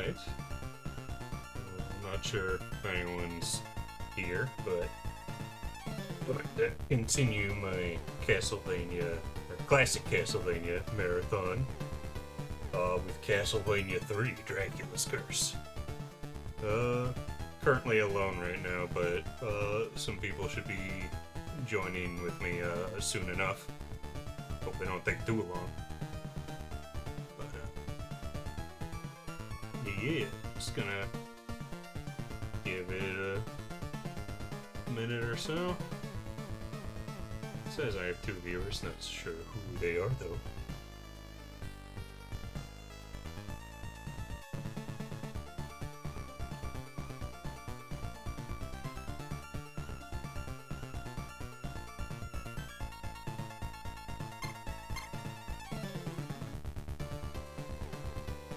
tonight. I'm not sure if anyone's here, but I'd like to continue my Castlevania, or classic Castlevania marathon with Castlevania 3, Dracula's Curse. Currently alone right now, but some people should be joining with me soon enough. Hope they don't take too long. But yeah, just gonna give it a minute or so. It says I have 2 viewers, not sure who they are though.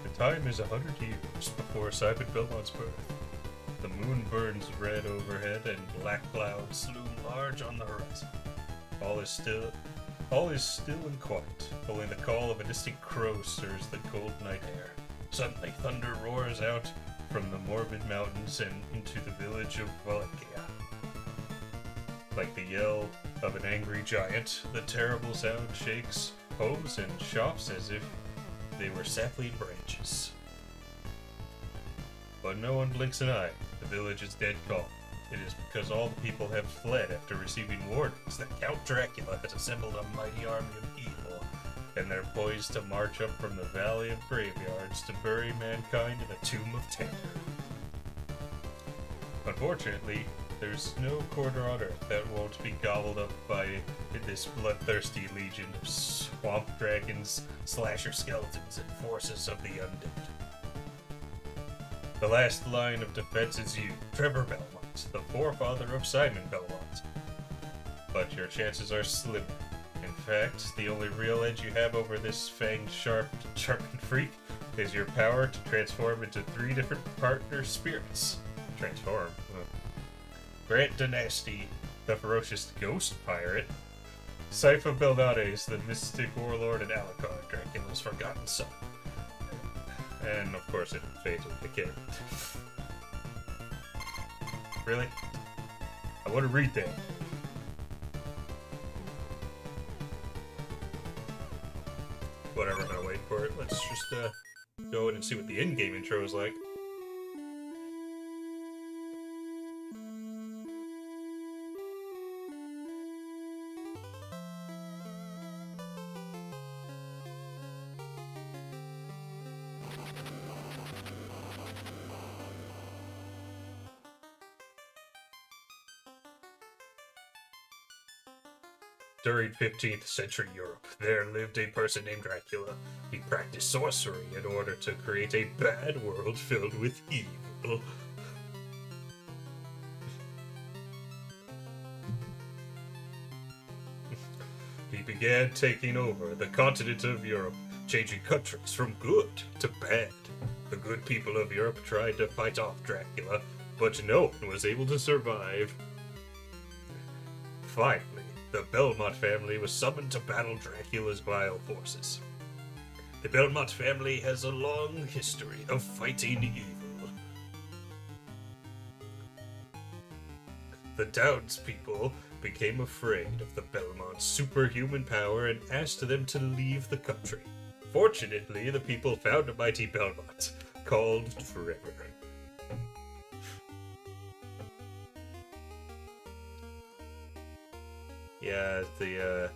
The time is 100 years before Simon Belmont's birth. The moon burns red overhead and black clouds loom large on the horizon. All is still and quiet. Only the call of a distant crow stirs the cold night air. Suddenly, thunder roars out from the morbid mountains and into the village of Wallachia. Like the yell of an angry giant, the terrible sound shakes homes and shops as if they were sapling branches. But no one blinks an eye. The village is dead calm. It is because all the people have fled after receiving warnings that Count Dracula has assembled a mighty army of evil, and they're poised to march up from the Valley of Graveyards to bury mankind in a tomb of terror. Unfortunately, there's no corner on Earth that won't be gobbled up by this bloodthirsty legion of swamp dragons, slasher skeletons, and forces of the undead. The last line of defense is you, Trevor Belmont, the forefather of Simon Belmont. But your chances are slim. In fact, the only real edge you have over this fanged, sharpened freak is your power to transform into 3 different partner spirits. Transform? Grant Dynasty, the ferocious ghost pirate. Sypha Belnades, the mystic warlord, and Alucard, Dracula's forgotten son. And of course it fades with the kid. Really? I want to read that. Whatever, I'm gonna wait for it. Let's just go in and see what the in-game intro is like. During 15th century Europe, there lived a person named Dracula. He practiced sorcery in order to create a bad world filled with evil. He began taking over the continent of Europe, changing countries from good to bad. The good people of Europe tried to fight off Dracula, but no one was able to survive. Finally, the Belmont family was summoned to battle Dracula's vile forces. The Belmont family has a long history of fighting evil. The townspeople became afraid of the Belmont's superhuman power and asked them to leave the country. Fortunately, the people found a mighty Belmont called Trevor. Yeah, the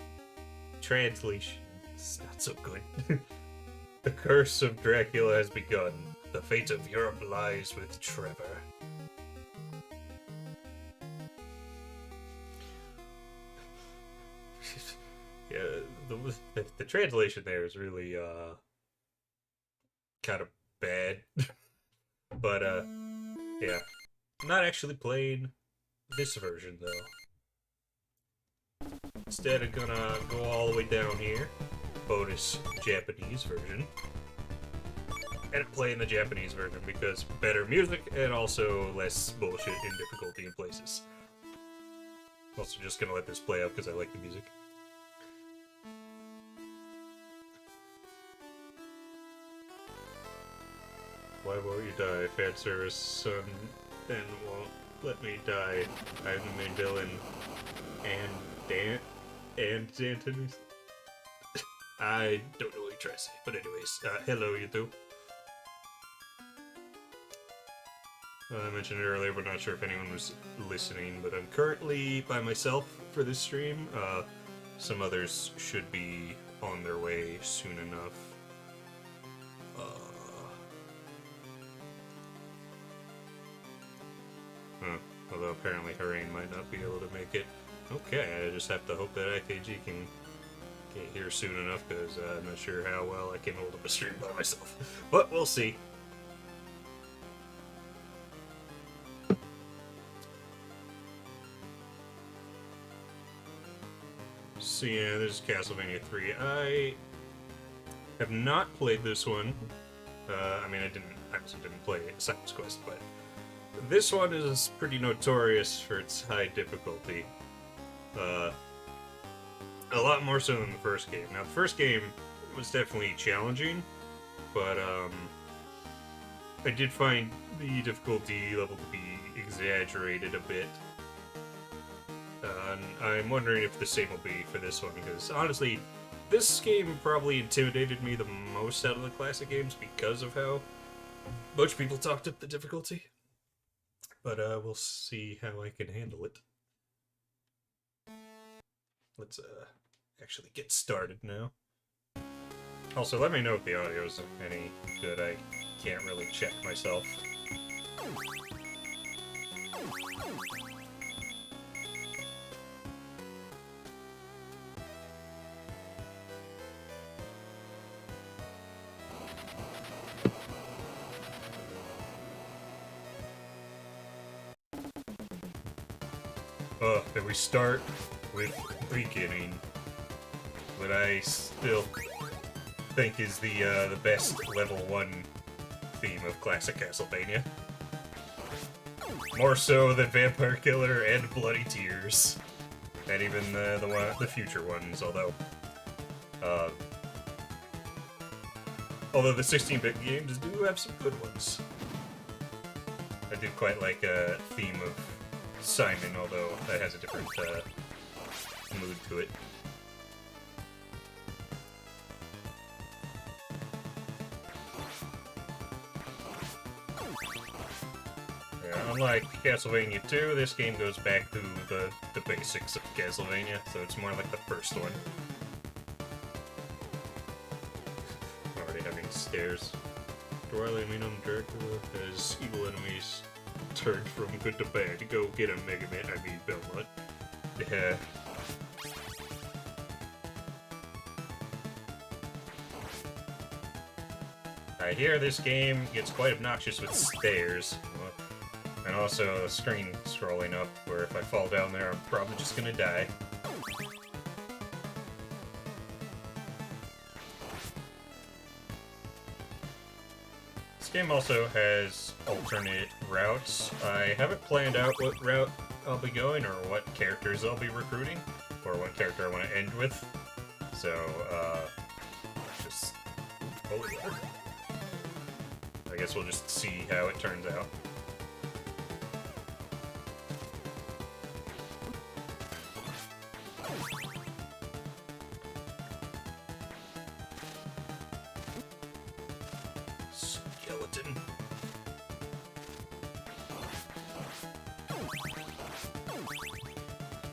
translation is not so good. The curse of Dracula has begun. The fate of Europe lies with Trevor. Yeah, the translation there is really kind of bad. But yeah. I'm not actually playing this version though. Instead, I'm gonna go all the way down here, bonus Japanese version, and play in the Japanese version because better music and also less bullshit and difficulty in places. I'm also just gonna let this play out because I like the music. why won't you die? Fan service, son, and won't let me die. I'm the main villain. And Anthony's. I don't know what you're trying to say, but anyways, hello, you two. I mentioned it earlier, but not sure if anyone was listening, but I'm currently by myself for this stream. Some others should be on their way soon enough. Although apparently Hurricane might not be able to make it. Okay, I just have to hope that IKG can get here soon enough, because I'm not sure how well I can hold up a stream by myself. But we'll see. So yeah, this is Castlevania 3. I have not played this one. I mean, I obviously didn't play Simon's Quest, but this one is pretty notorious for its high difficulty. A lot more so than the first game. Now, the first game was definitely challenging, but I did find the difficulty level to be exaggerated a bit. And I'm wondering if the same will be for this one, because honestly, this game probably intimidated me the most out of the classic games because of how much people talked up the difficulty. But we'll see how I can handle it. Let's actually get started now. Also, let me know if the audio is any good. I can't really check myself. Then we start with beginning, what I still think is the best level 1 theme of classic Castlevania. More so than Vampire Killer and Bloody Tears, and even the future ones. Although the 16-bit games do have some good ones. I do quite like a theme of Simon, although that has a different mood to it. Yeah, unlike Castlevania 2, this game goes back to the basics of Castlevania, so it's more like the first one. Already having stairs. Do I mean I'm Dracula as evil enemies turned from good to bad to go get a Mega Man, I mean Belmont. Yeah. I hear this game gets quite obnoxious with stairs. And also a screen scrolling up, where if I fall down there, I'm probably just gonna die. This game also has alternate routes. I haven't planned out what route I'll be going, or what characters I'll be recruiting, or what character I want to end with. So, just... holy water. I guess we'll just see how it turns out. Skeleton.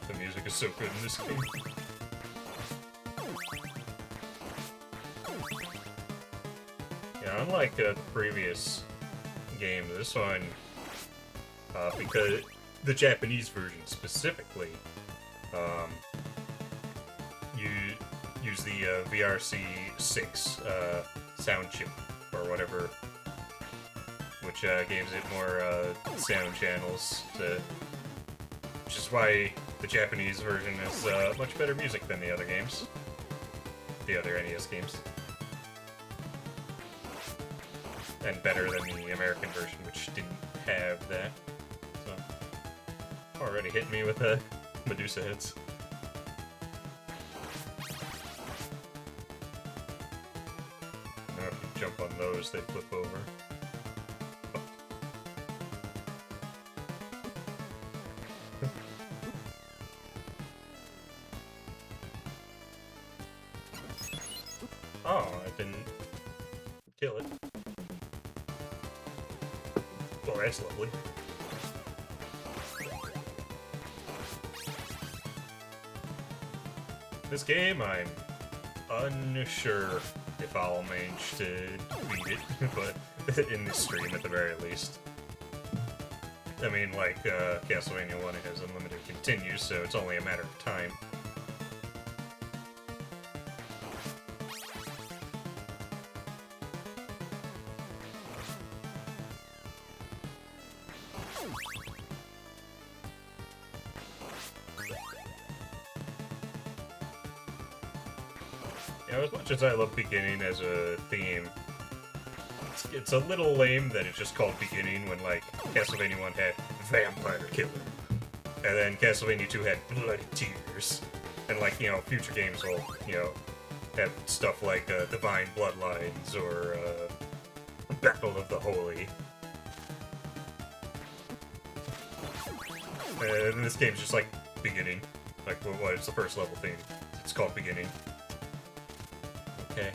The music is so good in this game. Yeah, unlike the previous game, this one, because the Japanese version specifically, you use the VRC6 sound chip or whatever, which gives it more sound channels, which is why the Japanese version has much better music than the other games, the other NES games. And better than the American version, which didn't have that. So, already hit me with Medusa hits. Now if you jump on those, they flip over. Oh, I didn't kill it. Well, that's lovely. This game, I'm unsure if I'll manage to beat it, but in this stream at the very least. I mean, like, Castlevania 1 has unlimited continues, so it's only a matter of time. You know, as much as I love beginning as a theme, it's a little lame that it's just called beginning when, like, Castlevania 1 had Vampire Killer, and then Castlevania 2 had Bloody Tears, and, like, you know, future games will, you know, have stuff like Divine Bloodlines or Battle of the Holy. And this game's just like beginning. Like, what is the first level theme? It's called beginning. Okay.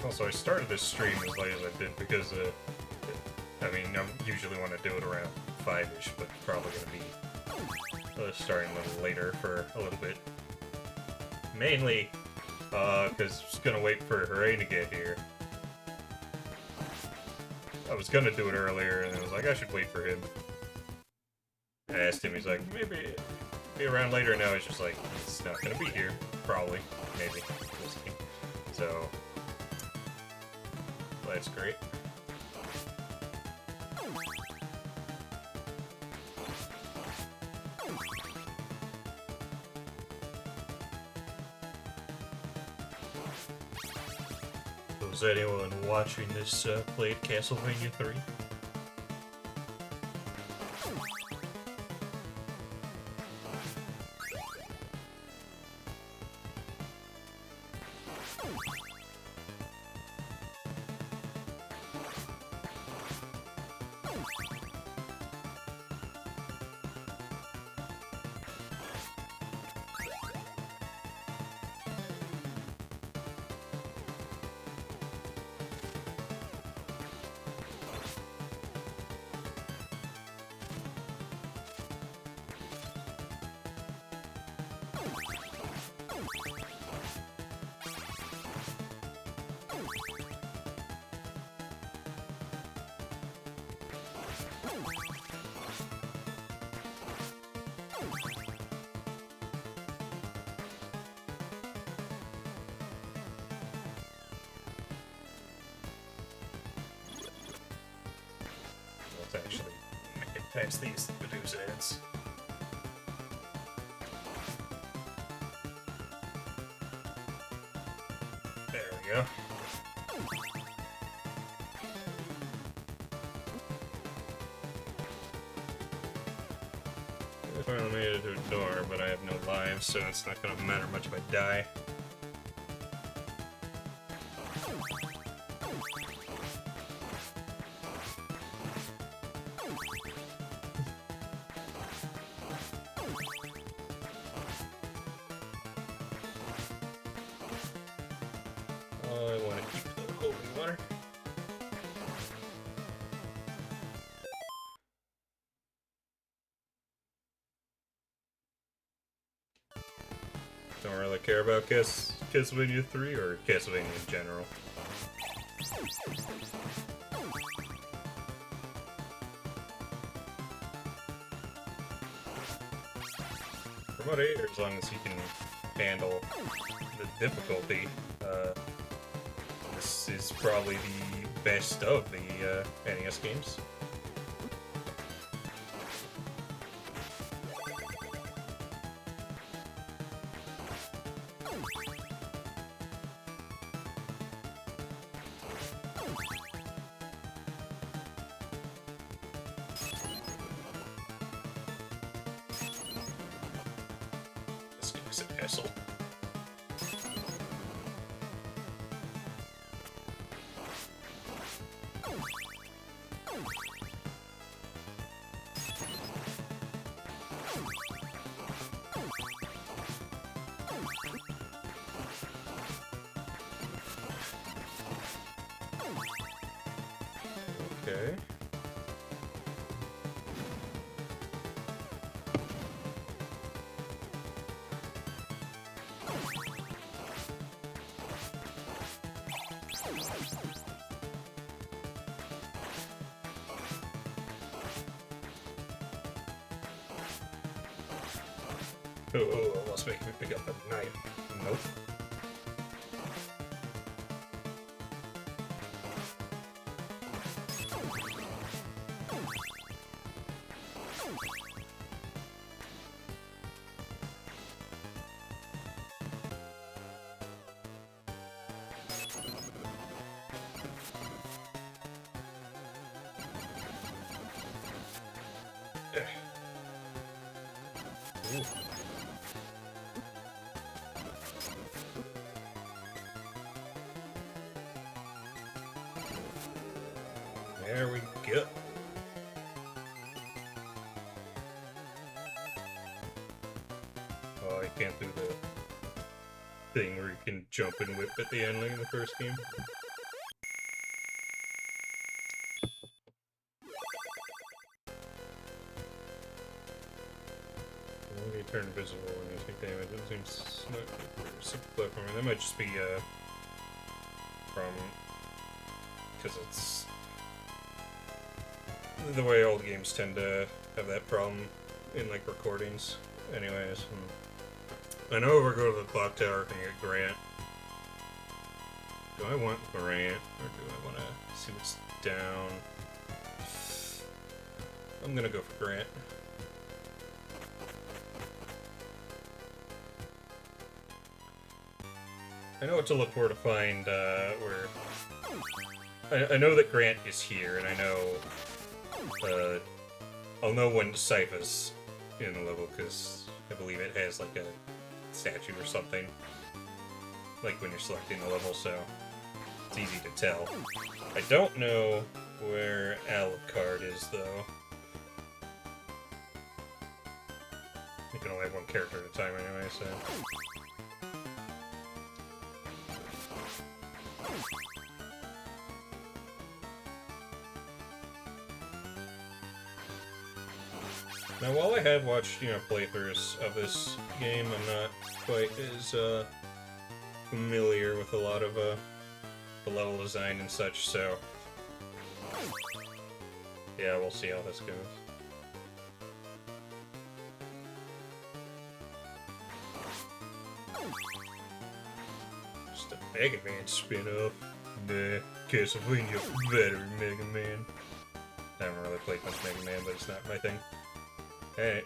Also, I started this stream as late as I did because, I mean, I usually want to do it around 5-ish, but probably going to be starting a little later for a little bit. Mainly, because I was going to wait for Hooray to get here. I was going to do it earlier, and I was like, I should wait for him. I asked him, he's like, maybe be around later, and now he's just like, he's not going to be here. Probably. Maybe. We'll see. So... that's great. Was anyone watching this played Castlevania 3? Actually make it past these Medusa heads. There we go. I finally made it to a door, but I have no lives, so it's not gonna matter much if I die. Don't really care about Castlevania 3 or Castlevania in general. From what I hear, as long as you can handle the difficulty, this is probably the best of the NES games. He's an asshole. Okay. Oh, almost make me pick up a knife. Nope. Ooh. There we go. Oh, I can't do the thing where you can jump and whip at the end like in the first game. When you turn invisible when you take damage, it seems not super platformer. That might just be from because it's the way old games tend to have that problem in like recordings. Anyways, I know if we go to the clock tower, I can get Grant. Do I want Grant or do I want to see what's down? I'm gonna go for Grant. I know what to look for to find where. I know that Grant is here, and I know I'll know when Sypha's in the level because I believe it has like a statue or something, like when you're selecting the level, so it's easy to tell. I don't know where Alucard is though. You can only have one character at a time anyway, so. Now, while I have watched, playthroughs of this game, I'm not quite as familiar with a lot of the level design and such, so yeah, we'll see how this goes. Just a Mega Man spin-off. Nah, Castlevania better Mega Man. I haven't really played much Mega Man, but it's not my thing. Hey,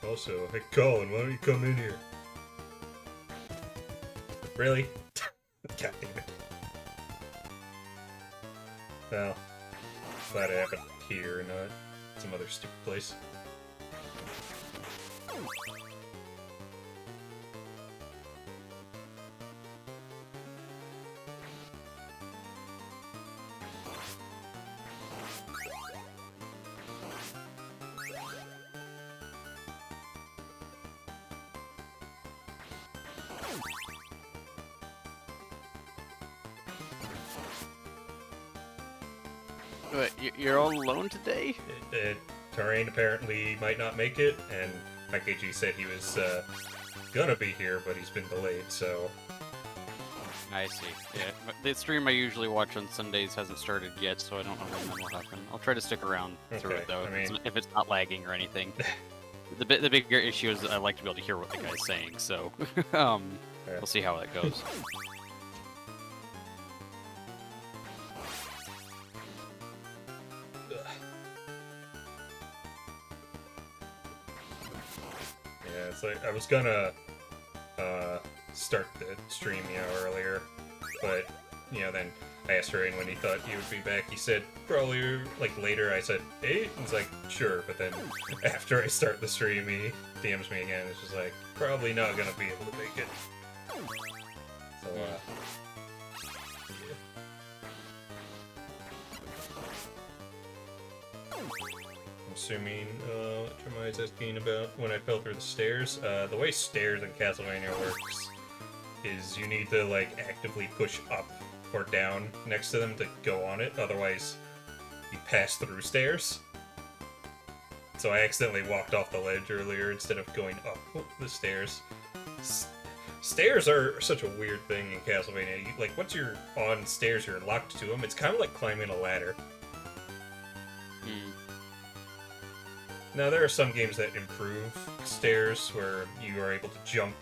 also, hey Colin, why don't you come in here? Really? God damn it. Well, glad it happened here and not some other stupid place. But you're all alone today? Terrain apparently might not make it, and IKG said he was gonna be here, but he's been delayed, so... I see. Yeah, the stream I usually watch on Sundays hasn't started yet, so I don't know when that will happen. I'll try to stick around through it, though, if it's not lagging or anything. The bigger issue is I like to be able to hear what the guy's saying, so we'll see how that goes. Yeah, it's like I was gonna start the stream earlier, but then I asked Ryan when he thought he would be back. He said probably like later. I said 8. He's like sure, but then after I start the stream, he DMs me again. It's just like probably not gonna be able to make it. So yeah. I'm assuming what Jeremiah's asking about when I fell through the stairs. The way stairs in Castlevania works is you need to like actively push up or down next to them to go on it, otherwise you pass through stairs. So I accidentally walked off the ledge earlier instead of going up the stairs. Stairs are such a weird thing in Castlevania. Like, once you're on stairs, you're locked to them. It's kind of like climbing a ladder. Now, there are some games that improve stairs where you are able to jump,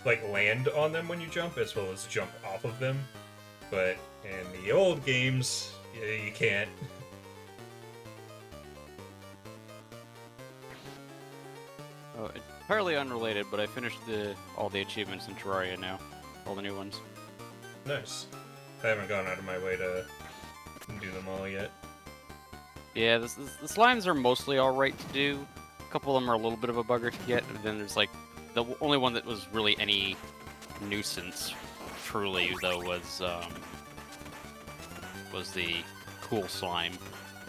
like land on them when you jump, as well as jump off of them. But in the old games, you can't. Oh, entirely unrelated, but I finished all the achievements in Terraria now. All the new ones. Nice. I haven't gone out of my way to do them all yet. Yeah, the slimes are mostly alright to do. A couple of them are a little bit of a bugger to get, and then there's like, the only one that was really any nuisance, truly, though, was the cool slime,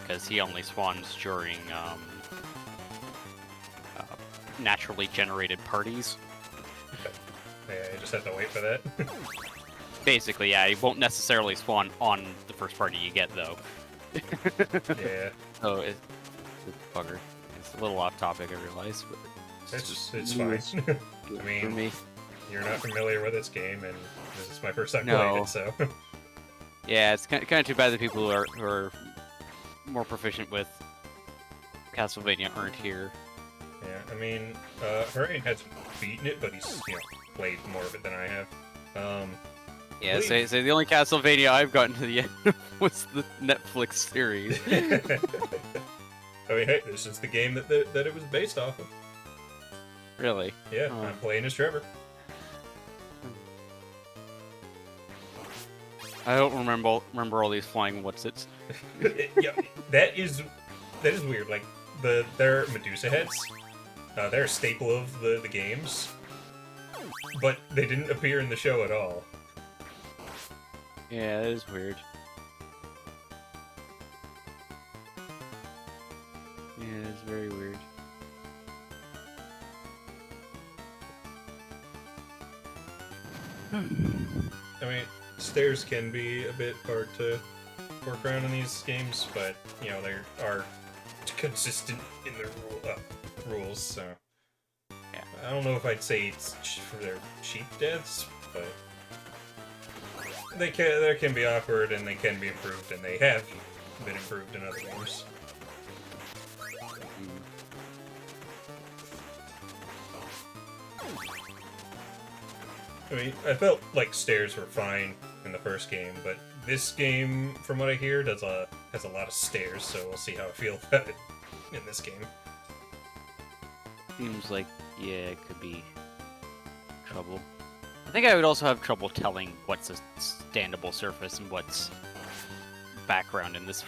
because he only spawns during naturally generated parties. Yeah, you just have to wait for that. Basically, yeah, he won't necessarily spawn on the first party you get, though. Yeah. So it's a bugger. It's a little off topic, I realize, but it's fine. I mean, for me. You're not familiar with this game, and this is my first time playing it, so. Yeah, it's kind of too bad that people who are more proficient with Castlevania aren't here. Yeah, I mean, Ryan hasn't beaten it, but he's played more of it than I have. Yeah, say the only Castlevania I've gotten to the end was the Netflix series. I mean, hey, this is the game that it was based off of. Really? Yeah, I'm playing as Trevor. I don't remember all these flying what's-its. Yeah, that is weird. Like their Medusa heads, they're a staple of the games, but they didn't appear in the show at all. Yeah, that is weird. Yeah, it's very weird. I mean, stairs can be a bit hard to work around in these games, but they are consistent in their rules. So yeah, I don't know if I'd say it's for their cheap deaths, but there can be awkward and they can be improved, and they have been improved in other games. I mean, I felt like stairs were fine in the first game, but this game, from what I hear, has a lot of stairs, so we'll see how I feel about it in this game. Seems like, yeah, it could be trouble. I think I would also have trouble telling what's a standable surface and what's background in this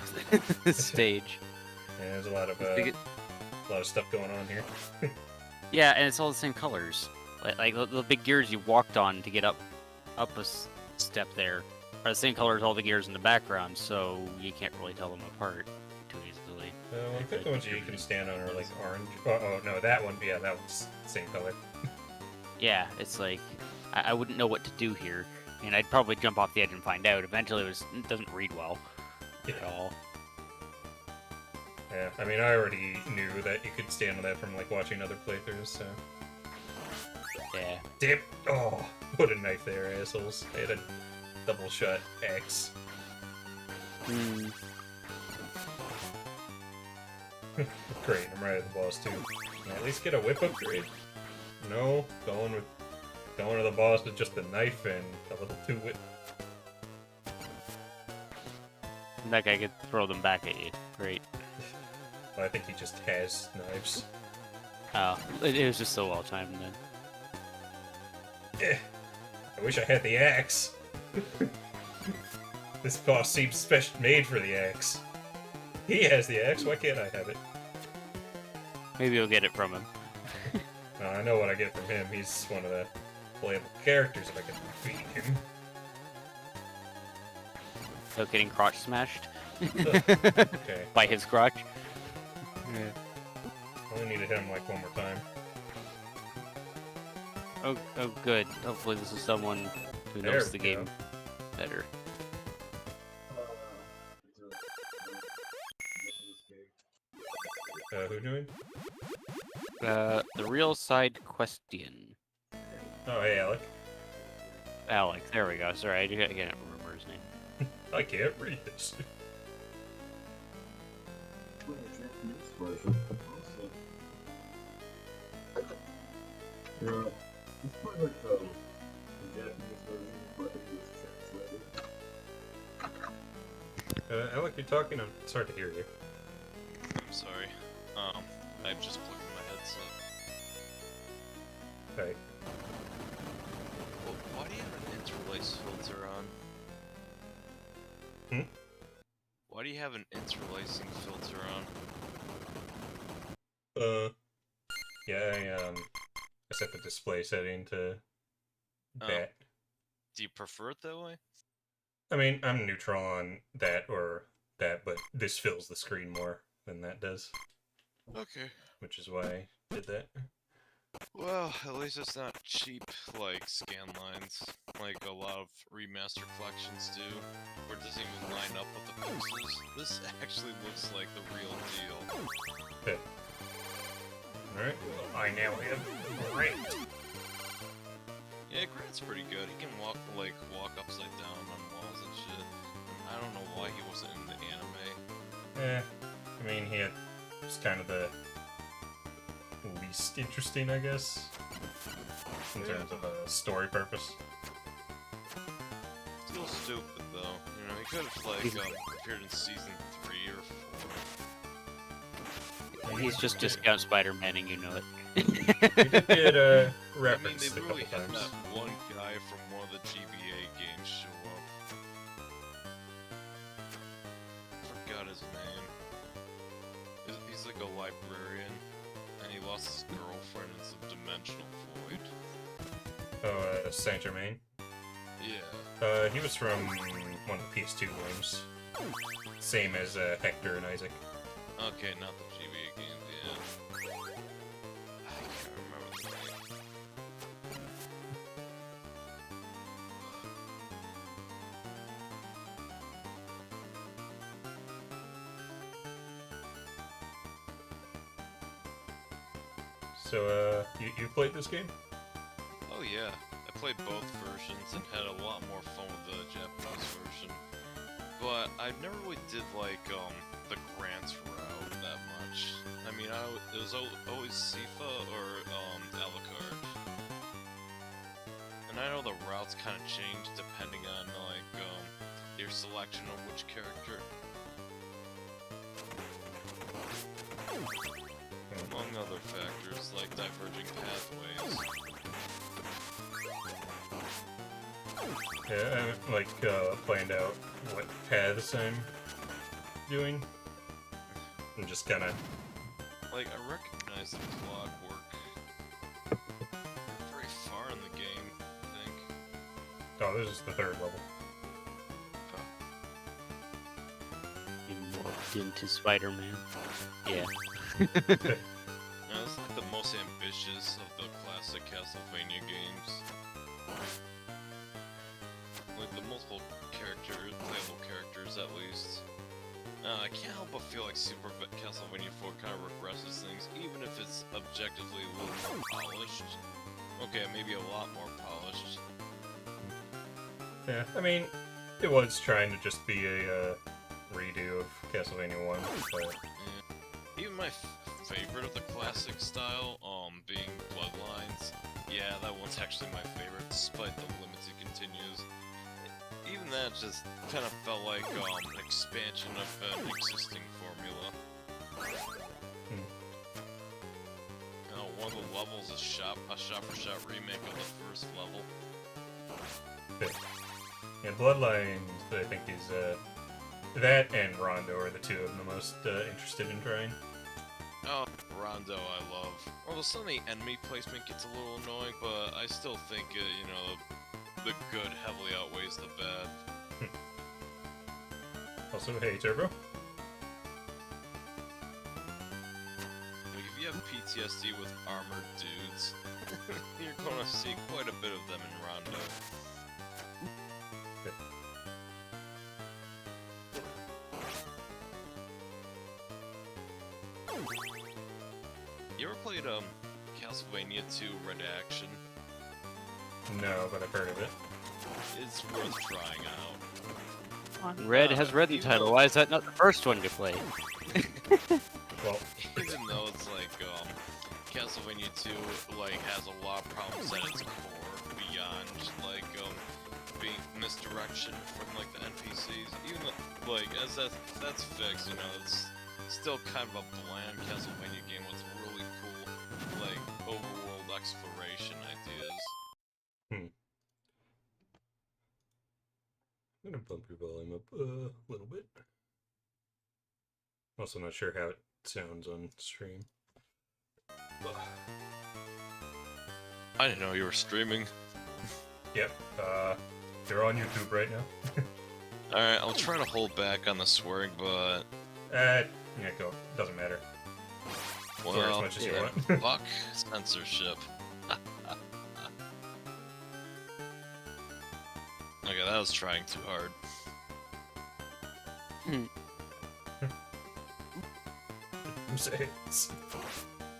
stage. Yeah, there's a lot of stuff going on here. Yeah, and it's all the same colors. Like the big gears you walked on to get up a step there are the same color as all the gears in the background, so you can't really tell them apart too easily. I think the ones you can stand on are like orange. Oh no, that one. Yeah, that one's the same color. Yeah, it's like I wouldn't know what to do here, and I'd probably jump off the edge and find out. Eventually, it doesn't read well at all. Yeah, I mean, I already knew that you could stand on that from like watching other playthroughs. So. Yeah. Damn! Oh, what a knife there, assholes! I had a double shot axe. Great, I'm right at the boss too. Can I at least get a whip upgrade? No, going to the boss with just the knife and a little 2-whip. That guy could throw them back at you. Great. Well, I think he just has knives. Oh, it was just so well timed then. I wish I had the axe. This boss seems special made for the axe. He has the axe, why can't I have it? Maybe you'll get it from him. I know what I get from him. He's one of the playable characters if I can beat him. So getting crotch smashed? Okay. By his crotch? Yeah. I only need to hit him like one more time. Oh, good. Hopefully this is someone who knows the game better. Who doing? The real side question. Oh, hey, Alec. Alex, there we go. Sorry, I can't remember his name. I can't read this. Yeah, it's probably like the Japanese version, but it was translated. Alec, you're talking. It's hard to hear you. I'm sorry. I just plugged in my headset. Okay. Well, why do you have an interlace filter on? Hmm? Why do you have an interlacing filter on? Yeah, I set the display setting to that. Do you prefer it that way? I mean, I'm neutral on that or that, but this fills the screen more than that does. Okay. Which is why I did that. Well, at least it's not cheap, like, scan lines, like a lot of remaster collections do, where it doesn't even line up with the pixels. This actually looks like the real deal. Okay. Alright, well, I now have Grant. Yeah, Grant's pretty good. He can walk upside down on walls and shit. I don't know why he wasn't in the anime. I mean, he had just kind of the least interesting, I guess, in terms of a story purpose. Still stupid though. You know, he could have appeared in season 3 or 4. He's just discount Spider-Man and you know it. We did get a I mean, reference they a couple really had times. that one guy from one of the GBA games show up. Forgot his name. He's like a librarian, and he lost his girlfriend in some dimensional void. Oh, Saint Germain. Yeah. He was from one of the PS2 games. Same as Hector and Isaac. Okay, not the GBA games, yeah. I can't remember the name. So, you played this game? Oh yeah, I played both versions and had a lot more fun with the Japanese version. But I never really did like the grants route that much. I mean, it was always Sifa or Alucard. And I know the routes kind of change depending on like your selection of which character. Among other factors like diverging pathways. Yeah, I haven't, like, planned out what paths I'm doing. I'm just kinda... Like, I recognize the clockwork. Very far in the game, I think. Oh, this is the third level. You morphed into Spider-Man. Yeah. Now, this is like the most ambitious of the classic Castlevania games. Like the multiple playable characters at least. I can't help but feel like Super Castlevania 4 kind of regresses things, even if it's objectively a little more polished. Okay, maybe a lot more polished. Yeah, I mean, it was trying to just be a redo of Castlevania 1, but... Yeah. Even my favorite of the classic style, being Bloodlines, yeah, that one's actually my favorite, despite the limited continues. Even that just kind of felt like an expansion of an existing formula. One of the levels is a shot-for-shot remake of the first level. Yeah, Bloodlines, I think, is that and Rondo are the two I'm the most interested in trying. Oh, Rondo I love. Although some of the enemy placement gets a little annoying, but I still think, you know, the good heavily outweighs the bad. Also, hey, Turbo. Like, if you have PTSD with armored dudes, you're gonna see quite a bit of them in Rondo. You ever played Castlevania 2 Redaction? No, but I've heard of it. It's worth trying out. Red has Red in the title. Why is that not the first one you play? Well, Even though it's like Castlevania 2 like has a lot of problems at its core beyond like being misdirection from like the NPCs. Even though, like as that's fixed, you know, it's still kind of a bland Castlevania game with really cool like overworld exploration ideas. I'm gonna bump your volume up a little bit. Also not sure how it sounds on stream. I didn't know you were streaming. Yep, they're on YouTube right now. Alright, I'll try to hold back on the swearing, but... Yeah, go. Doesn't matter. Swear as well, much as you yeah, want. fuck censorship. Okay, that was trying too hard. Who says?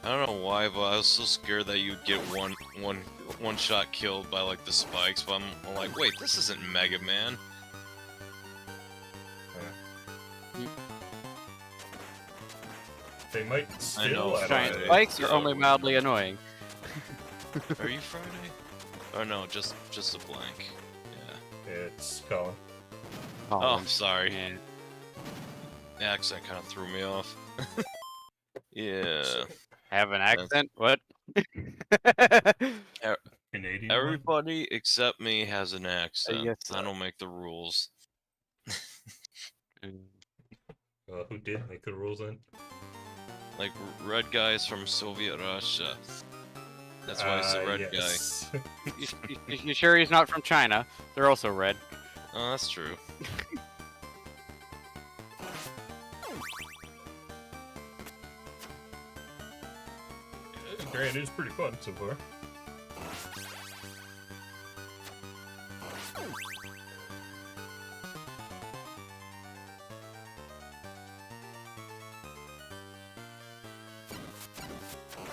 I don't know why, but I was so scared that you'd get one shot killed by like the spikes, but I'm like, wait, this isn't Mega Man. They might still. I know, Giant Friday. spikes are Yeah, only mildly annoying. Are you Friday? Oh no, just a blank. Yeah. It's Colin. Oh, I'm sorry. Yeah. The accent kind of threw me off. Yeah. Have an accent? What? Canadian. Everybody except me has an accent. Yes, I don't make the rules. Who did make the rules then? Like red guys from Soviet Russia. That's why it's a red yes. guy. You sure he's not from China? They're also red. Oh, that's true. Grant is pretty fun so far.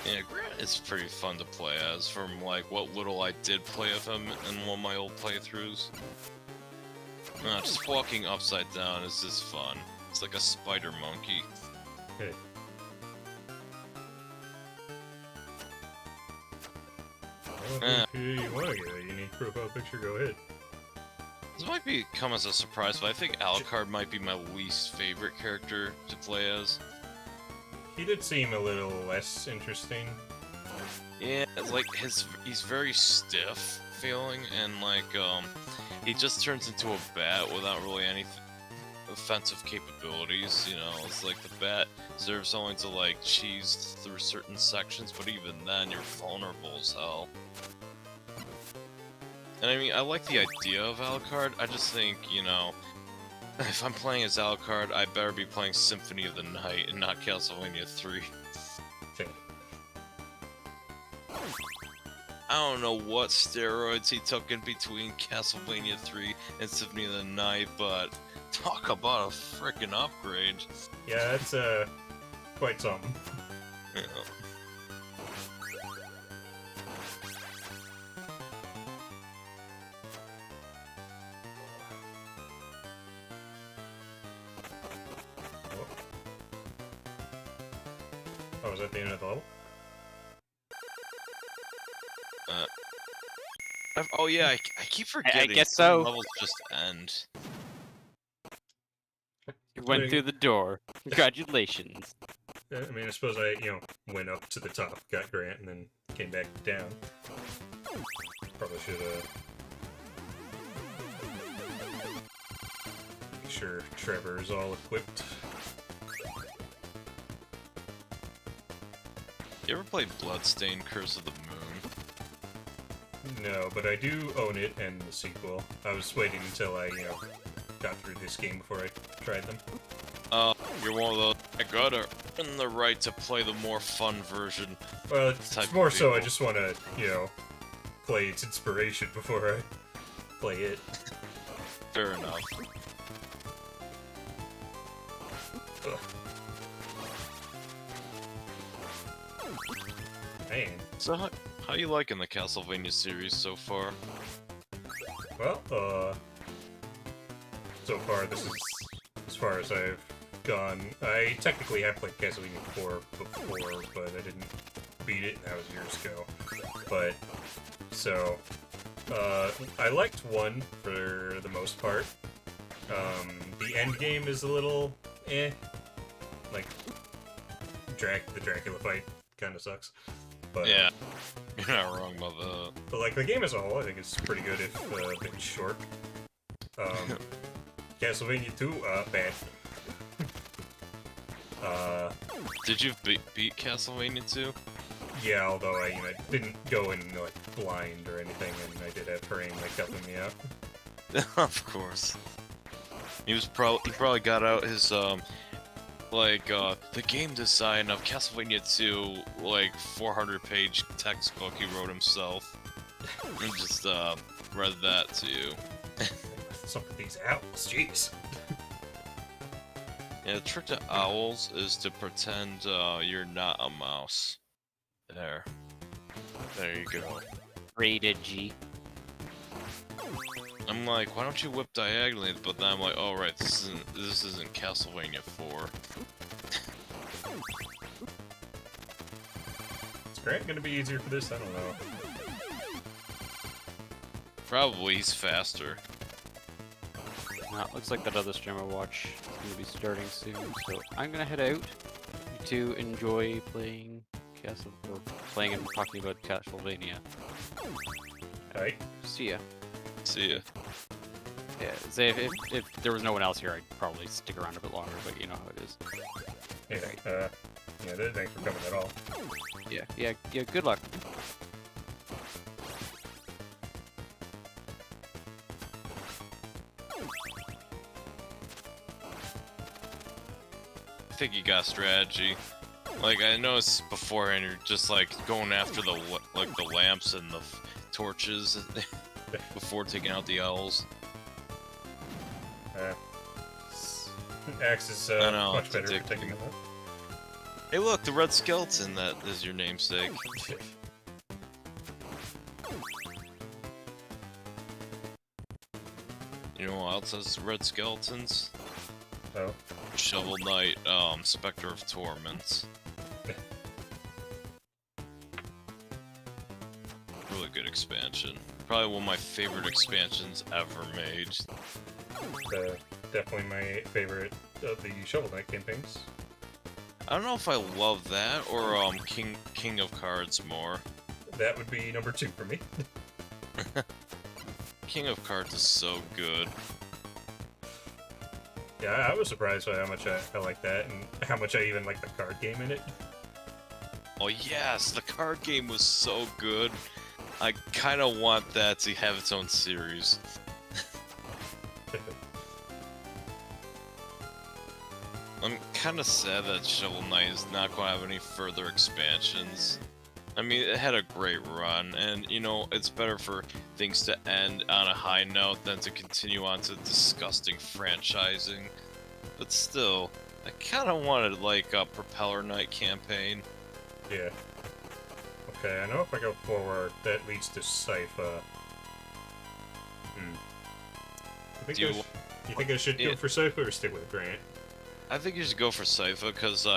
Yeah, Grant is pretty fun to play as, from like what little I did play of him in one of my old playthroughs. Just walking upside down is just fun. It's like a spider monkey. Hey. Well, if you want to get a unique profile picture, go ahead. This might come as a surprise, but I think Alucard might be my least favorite character to play as. He did seem a little less interesting. Yeah, like he's very stiff feeling, and like he just turns into a bat without really any offensive capabilities. You know, it's like the bat serves only to like cheese through certain sections, but even then you're vulnerable as hell. And I mean, I like the idea of Alucard. I just think, you know, if I'm playing as Alucard, I better be playing Symphony of the Night and not Castlevania 3. I don't know what steroids he took in between Castlevania 3 and Symphony of the Night, but talk about a freaking upgrade. Yeah, that's quite something. Yeah. Oh, was that the end of the level? Oh yeah, I keep forgetting. I guess some so. levels just end. You went through the door. Congratulations. I mean, I suppose I, went up to the top, got Grant, and then came back down. Probably should have... sure Trevor is all equipped. You ever play Bloodstained Curse of the Moon? No, but I do own it and the sequel. I was waiting until I, got through this game before I tried them. You're one of those. I gotta earn the right to play the more fun version. Well, it's more so I just want to, play its inspiration before I play it. Fair enough. Ugh. Man. So how you liking the Castlevania series so far? Well, so far this is as far as I've gone. I technically have played Castlevania 4 before, but I didn't beat it, and that was years ago. But, so, I liked 1 for the most part. The end game is a little like, the Dracula fight kinda sucks. But, yeah, you're not wrong about that. But, like, the game as a whole, I think it's pretty good if a bit short. Castlevania 2, bad. Did you beat Castlevania 2? Yeah, although I, didn't go in, like, blind or anything, and I did have Terrain, like, helping me out. Of course. He probably got out his, the game design of Castlevania 2, like, 400-page textbook he wrote himself. And just, read that to you. Some of these owls, jeez. Yeah, the trick to owls is to pretend, you're not a mouse. There you go. Rated G. I'm like, why don't you whip diagonally? But then I'm like, oh right, this isn't Castlevania 4. Is Grant gonna be easier for this? I don't know. Probably he's faster. Looks like that other stream I watch is going to be starting soon, so I'm going to head out to enjoy playing playing and talking about Castlevania. Alright. See ya. See ya. Yeah, say if there was no one else here, I'd probably stick around a bit longer, but you know how it is. Yeah, thanks for coming at all. Yeah, good luck. I think you got strategy. Like, I noticed beforehand you're just like going after the lamps and the torches before taking out the owls. Axe is much better for taking them out. Hey look, the red skeleton that is your namesake. You know what else has red skeletons? Oh. Shovel Knight, Spectre of Torments. Really good expansion. Probably one of my favorite expansions ever made. Definitely my favorite of the Shovel Knight campaigns. I don't know if I love that or King of Cards more. That would be number 2 for me. King of Cards is so good. Yeah, I was surprised by how much I like that, and how much I even like the card game in it. Oh yes, the card game was so good. I kind of want that to have its own series. I'm kind of sad that Shovel Knight is not going to have any further expansions. I mean, it had a great run, and, you know, it's better for things to end on a high note than to continue on to disgusting franchising. But still, I kind of wanted, like, a Propeller Knight campaign. Yeah. Okay, I know if I go forward, that leads to Sypha. You think I should go for Sypha or stick with Grant? I think you should go for Sypha, because,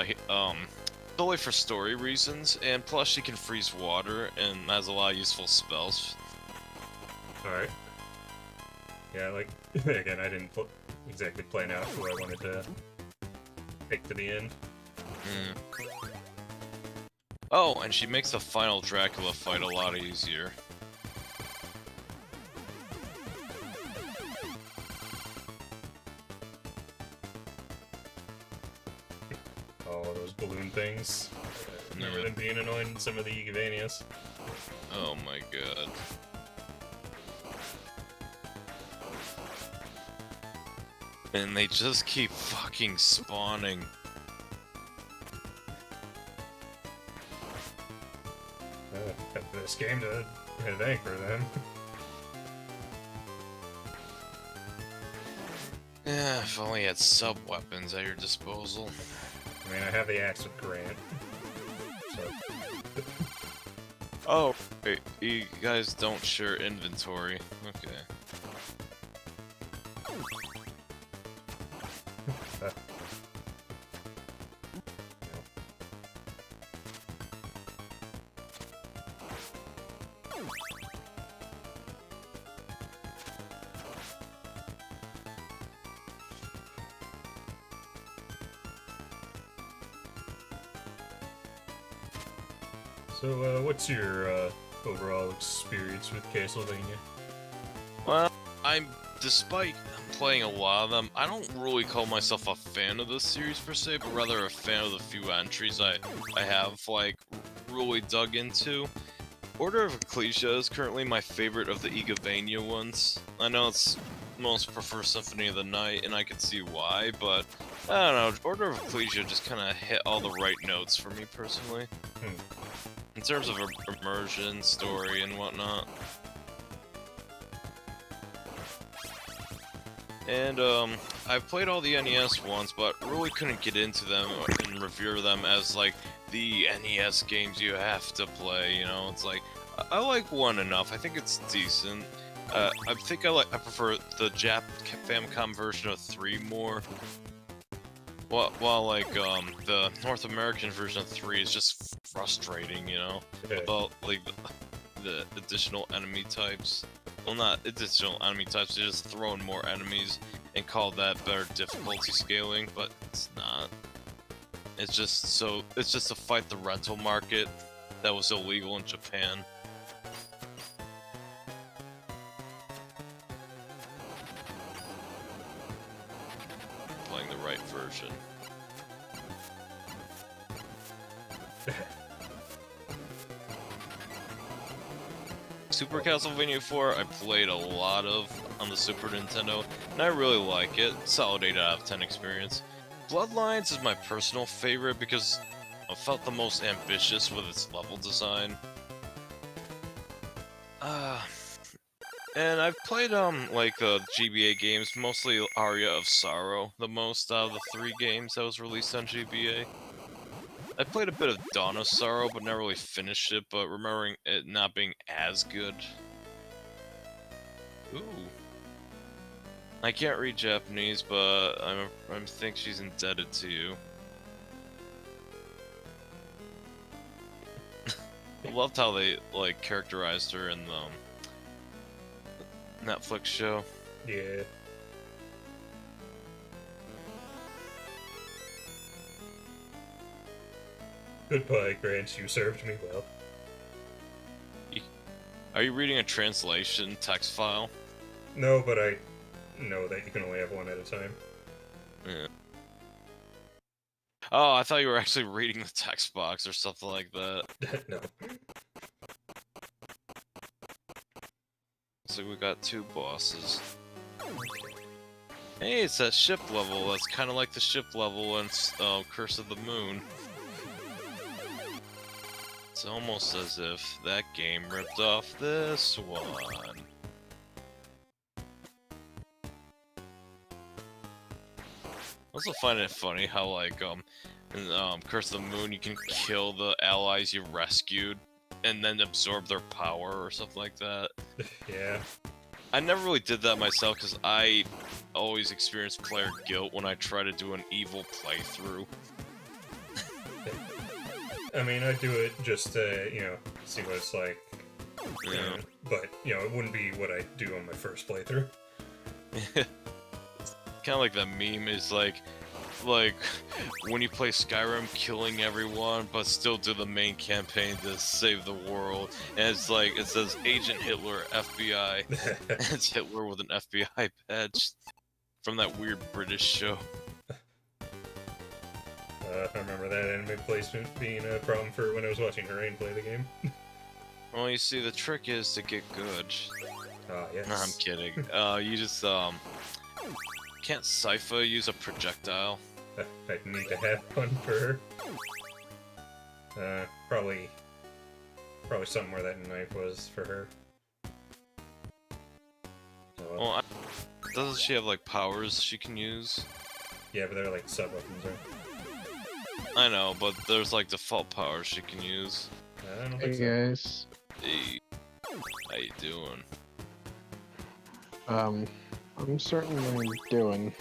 solely for story reasons, and plus she can freeze water and has a lot of useful spells. Alright. Yeah, like, again, I didn't exactly plan out who I wanted to pick to the end. Oh, and she makes the final Dracula fight a lot easier. things. I remember them being annoying in some of the Igavanias. Oh my god. And they just keep fucking spawning. This game to hit anchor then. Yeah, if only you had sub-weapons at your disposal. I mean, I have the axe with Grant. So. Oh, wait, you guys don't share inventory. Okay. So, what's your overall experience with Castlevania? Well, despite playing a lot of them, I don't really call myself a fan of this series per se, but rather a fan of the few entries I have, like, really dug into. Order of Ecclesia is currently my favorite of the Igavania ones. I know it's most prefer Symphony of the Night, and I can see why, but I don't know, Order of Ecclesia just kind of hit all the right notes for me personally. In terms of immersion, story, and whatnot. And, I've played all the NES ones, but really couldn't get into them and revere them as, like, the NES games you have to play, you know? It's like, I like one enough, I think it's decent. I think I prefer the Famicom version of 3 more. While like, the North American version of 3 is just frustrating, you know? About, like, the additional enemy types. Well, not additional enemy types, they just throw in more enemies and call that better difficulty scaling, but it's not. It's just to fight the rental market that was illegal in Japan. Playing the right version. Super Castlevania 4 I played a lot of on the Super Nintendo, and I really like it. Solid 8 out of 10 experience. Bloodlines is my personal favorite because I felt the most ambitious with its level design. And I've played, like, the GBA games, mostly Aria of Sorrow, the most out of the 3 games that was released on GBA. I played a bit of Dawn of Sorrow, but never really finished it, but remembering it not being as good. Ooh. I can't read Japanese, but I think she's indebted to you. I loved how they, like, characterized her in the Netflix show. Yeah. Goodbye, Grant. You served me well. Are you reading a translation text file? No, but I know that you can only have one at a time. Yeah. Oh, I thought you were actually reading the text box or something like that. No. So we got 2 bosses. Hey, it's that ship level. That's kind of like the ship level in Curse of the Moon. It's almost as if that game ripped off this one. I also find it funny how, like, in Curse of the Moon, you can kill the allies you rescued and then absorb their power or something like that. Yeah. I never really did that myself because I always experience player guilt when I try to do an evil playthrough. I mean, I do it just to, you know, see what it's like. Yeah. But, you know, it wouldn't be what I do on my first playthrough. Kind of like that meme is like when you play Skyrim, killing everyone, but still do the main campaign to save the world. And it's like, it says Agent Hitler, FBI. It's Hitler with an FBI badge from that weird British show. I remember that anime placement being a problem for when I was watching Harain play the game. Well, you see, the trick is to get good. Ah, yes. No, I'm kidding. You just, can't Sypha use a projectile? I'd need to have one for her. Probably something where that knife was for her. Oh, well. Well, doesn't she have, like, powers she can use? Yeah, but they're like sub-weapons, right? I know, but there's, like, default powers she can use. I don't Hey think so. guys. Hey, how you doing? I'm certainly doing.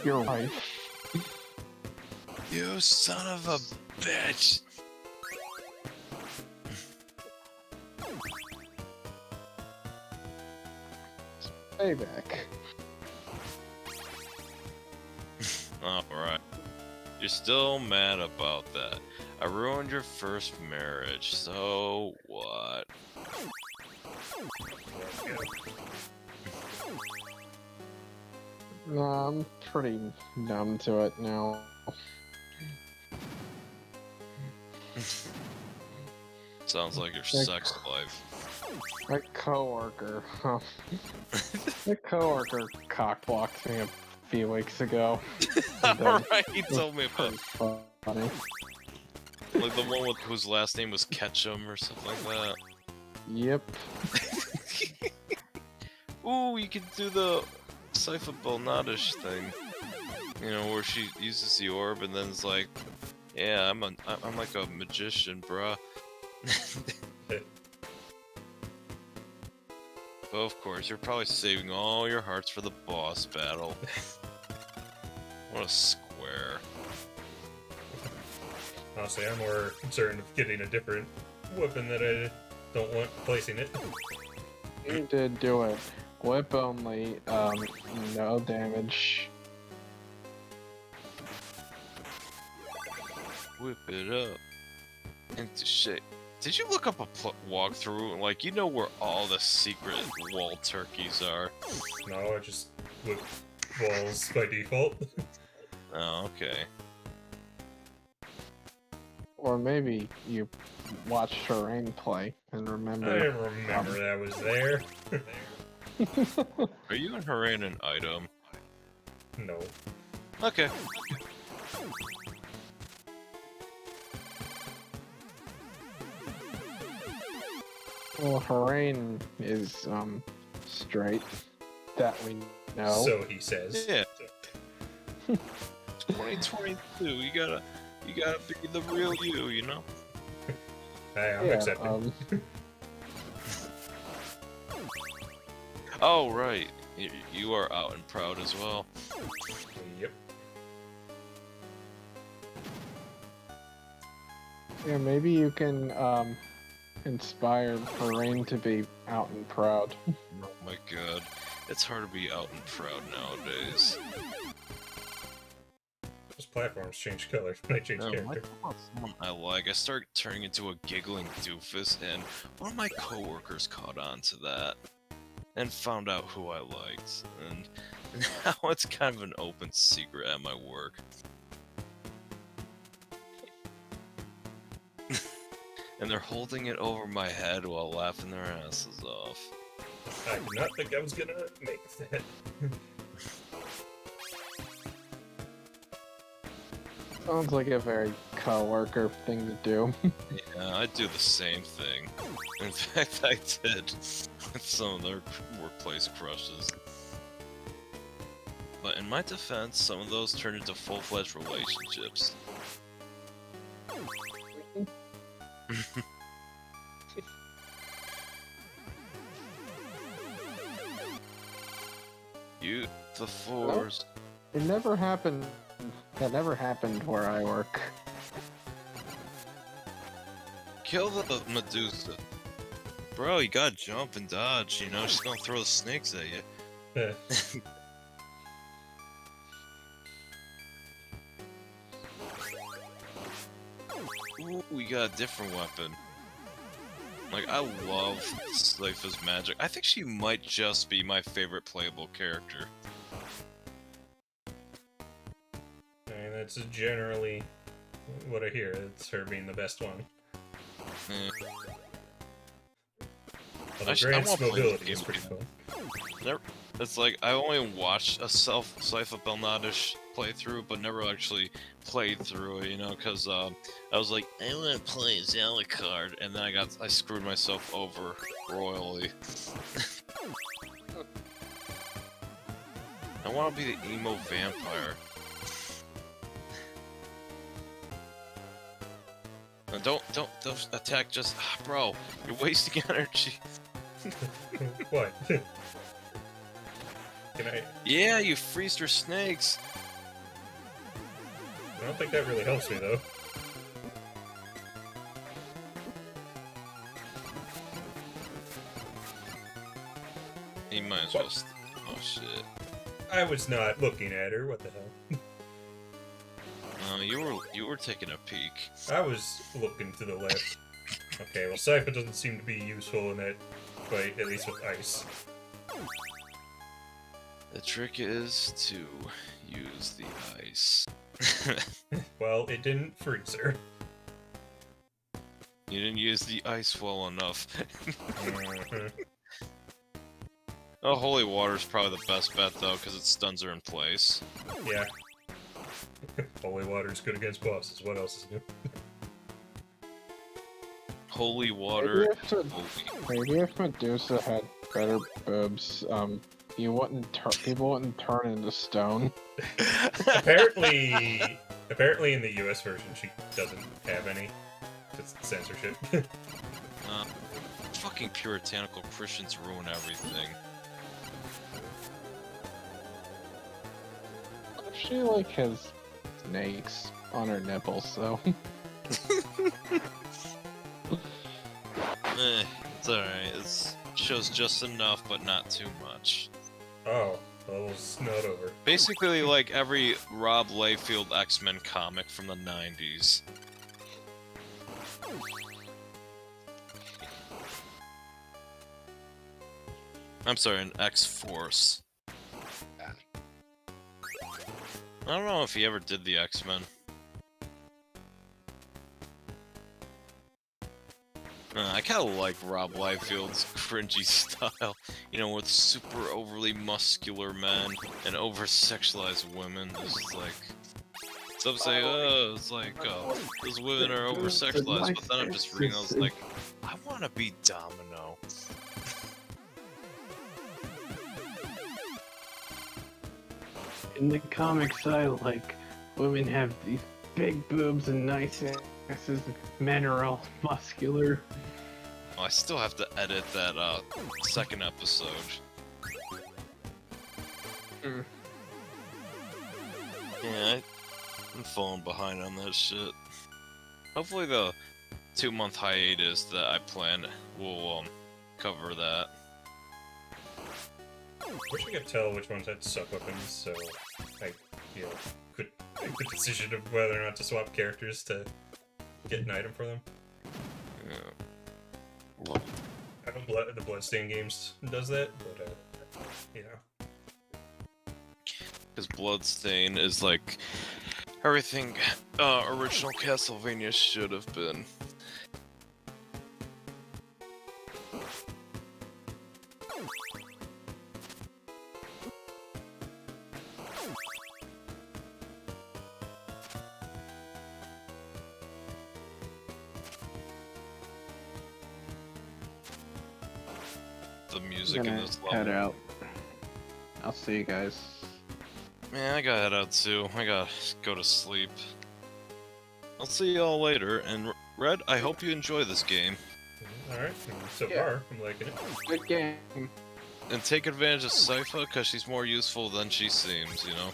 You're right. You son of a bitch! Payback. Alright. You're still mad about that. I ruined your first marriage, so what? Nah, I'm pretty numb to it now. Sounds like your Like- sex life. My coworker, my coworker cockblocked me a few weeks ago. Alright, he told me about Pretty funny. like the one with whose last name was Ketchum or something like that. Yep. Ooh, you can do the Sypha Belnadish thing. You know, where she uses the orb and then it's like, yeah, I'm like a magician, bruh. But of course, you're probably saving all your hearts for the boss battle. What a square. Honestly, I'm more concerned with getting a different weapon that I don't want placing it. You did do it. Whip only, no damage. Whip it up into shape. Did you look up a walkthrough? Like, you know where all the secret wall turkeys are? No, I just whip walls by default. Oh, okay. Or maybe you watched Harain play and I remember. remember that was there. Are you and Harain an item? No. Okay. Well, Harain is, straight. That we know. So he says. Yeah. 2022. You gotta be the real you know? Hey, I'm yeah, accepting. Oh, right. You are out and proud as well. Yep. Yeah, maybe you can, inspire Harain to be out and proud. Oh my god. It's hard to be out and proud nowadays. Those platforms change colors when I change No, character. someone I like. I started turning into a giggling doofus, and one of my coworkers caught on to that and found out who I liked. And now it's kind of an open secret at my work. And they're holding it over my head while laughing their asses off. I did not think I was gonna make that. Sounds like a very coworker thing to do. Yeah, I do the same thing. In fact, I did with some of their workplace crushes. But in my defense, some of those turned into full-fledged relationships. You, the force. It never happened. That never happened where I work. Kill the Medusa. Bro, you gotta jump and dodge, you know? She's gonna throw the snakes at you. Ooh, we got a different weapon. Like, I love Sypha's magic. I think she might just be my favorite playable character. That's generally what I hear. It's her being the best one. Although Grant's wanna play this mobility is game pretty again. fun. It's like, I only watched a Saifa Belnadish playthrough, but never actually played through it, you know, because I was like, I want to play as Alucard, and then I screwed myself over royally. I want to be the emo vampire. Don't attack just... bro, you're wasting energy. What? Can I? Yeah, you freeze your snakes. I don't think that really helps me though. You might as well... Oh shit. I was not looking at her. What the hell? You were taking a peek. I was looking to the left. Okay, well, Saifa doesn't seem to be useful in that fight, at least with ice. The trick is to use the ice. Well, it didn't freeze her. You didn't use the ice well enough. Mhm. Oh, holy water's probably the best bet though, because it stuns her in place. Yeah. Holy water's good against bosses. What else is new? Holy water. Maybe if Medusa had better boobs, people wouldn't turn into stone. Apparently in the US version, she doesn't have any. It's censorship. Fucking puritanical Christians ruin everything. She like has snakes on her nipples, so. It's alright. It shows just enough, but not too much. Oh, a little snot over. Basically, like every Rob Liefeld X-Men comic from the 90s. I'm sorry, an X-Force. I don't know if he ever did the X-Men. I kinda like Rob Liefeld's cringy style, you know, with super overly muscular men and over-sexualized women. It's just like... Some say, oh, it's like, those women are over-sexualized, but then I'm just reading, I was like, I wanna be Domino. In the comics, I like women have these big boobs and nice asses. Men are all muscular. I still have to edit that second episode. Yeah, I'm falling behind on that shit. Hopefully the 2-month hiatus that I planned will cover that. Wish I could tell which ones had sub-weapons, so I, could make the decision of whether or not to swap characters to get an item for them. Yeah. I know the Bloodstain games does that, but, Because Bloodstain is like everything original Castlevania should have been. The music in this level. Head out. I'll see you guys. Man, I gotta head out too. I gotta go to sleep. I'll see y'all later, and Red, I hope you enjoy this game. Alright, so far, I'm liking it. Good game. And take advantage of Saifa, because she's more useful than she seems, you know?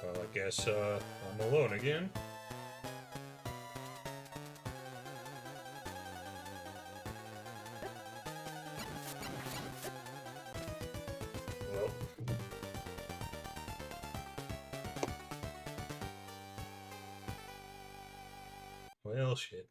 Well, I guess, I'm alone again. Well... well, shit.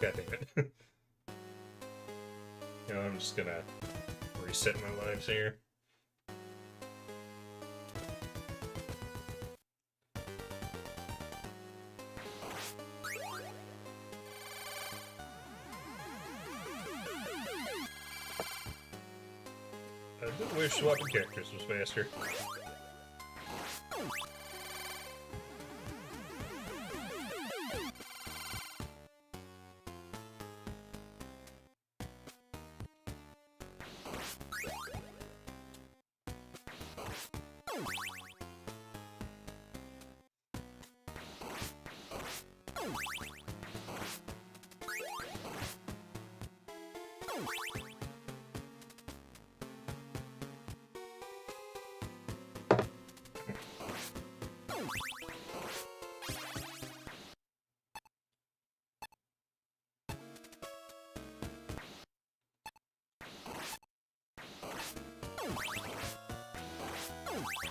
God damn it. You know, I'm just gonna reset my lives here. I do wish swapping characters was faster.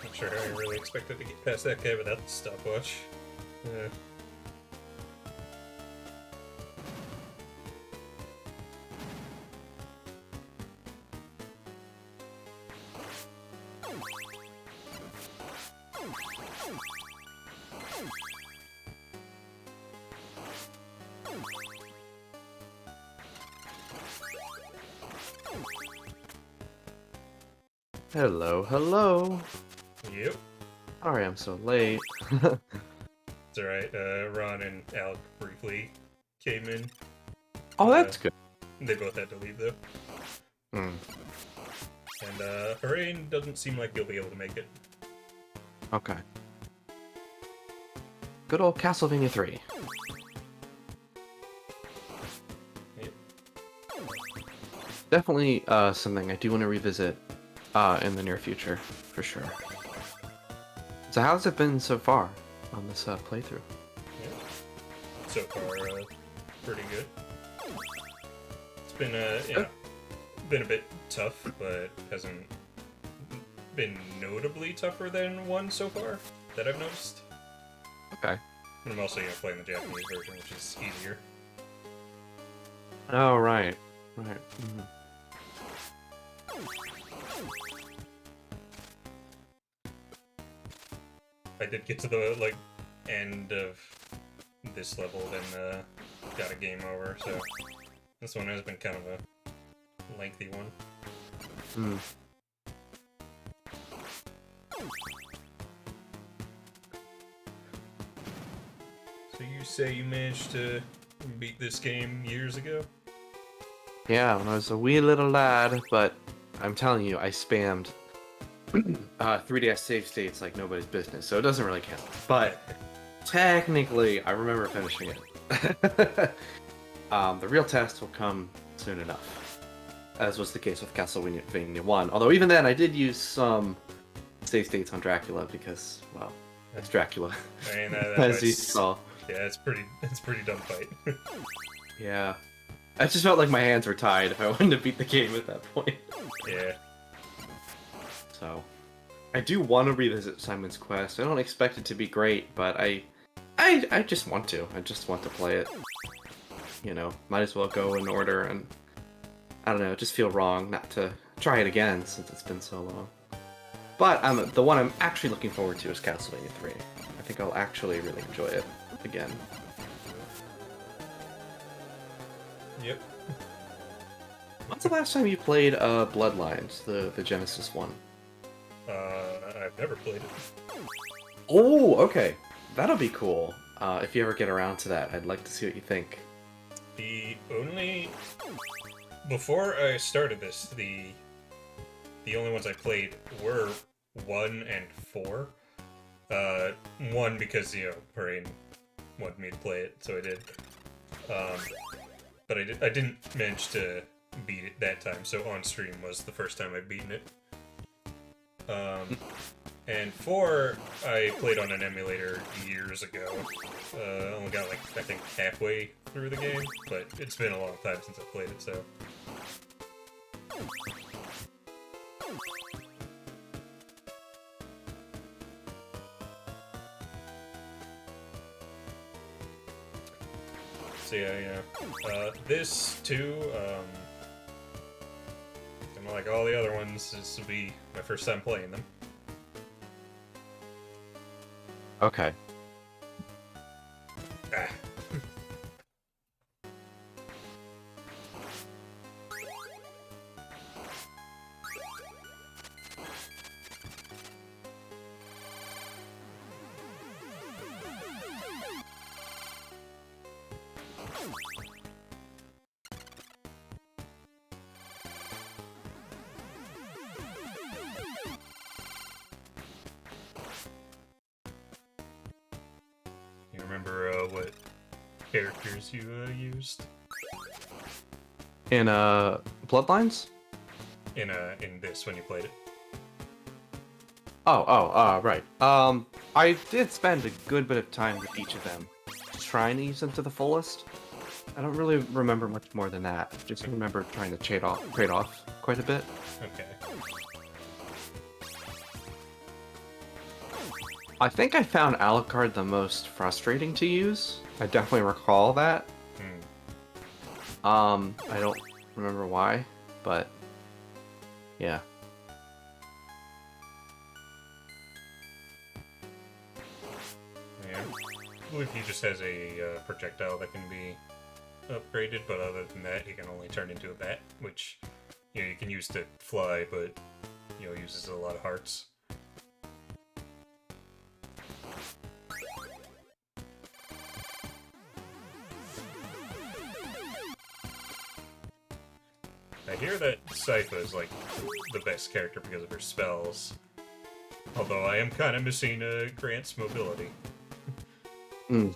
I'm sure I really expected to get past that guy without the stopwatch. Hello, hello. Yep. Sorry I'm so late. It's alright. Ron and Alec briefly came in. Oh, that's good. They both had to leave, though. Hmm. And, Harain doesn't seem like he'll be able to make it. Okay. Good old Castlevania 3. Yep. Definitely something I do want to revisit in the near future, for sure. So how's it been so far on this playthrough? Yeah. So far, pretty good. It's been, been a bit tough, but hasn't been notably tougher than 1 so far, that I've noticed. Okay. And I'm also, playing the Japanese version, which is easier. Oh, right. Right. Mhm. I did get to the, end of this level, then, got a game over, so this one has been kind of a lengthy one. Hmm. So you say you managed to beat this game years ago? Yeah, when I was a wee little lad, but I'm telling you, I spammed 3DS save states like nobody's business, so it doesn't really count. But technically, I remember finishing it. The real test will come soon enough, as was the case with Castlevania 1. Although even then, I did use some save states on Dracula because, well, it's Dracula, I mean, that as you was- saw. Yeah, it's pretty dumb fight. Yeah, I just felt like my hands were tied if I wanted to beat the game at that point. Yeah. So, I do want to revisit Simon's Quest. I don't expect it to be great, but I just want to. I just want to play it. Might as well go in order, and I don't know, just feel wrong not to try it again since it's been so long. But the one I'm actually looking forward to is Castlevania 3. I think I'll actually really enjoy it again. Yep. When's the last time you played Bloodlines, the Genesis one? I've never played it. Oh, okay. That'll be cool. If you ever get around to that, I'd like to see what you think. The only... Before I started this, the only ones I played were 1 and 4. 1 because, you know, Parain wanted me to play it, so I did. But I didn't manage to beat it that time, so on stream was the first time I'd beaten it. And 4, I played on an emulator years ago. Only got, like, I think halfway through the game, but it's been a long time since I played it, so... So yeah. This, too, kind of like all the other ones, this will be my first time playing them. Okay. Ah. You remember what characters you used In Bloodlines? in this when you played it? Right. I did spend a good bit of time with each of them, trying to use them to the fullest. I don't really remember much more than that. Just remember trying to trade off quite a bit. Okay. I think I found Alucard the most frustrating to use. I definitely recall that. I don't remember why, but yeah. Yeah. I believe he just has a projectile that can be upgraded, but other than that, he can only turn into a bat, which, you know, you can use to fly, but, you know, uses a lot of hearts. I hear that Sypha is, like, the best character because of her spells. Although I am kind of missing Grant's mobility. Mm.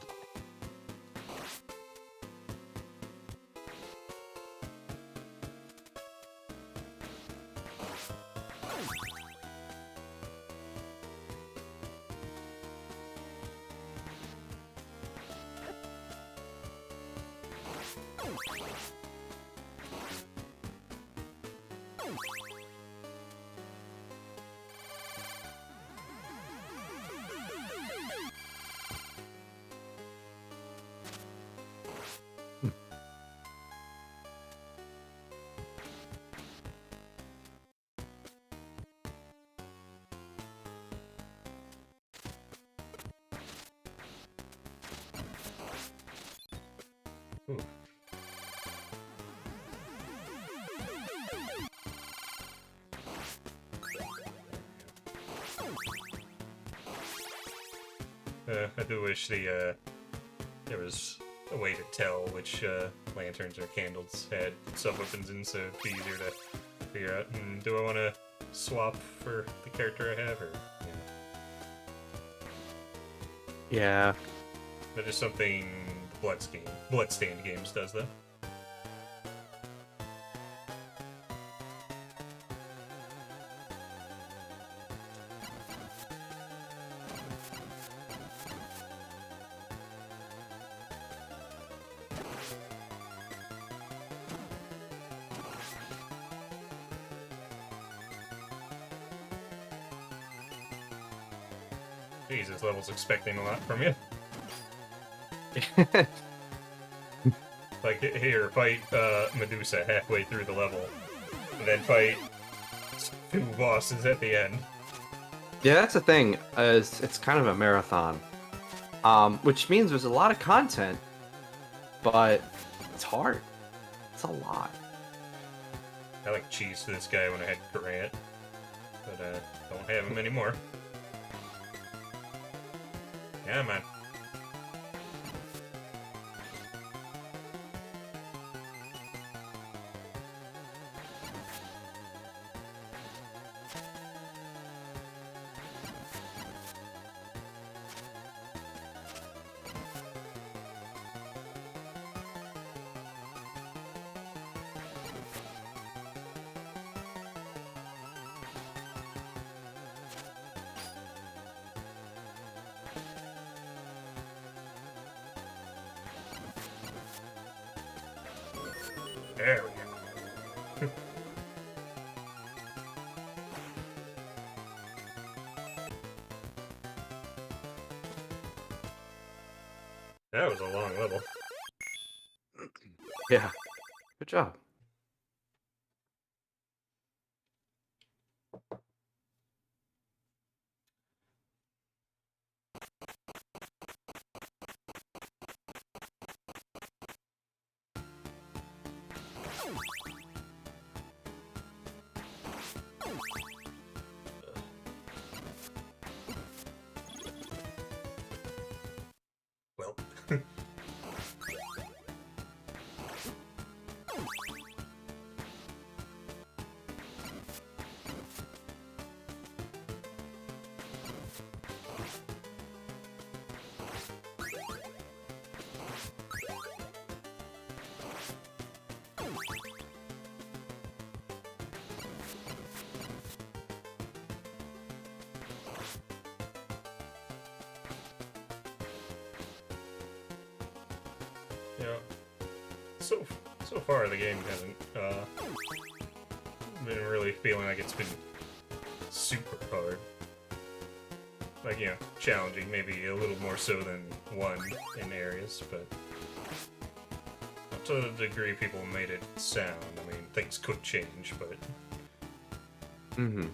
Ooh. I do wish there was a way to tell which lanterns or candles had sub-weapons in, so it'd be easier to figure out, do I want to swap for the character I have, or, you know. Yeah. That is something Bloodstained games does, though. Jeez, this level's expecting a lot from you. Like, here, fight Medusa halfway through the level, and then fight 2 bosses at the end. Yeah, that's the thing. It's kind of a marathon, which means there's a lot of content, but it's hard. It's a lot. I like cheese to this guy when I had Grant, but don't have him anymore. Yeah, man. There we go. That was a long level. Yeah. Good job. Well. Yeah. So far the game hasn't been really feeling like it's been super hard. Like, you know, challenging, maybe a little more so than 1 in areas, but not to the degree people made it sound. I mean, things could change, but Mm-hmm.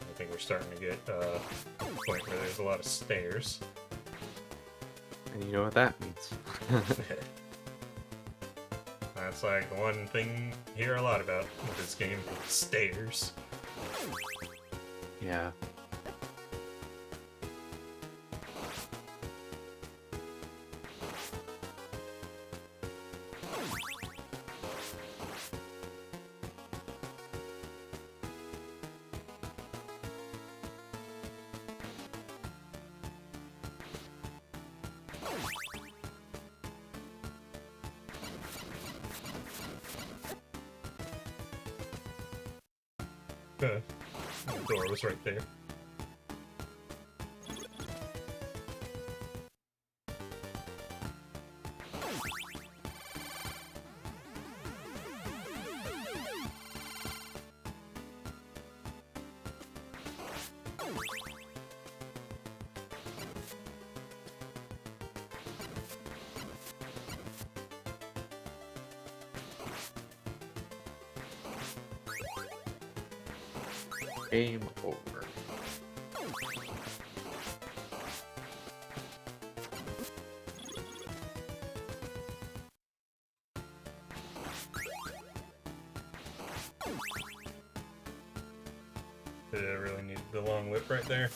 I think we're starting to get a point where there's a lot of stairs. And you know what that means. That's like the one thing you hear a lot about with this game, stairs. Yeah. The door was right there. Game over. Did I really need the long whip right there?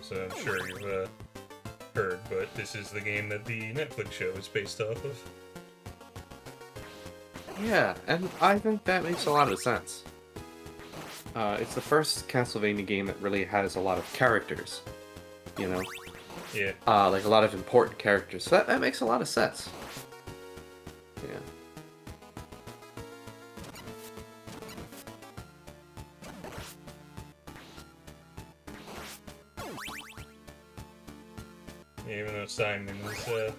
So I'm sure you've heard, but this is the game that the Netflix show is based off of. Yeah, and I think that makes a lot of sense. It's the first Castlevania game that really has a lot of characters, you know? Yeah. Like a lot of important characters. So that makes a lot of sense. Yeah. Even though Simon is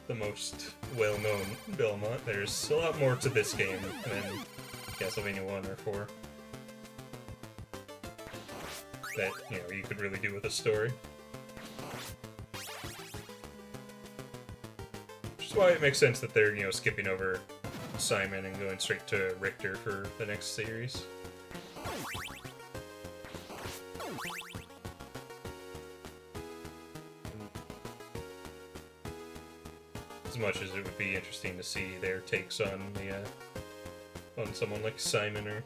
the most well-known Belmont, there's a lot more to this game than Castlevania 1 or 4. That, you could really do with a story. Which is why it makes sense that they're, skipping over Simon and going straight to Richter for the next series. As much as it would be interesting to see their takes on on someone like Simon or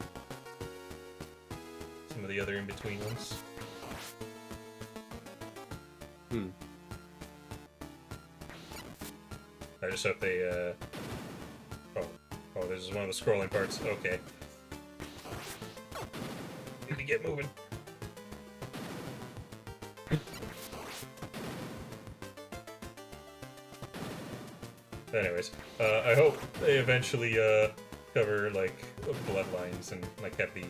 some of the other in-between ones. I just hope they, Oh, this is one of the scrolling parts. Okay. Need to get moving. Anyways, I hope they eventually, cover, like, bloodlines and, like, have the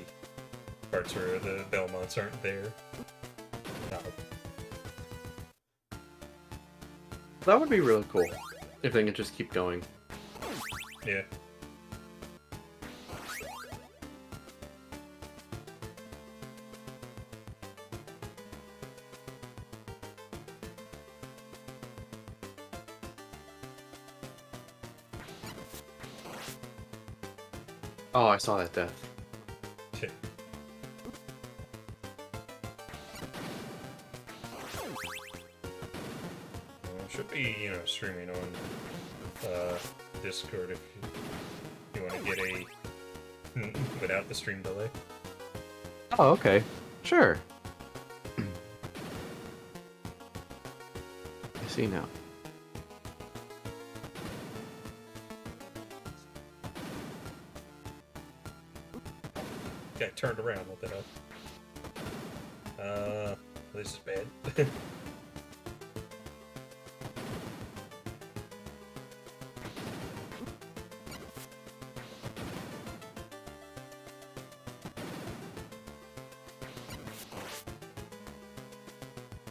parts where the Belmonts aren't there. That would be really cool if they could just keep going. Yeah. Oh, I saw that death. Okay. Should be, streaming on Discord if you want to get a without the stream delay. Oh, okay. Sure. I see now. Guy turned around, what the hell? This is bad.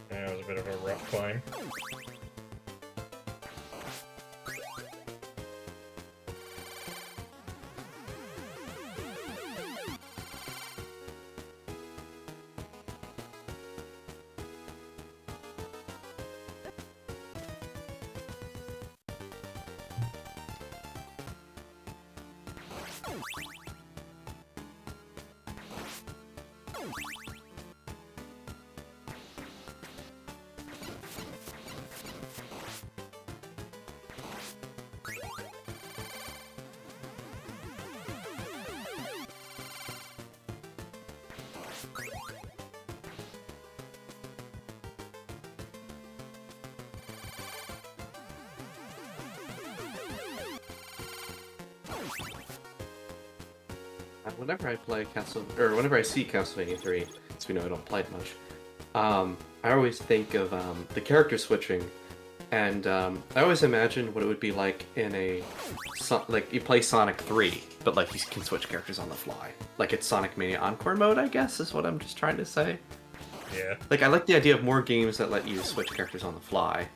That was a bit of a rough climb. Whenever I play whenever I see Castlevania 3, because we know I don't play it much, I always think of the character switching, and I always imagine what it would be like in like you play Sonic 3, but like you can switch characters on the fly. Like it's Sonic Mania Encore mode, I guess, is what I'm just trying to say. Yeah. Like I like the idea of more games that let you switch characters on the fly.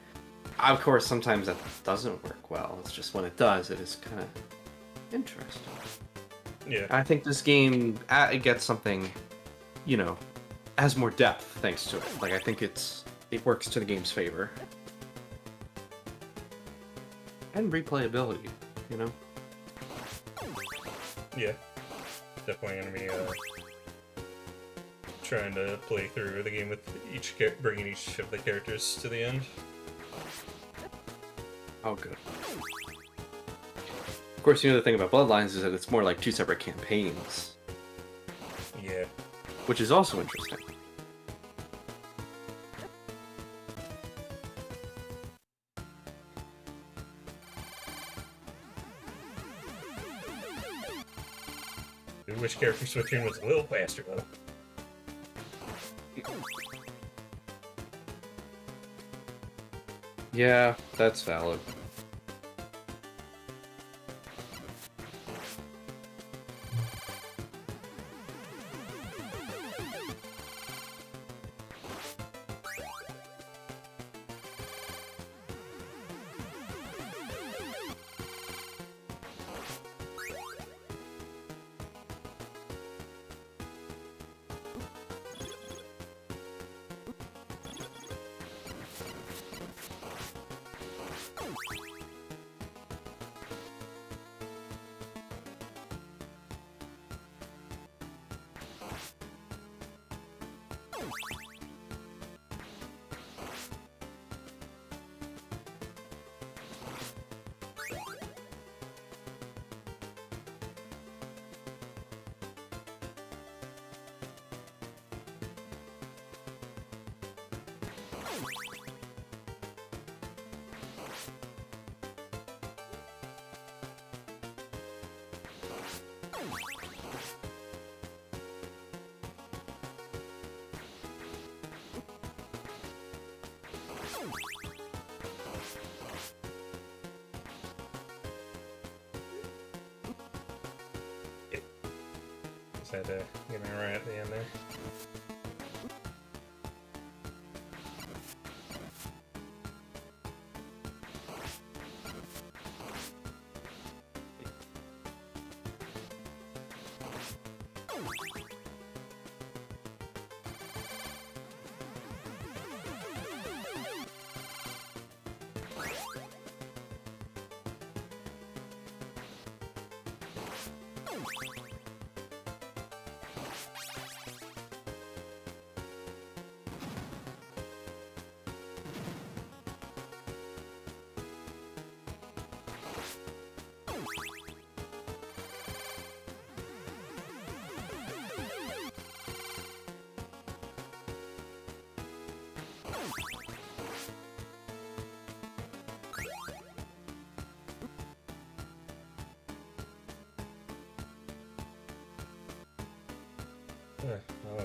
Of course, sometimes that doesn't work well. It's just when it does, it is kind of interesting. Yeah. I think this game it gets something, has more depth thanks to it. Like I think it works to the game's favor. And replayability, Yeah. Definitely gonna be trying to play through the game with bringing each of the characters to the end. Oh, good. Of course, the thing about Bloodlines is that it's more like 2 separate campaigns. Yeah. Which is also interesting. I wish character switching was a little faster, though. Yeah, that's valid. Just had to get me right at the end there.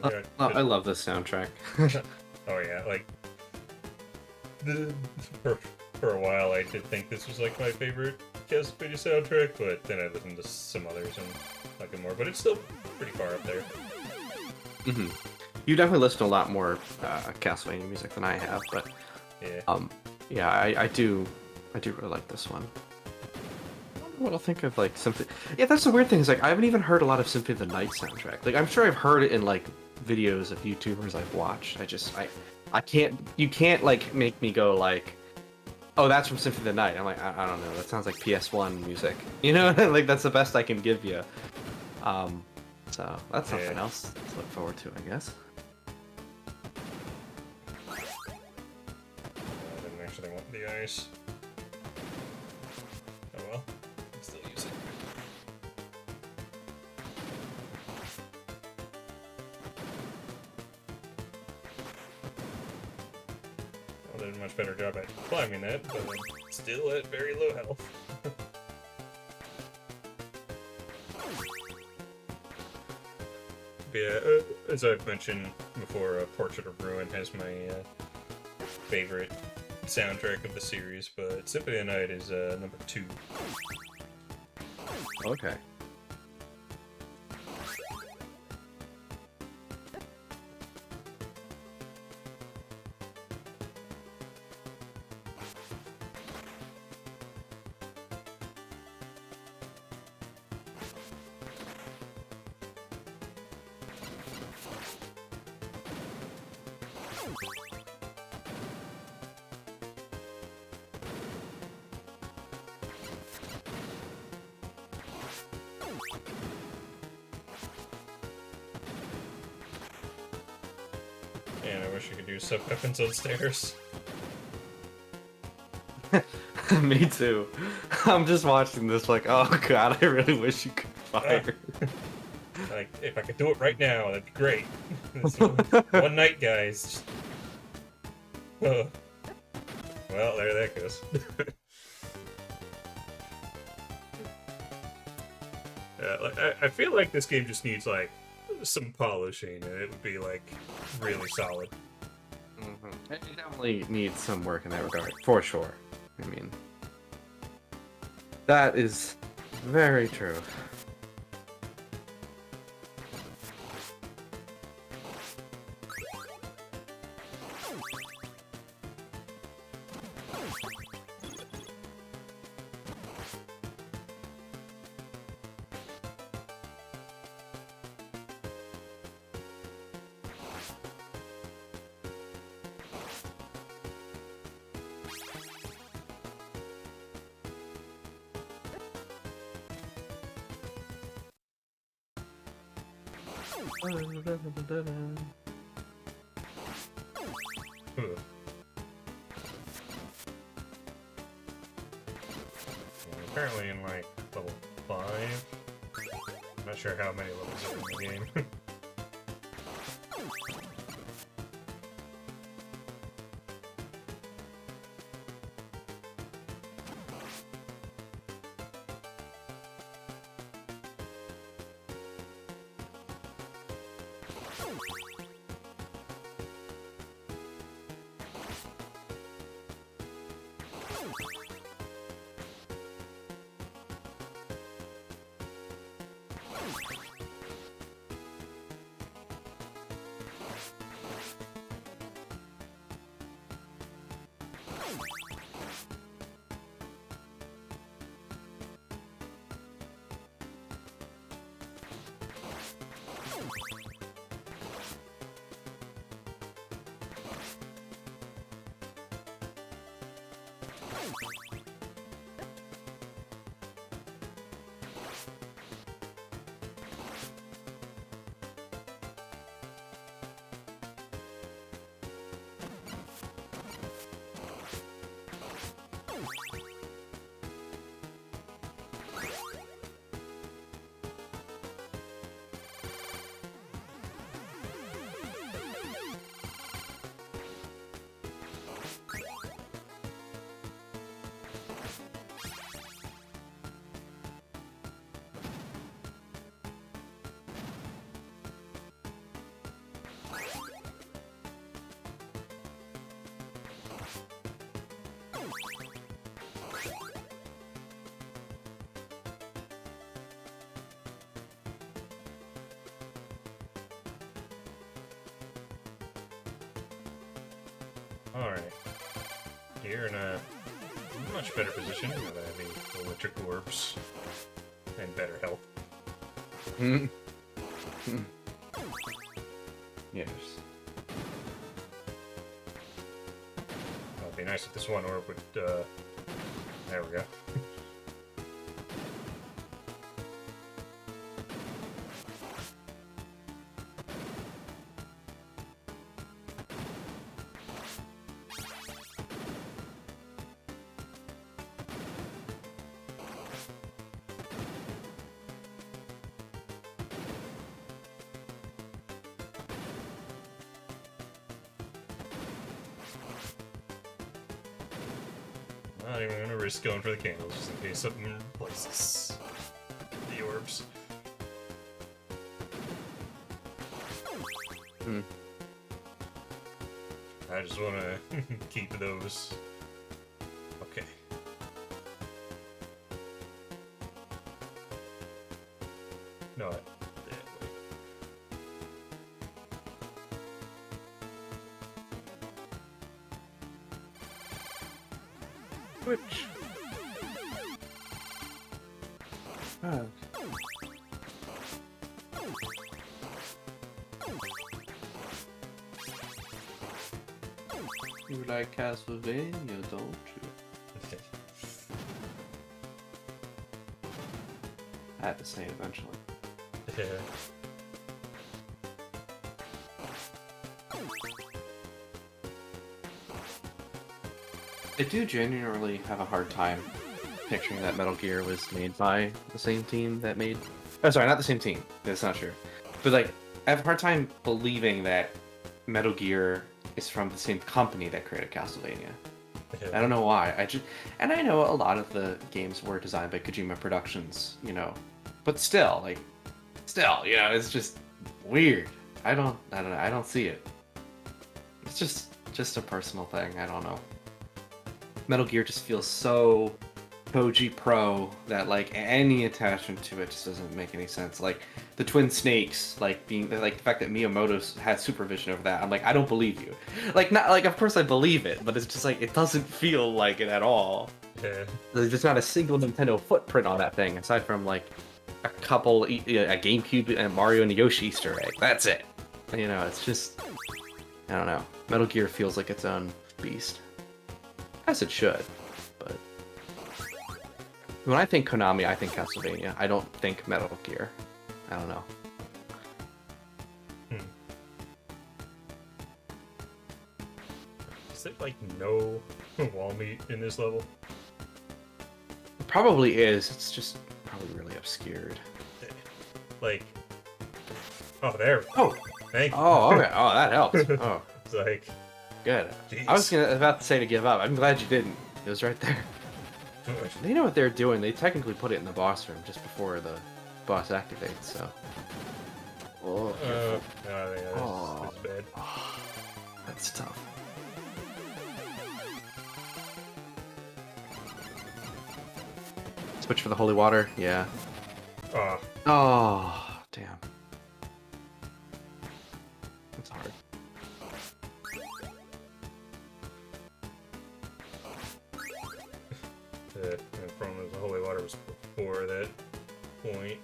Oh, God. I love this soundtrack. Oh yeah, like for a while I did think this was like my favorite Castlevania soundtrack, but then I listened to some others and like it more. But it's still pretty far up there. Hmm. You definitely listen to a lot more Castlevania music than I have, but Yeah. yeah, I do really like this one. What I'll think of like something. Yeah, that's the weird thing is like I haven't even heard a lot of Symphony of the Night soundtrack. Like I'm sure I've heard it in like videos of YouTubers I've watched. I can't. You can't like make me go like, oh, that's from Symphony of the Night. I'm like, I don't know. That sounds like PS1 music. You know, like that's the best I can give you. So that's something else to look forward to, I guess. I didn't actually want the ice. Oh well. I'll still use it. I did a much better job at climbing that, but I'm still at very low health. But yeah, as I've mentioned before, Portrait of Ruin has my favorite soundtrack of the series, but Symphony of the Night is number 2. Okay. And I wish I could do sub-weapons on stairs. Me too. I'm just watching this like, oh god, I really wish you could fire. Like, if I could do it right now, that'd be great. One night, guys. Well, there that goes. I feel like this game just needs, like, some polishing, and it would be, like, really solid. Mm-hmm. It definitely needs some work in that regard, for sure. I mean, that is very true. Apparently in, like, level 5. I'm not sure how many levels are in the game. Alright. You're in a much better position now that having electric orbs and better health. Hmm. Yes. It'd be nice if this one orb would, there we go. Not even gonna risk going for the candles just in case something replaces the orbs. Hmm. I just wanna keep those. Okay. No, yeah, wait. Which? Oh. You like Castlevania, don't you? I had to say it eventually. Yeah. I do genuinely have a hard time picturing that Metal Gear was made by the same team that made... Oh, sorry, not the same team. That's not true. But, like, I have a hard time believing that Metal Gear is from the same company that created Castlevania. I don't know why. And I know a lot of the games were designed by Kojima Productions, you know. But still, you know, it's just weird. I don't know. I don't see it. It's just a personal thing. I don't know. Metal Gear just feels so Koji Pro that like any attachment to it just doesn't make any sense. Like the Twin Snakes, like being like the fact that Miyamoto had supervision over that. I'm like, I don't believe you. Like not like of course I believe it, but it's just like it doesn't feel like it at all. Yeah. There's just not a single Nintendo footprint on that thing aside from like a couple a GameCube and Mario and Yoshi Easter egg. That's it. You know, it's just I don't know. Metal Gear feels like its own beast. As it should, but when I think Konami, I think Castlevania. I don't think Metal Gear. I don't know. Is there like no wall meat in this level? It probably is. It's just probably really obscured. Like, oh, there. Oh, Thank you. oh, okay. Oh, that helps. Oh, It's like, good. jeez. I was about to say to give up. I'm glad you didn't. It was right there. They know what they're doing. They technically put it in the boss room just before the boss activates. So, Oh, careful. yeah, Oh. that's bad. That's tough. Switch for the holy water. Yeah. Oh, Oh, damn. That's hard. the problem is the holy water was before that point.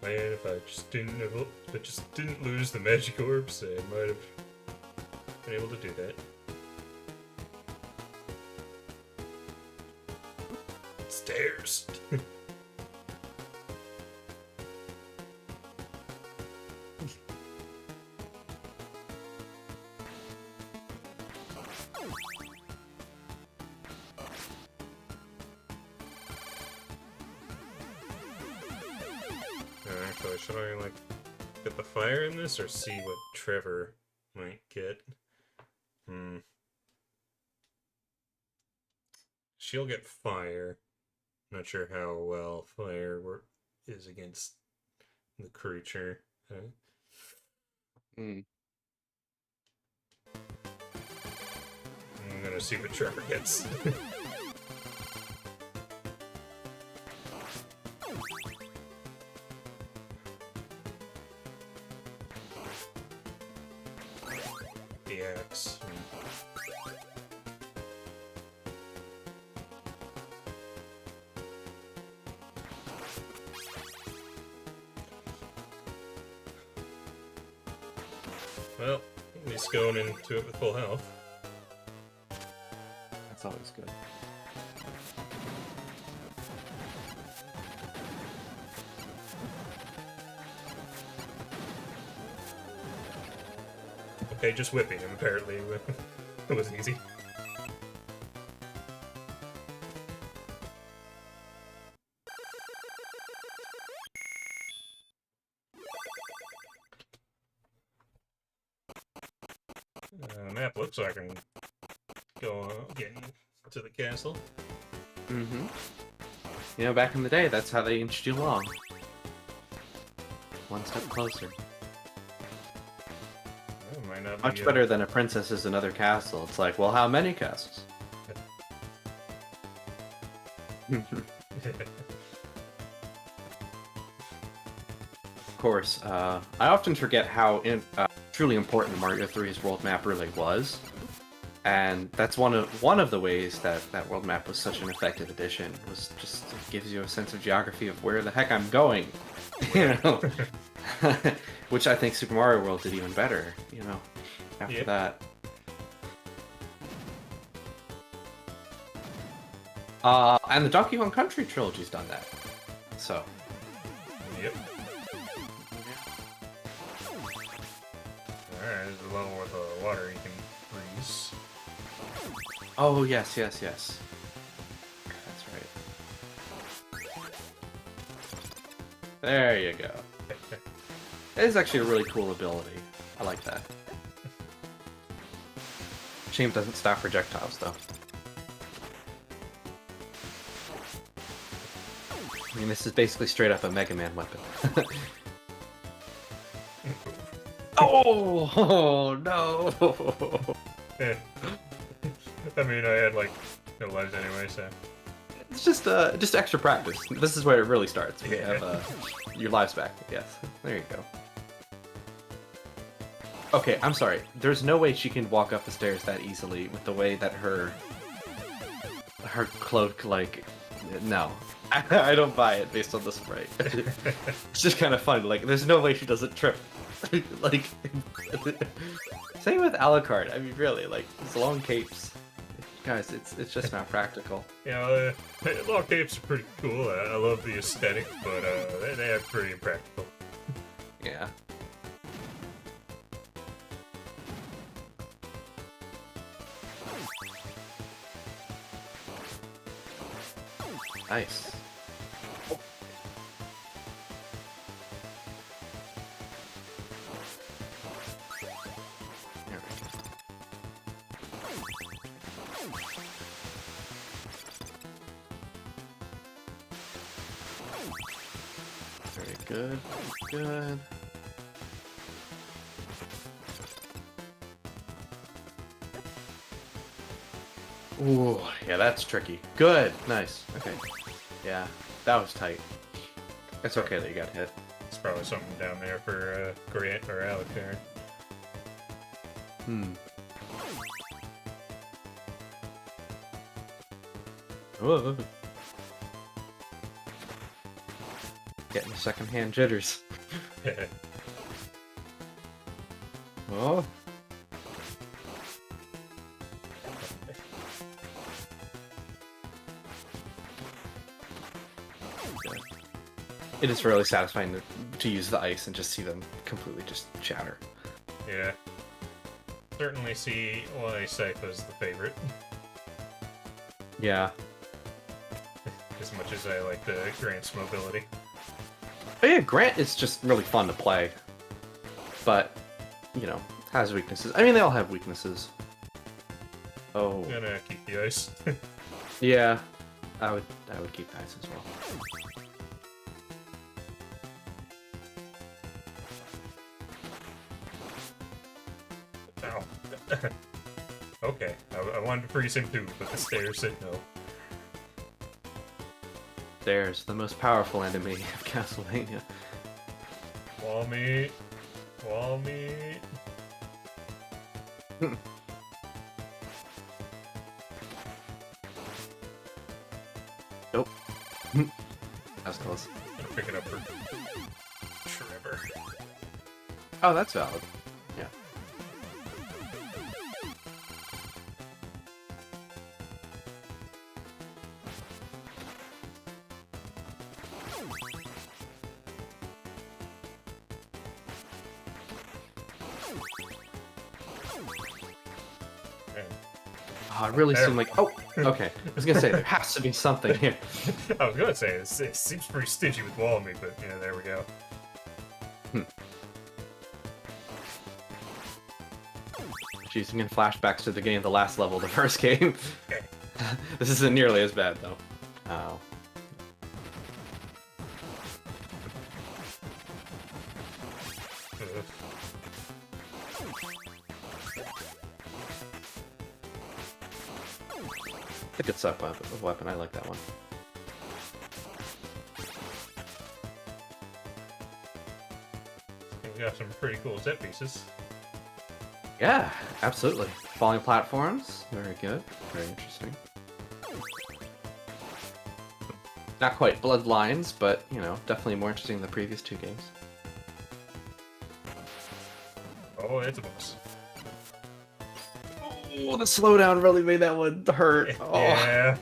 Man, if I just didn't lose the magic orbs, I might have been able to do that. Stairs. Actually, should I like get the fire in this or see what Trevor might get? She'll get fire. Not sure how well fire is against the creature. Mm. I'm gonna see what Trevor gets. The axe. Well, at least going into it with full health. That's always good. Okay, just whipping him apparently it was easy. Map looks like I can go get to the castle. Mm-hmm. You know, back in the day, that's how they inched you along. One step closer. Well, might not Much be, better than a princess is another castle. It's like, well, how many castles? Of course, I often forget how truly important Mario 3's world map really was, and that's one of the ways that that world map was such an effective addition. Was just it gives you a sense of geography of where the heck I'm going, you know, which I think Super Mario World did even better. You know, after that. And the Donkey Kong Country trilogy's done that. So. Yep. Alright, there's a level with the water you can freeze. Oh, yes, yes, yes. That's right. There you go. It is actually a really cool ability. I like that. Shame it doesn't stop projectiles, though. I mean, this is basically straight up a Mega Man weapon. Oh no! I mean, I had like no lives anyway, so. It's just extra practice. This is where it really starts. We have your lives back. Yes, there you go. Okay, I'm sorry. There's no way she can walk up the stairs that easily with the way that her cloak, like, no. I don't buy it based on the sprite. It's just kind of fun. Like, there's no way she doesn't trip. Like, same with Alucard. I mean, really, like, these long capes. Guys, it's just not practical. Yeah, long capes are pretty cool. I love the aesthetic, but they are pretty impractical. Yeah. Nice. Very good. Very good. Ooh, yeah, that's tricky. Good, nice. Okay, yeah, that was tight. It's okay that you got hit. It's probably something down there for Grant or Alec there. Hmm. Whoa. Getting secondhand jitters. Oh. It is really satisfying to use the ice and just see them completely just shatter. Yeah. Certainly see why Sypha's the favorite. Yeah. As much as I like the Grant's mobility. But yeah, Grant is just really fun to play. But, you know, has weaknesses. I mean, they all have weaknesses. Oh. I'm gonna keep the ice. Yeah. I would keep ice as well. Ow. Okay, I wanted to freeze him too, but the stairs said no. There's the most powerful enemy of Castlevania. Wall meat. Wall meat. Nope. That's close. I'm gonna pick it up for Trevor. Oh, that's valid. Yeah. Man. Oh, it really There. seemed like... Oh, okay. I was gonna say, there has to be something here. I was gonna say, it seems pretty stingy with wall meat, but yeah, there we go. Jeez, I'm getting flashbacks to the beginning of the last level of the first game. Okay. This isn't nearly as bad, though. Oh. Ugh. It's a good suck weapon. I like that one. We got some pretty cool set pieces. Yeah, absolutely. Falling platforms. Very good. Very interesting. Not quite bloodlines, but, you know, definitely more interesting than the previous two games. Oh, it's a boss. Oh, the slowdown really made that one hurt. Oh. Yeah.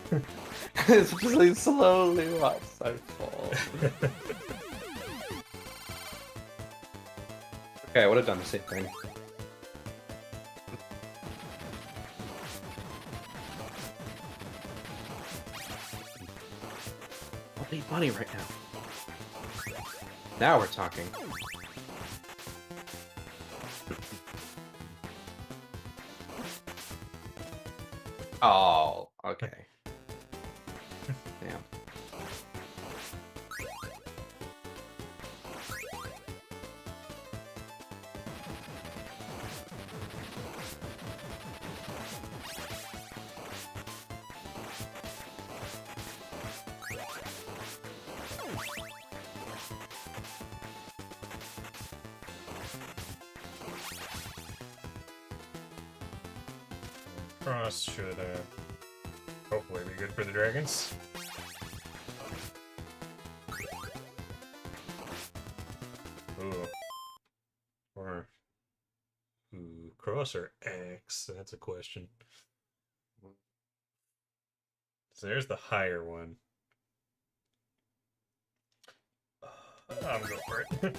It's really slowly watch I fall. Okay, I would have done the same thing. I need money right now. Now we're talking. Oh, okay. Damn. Cross should hopefully be good for the dragons. Ooh. Or cross or X? That's a question. So there's the higher one. I'm going for it.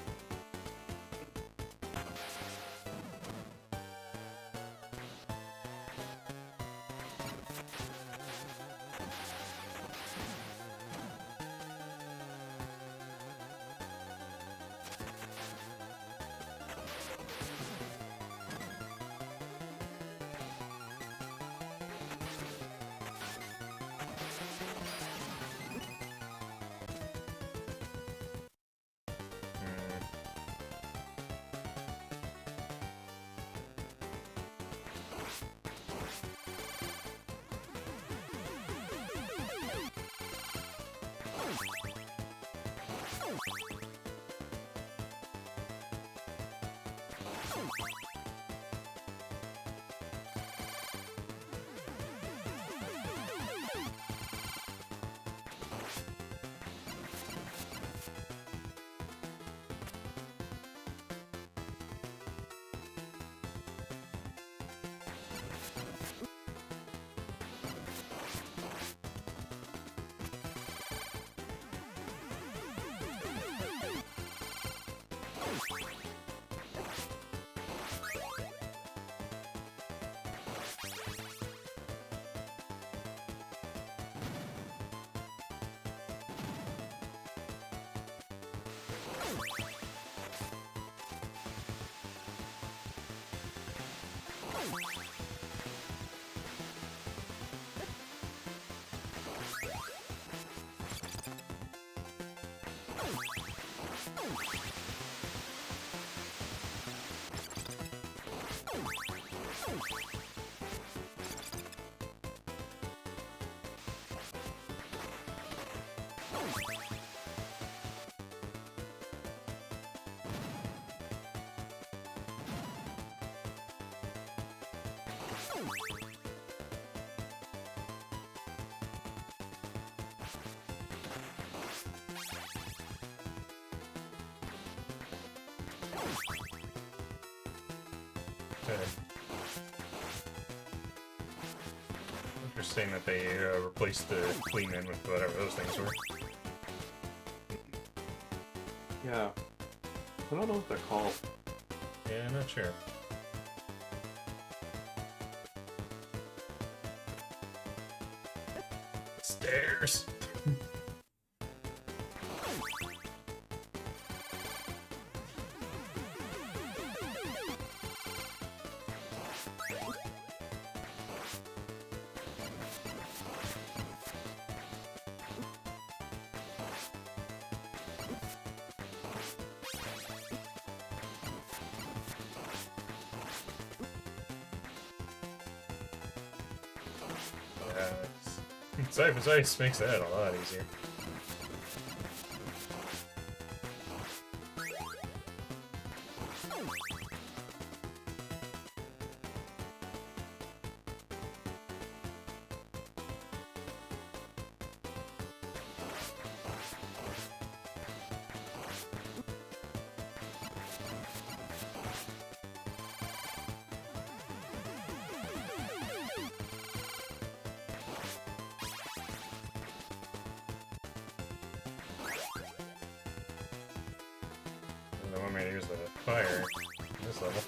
Okay. Interesting that they replaced the clean in with whatever those things were. Yeah. I don't know what they're called. Yeah, not sure. Stairs! Cypher's Ice makes that a lot easier. They want me to use the fire in this level.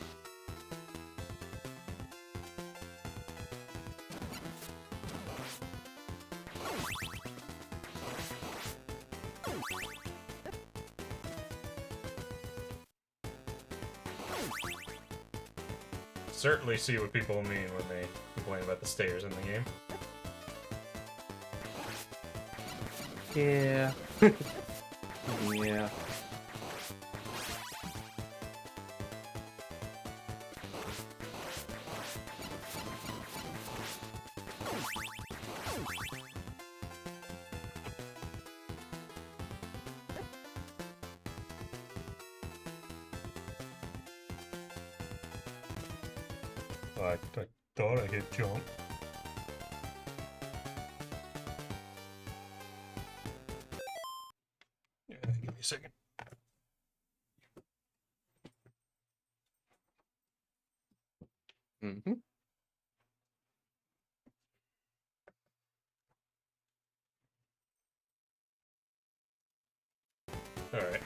Certainly see what people mean when they complain about the stairs in the game. Yeah. Yeah. I thought I hit jump. Yeah, give me a second. Mm-hmm. Alright.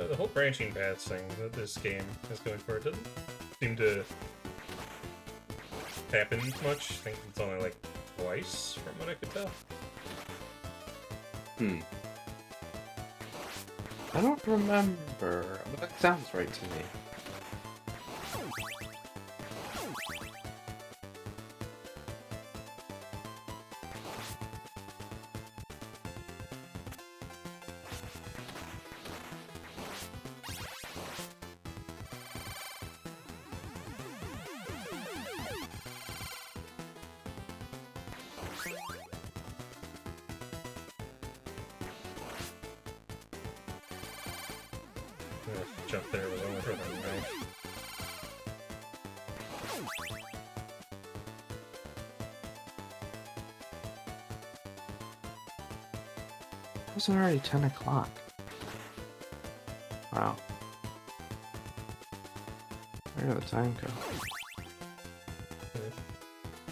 The whole branching paths thing that this game is going for doesn't seem to happen much. I think it's only like twice from what I could tell. I don't remember, but that sounds right to me. Jump there was only for the knife. It was already 10 o'clock. Wow. Where did the time go?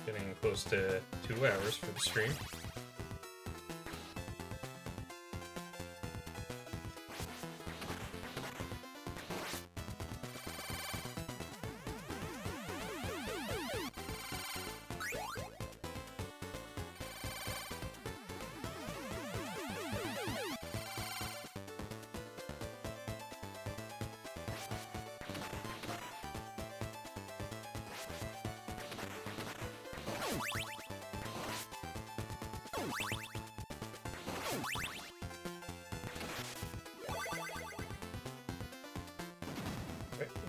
Getting close to 2 hours for the stream.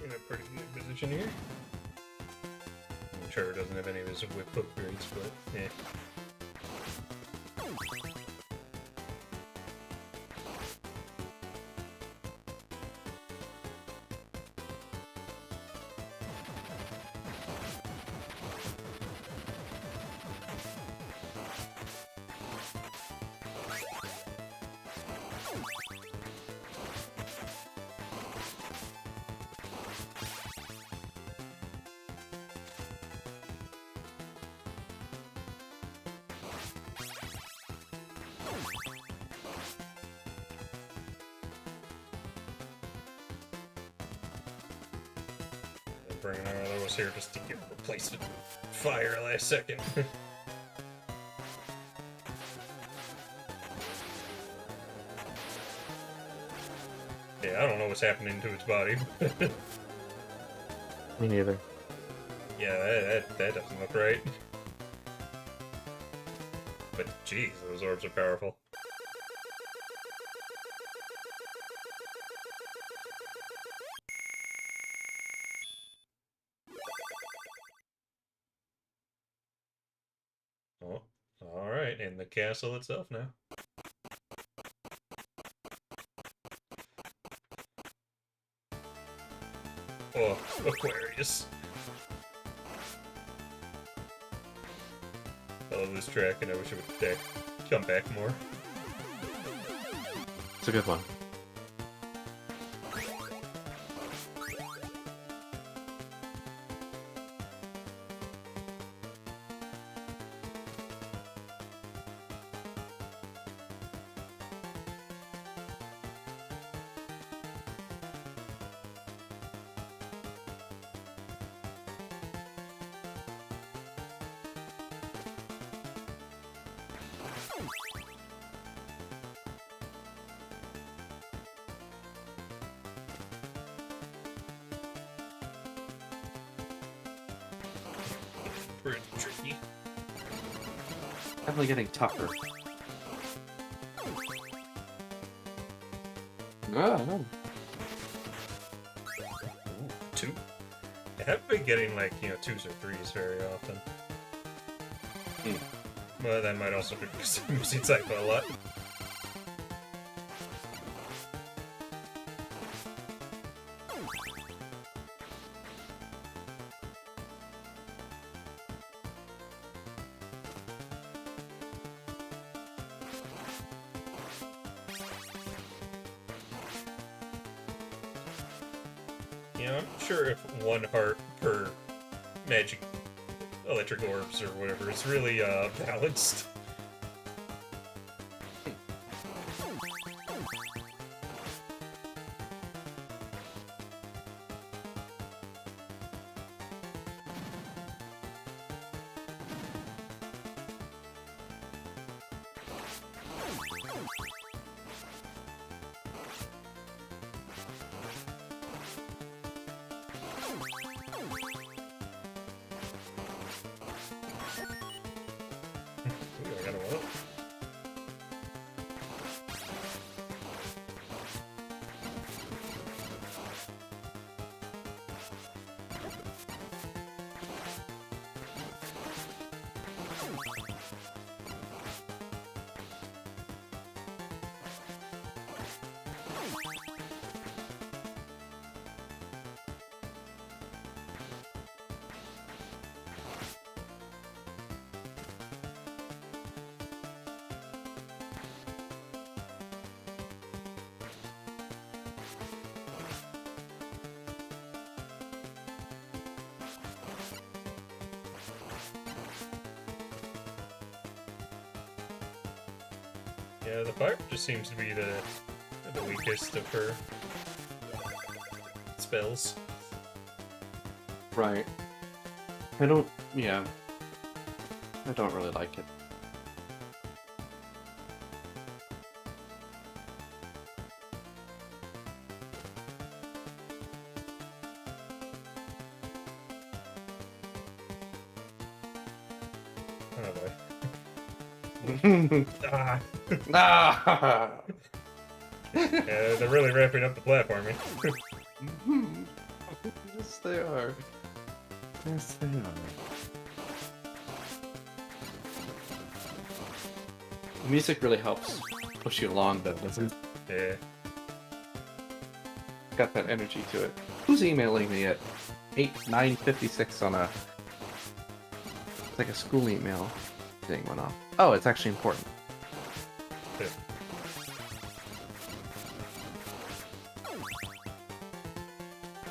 In a pretty good position here. I'm sure it doesn't have any of his whip upgrades, but yeah. Bringing one of those here just to get replacement fire last second. Yeah, I don't know what's happening to its body. Me neither. Yeah, that doesn't look right. But geez, those orbs are powerful. Oh, alright, in the castle itself now. Oh, Aquarius. I love this track and I wish it would come back more. It's a good one. Pretty tricky. Definitely getting tougher. No. Ooh, 2? I haven't been getting, like, 2s or 3s very often. Well, that might also be because I'm using Psycho a lot. I'm sure if 1 heart per magic electric orbs or whatever is really balanced. Ooh, I got a what? Yeah, the fire just seems to be the weakest of her spells. Right. Yeah. I don't really like it. Oh boy. Ah! Ah! Yeah, they're really wrapping up the platforming. Yes, they are. Yes, they are. The music really helps push you along, though, doesn't it? Yeah. Got that energy to it. Who's emailing me at 9:56 on a... It's like a school email thing went off. Oh, it's actually important. Yeah.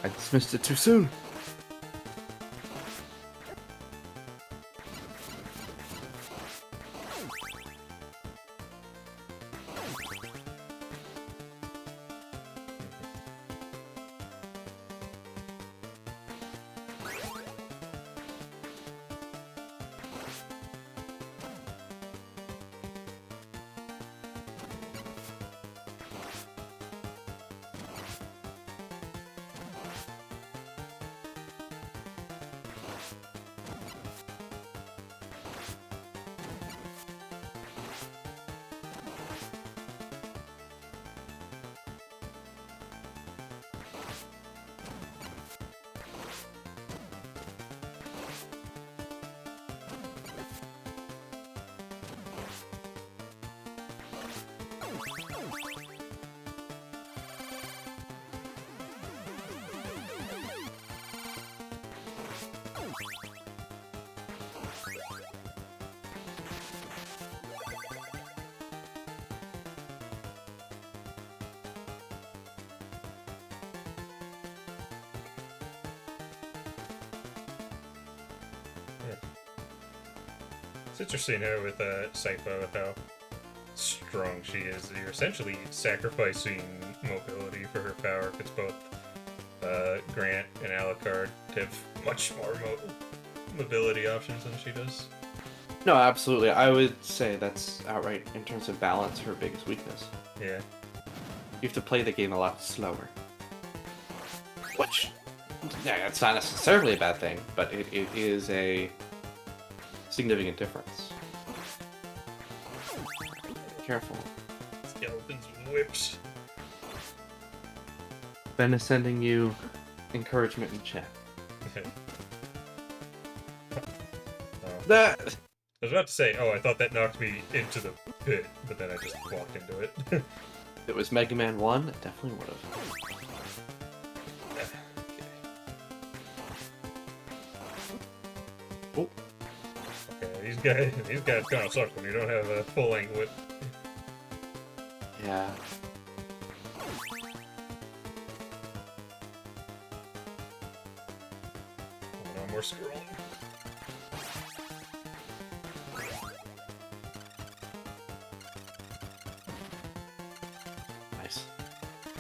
I dismissed it too soon. It's interesting how with Sypha, with how strong she is, you're essentially sacrificing mobility for her power, because both Grant and Alucard have much more mobility options than she does. No, absolutely. I would say that's outright, in terms of balance, her biggest weakness. Yeah. You have to play the game a lot slower. Which, yeah, it's not necessarily a bad thing, but it is a significant difference. Careful. Skeletons with whips. Ben is sending you encouragement in chat. That... I was about to say, oh, I thought that knocked me into the pit, but then I just walked into it. If it was Mega Man 1, it definitely would have. Oh. Okay, these guys kind of suck when you don't have a full length whip. Yeah. Oh, no more scrolling. Nice.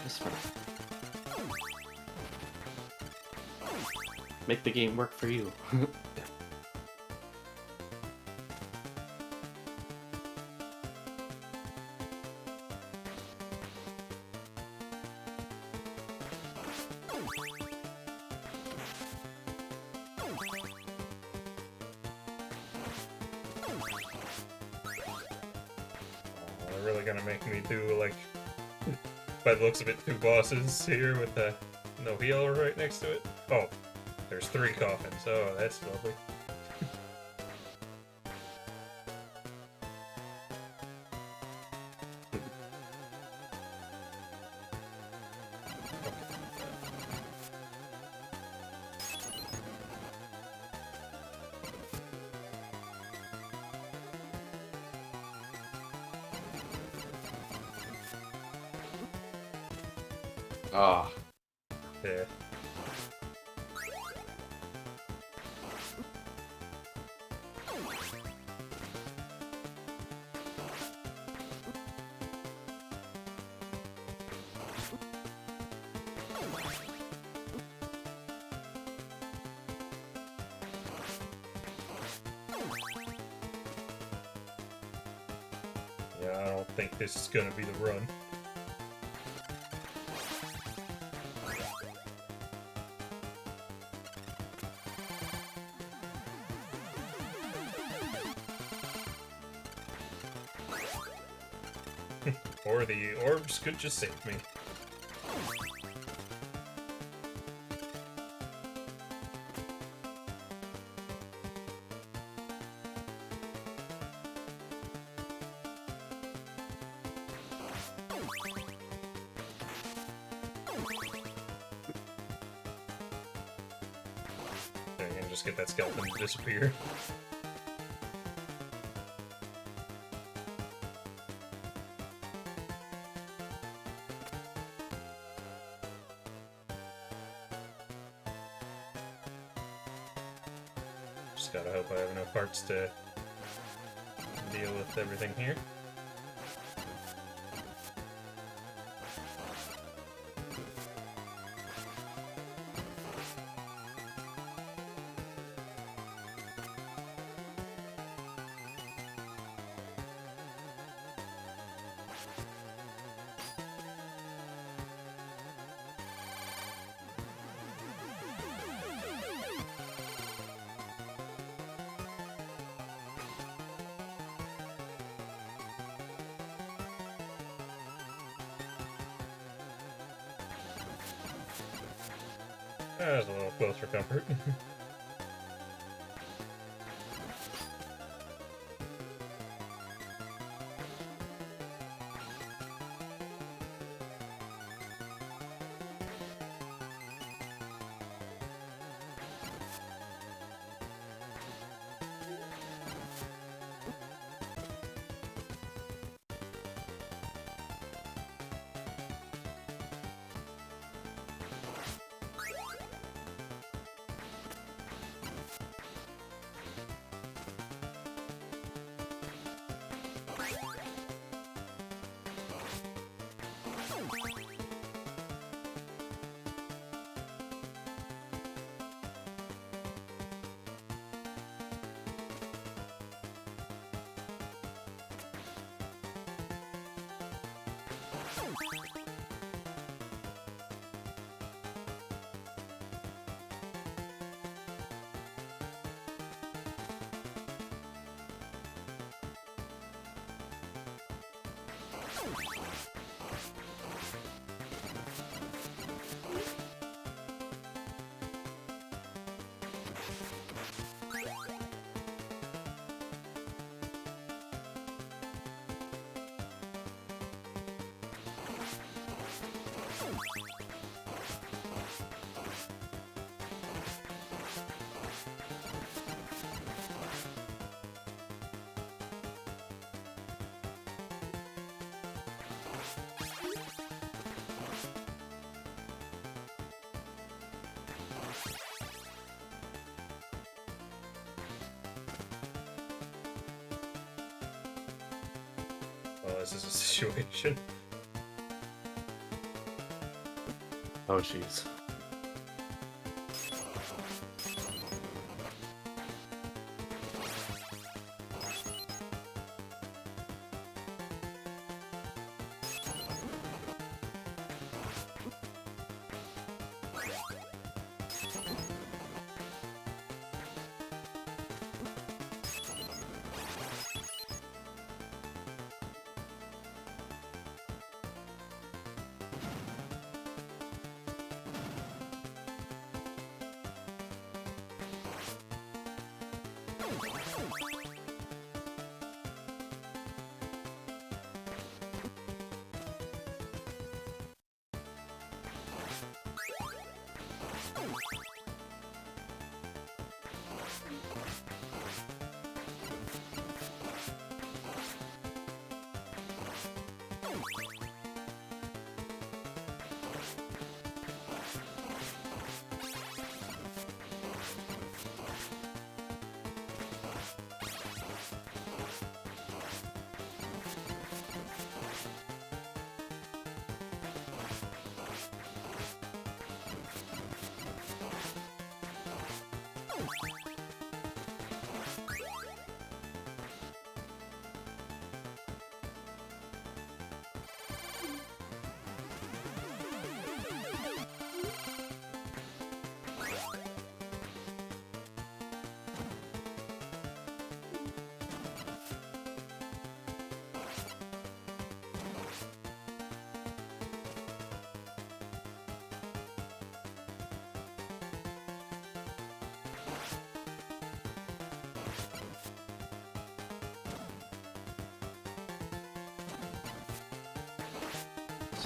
This one. Make the game work for you. They're really gonna make me do, like, by the looks of it, 2 bosses here with no heal right next to it. Oh, there's 3 coffins. Oh, that's lovely. Ah. Yeah. I don't think this is gonna be the run. Or the orbs could just save me. And just get that skeleton to disappear. Just gotta hope I have enough parts to deal with everything here. That was a little close for comfort. Well, this is a situation. Oh, jeez.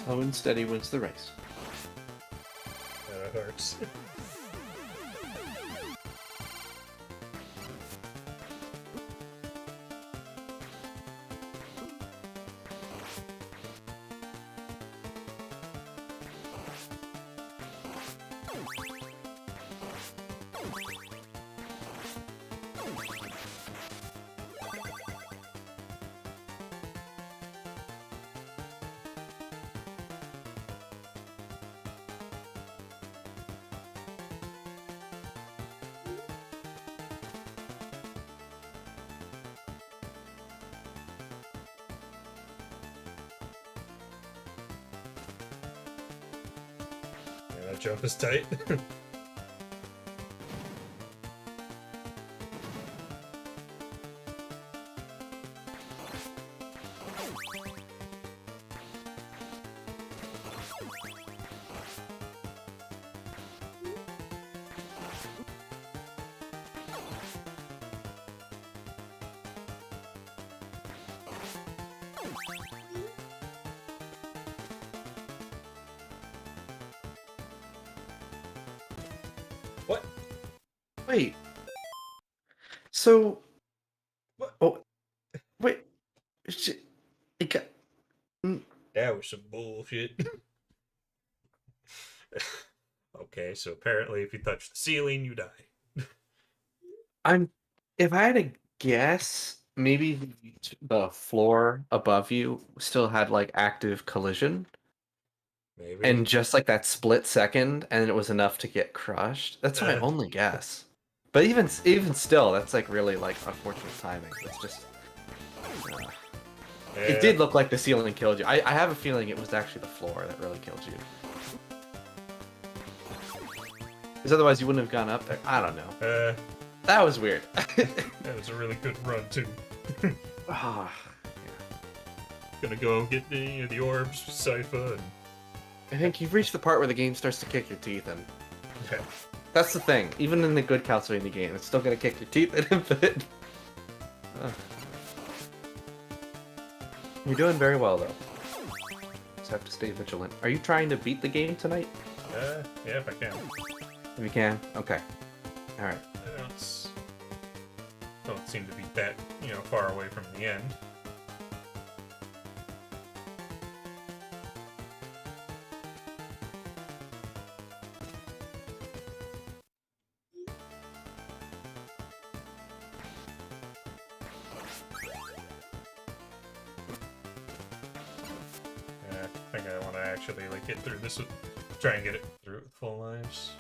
Slow and steady wins the race. That hurts. That jump is tight. What? Wait. So. What? Oh. Wait. It got. That was some bullshit. Okay, so apparently if you touch the ceiling, you die. If I had to guess, maybe the floor above you still had like active collision, Maybe. and just like that split second, and it was enough to get crushed. That's my only guess. But even still, that's like really like unfortunate timing. It's just. It did look like the ceiling killed you. I have a feeling it was actually the floor that really killed you. Because otherwise you wouldn't have gone up there. I don't know. That was weird. That was a really good run too. Ah, Gonna go get the orbs, Sypha, and I think you've reached the part where the game starts to kick your teeth in. okay. That's the thing. Even in the good Castlevania game, it's still gonna kick your teeth in a bit. You're doing very well though. Just have to stay vigilant. Are you trying to beat the game tonight? Yeah, if I can. If you can. Okay. All right. Don't seem to be that, far away from the end. I think I want to actually get through this, try and get it through with full lives.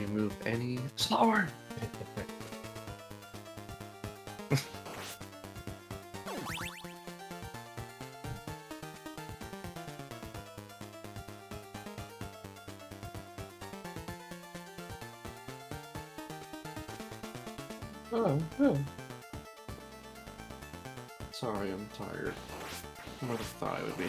You move any slower. Oh. Sorry, I'm tired. More than I thought I would be.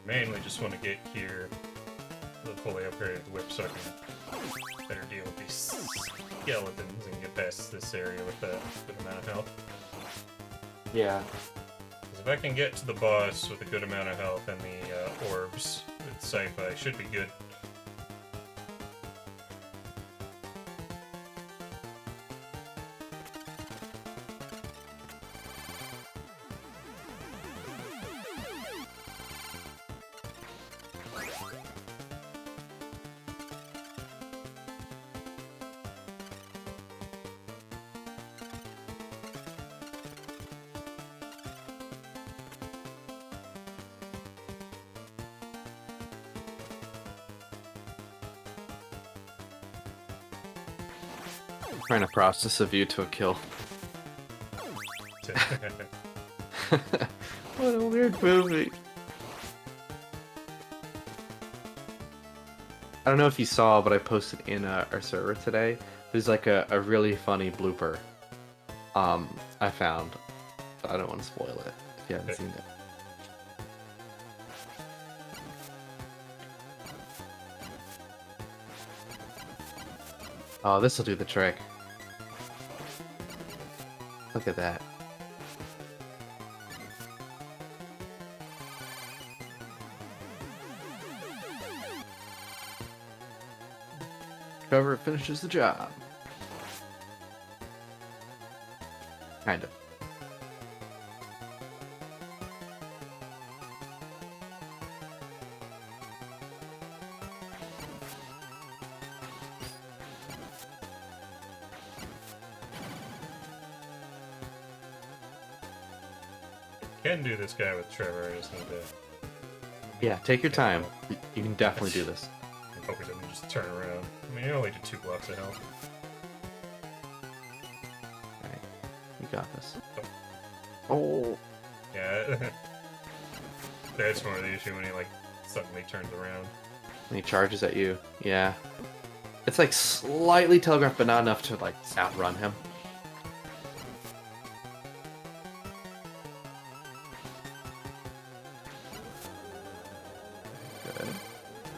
Mainly just want to get here the fully upgraded whip so I can better deal with these skeletons and get past this area with a good amount of health. Yeah. Because if I can get to the boss with a good amount of health and the orbs with sci-fi, should be good. Trying to process a view to a kill. What a weird movie. I don't know if you saw, but I posted in our server today. There's like a really funny blooper I found. But I don't want to spoil it if you haven't seen it. Oh, this'll do the trick. Look at that. Trevor finishes the job. Kind of. Can do this guy with Trevor, I just need to... Yeah, take your time. You can definitely do this. I hope he doesn't just turn around. I mean, he only did 2 blocks of health. Alright, you got this. Oh! Yeah, that's more the issue when he, like, suddenly turns around. And he charges at you. Yeah. It's like slightly telegraphed, but not enough to, like, outrun him.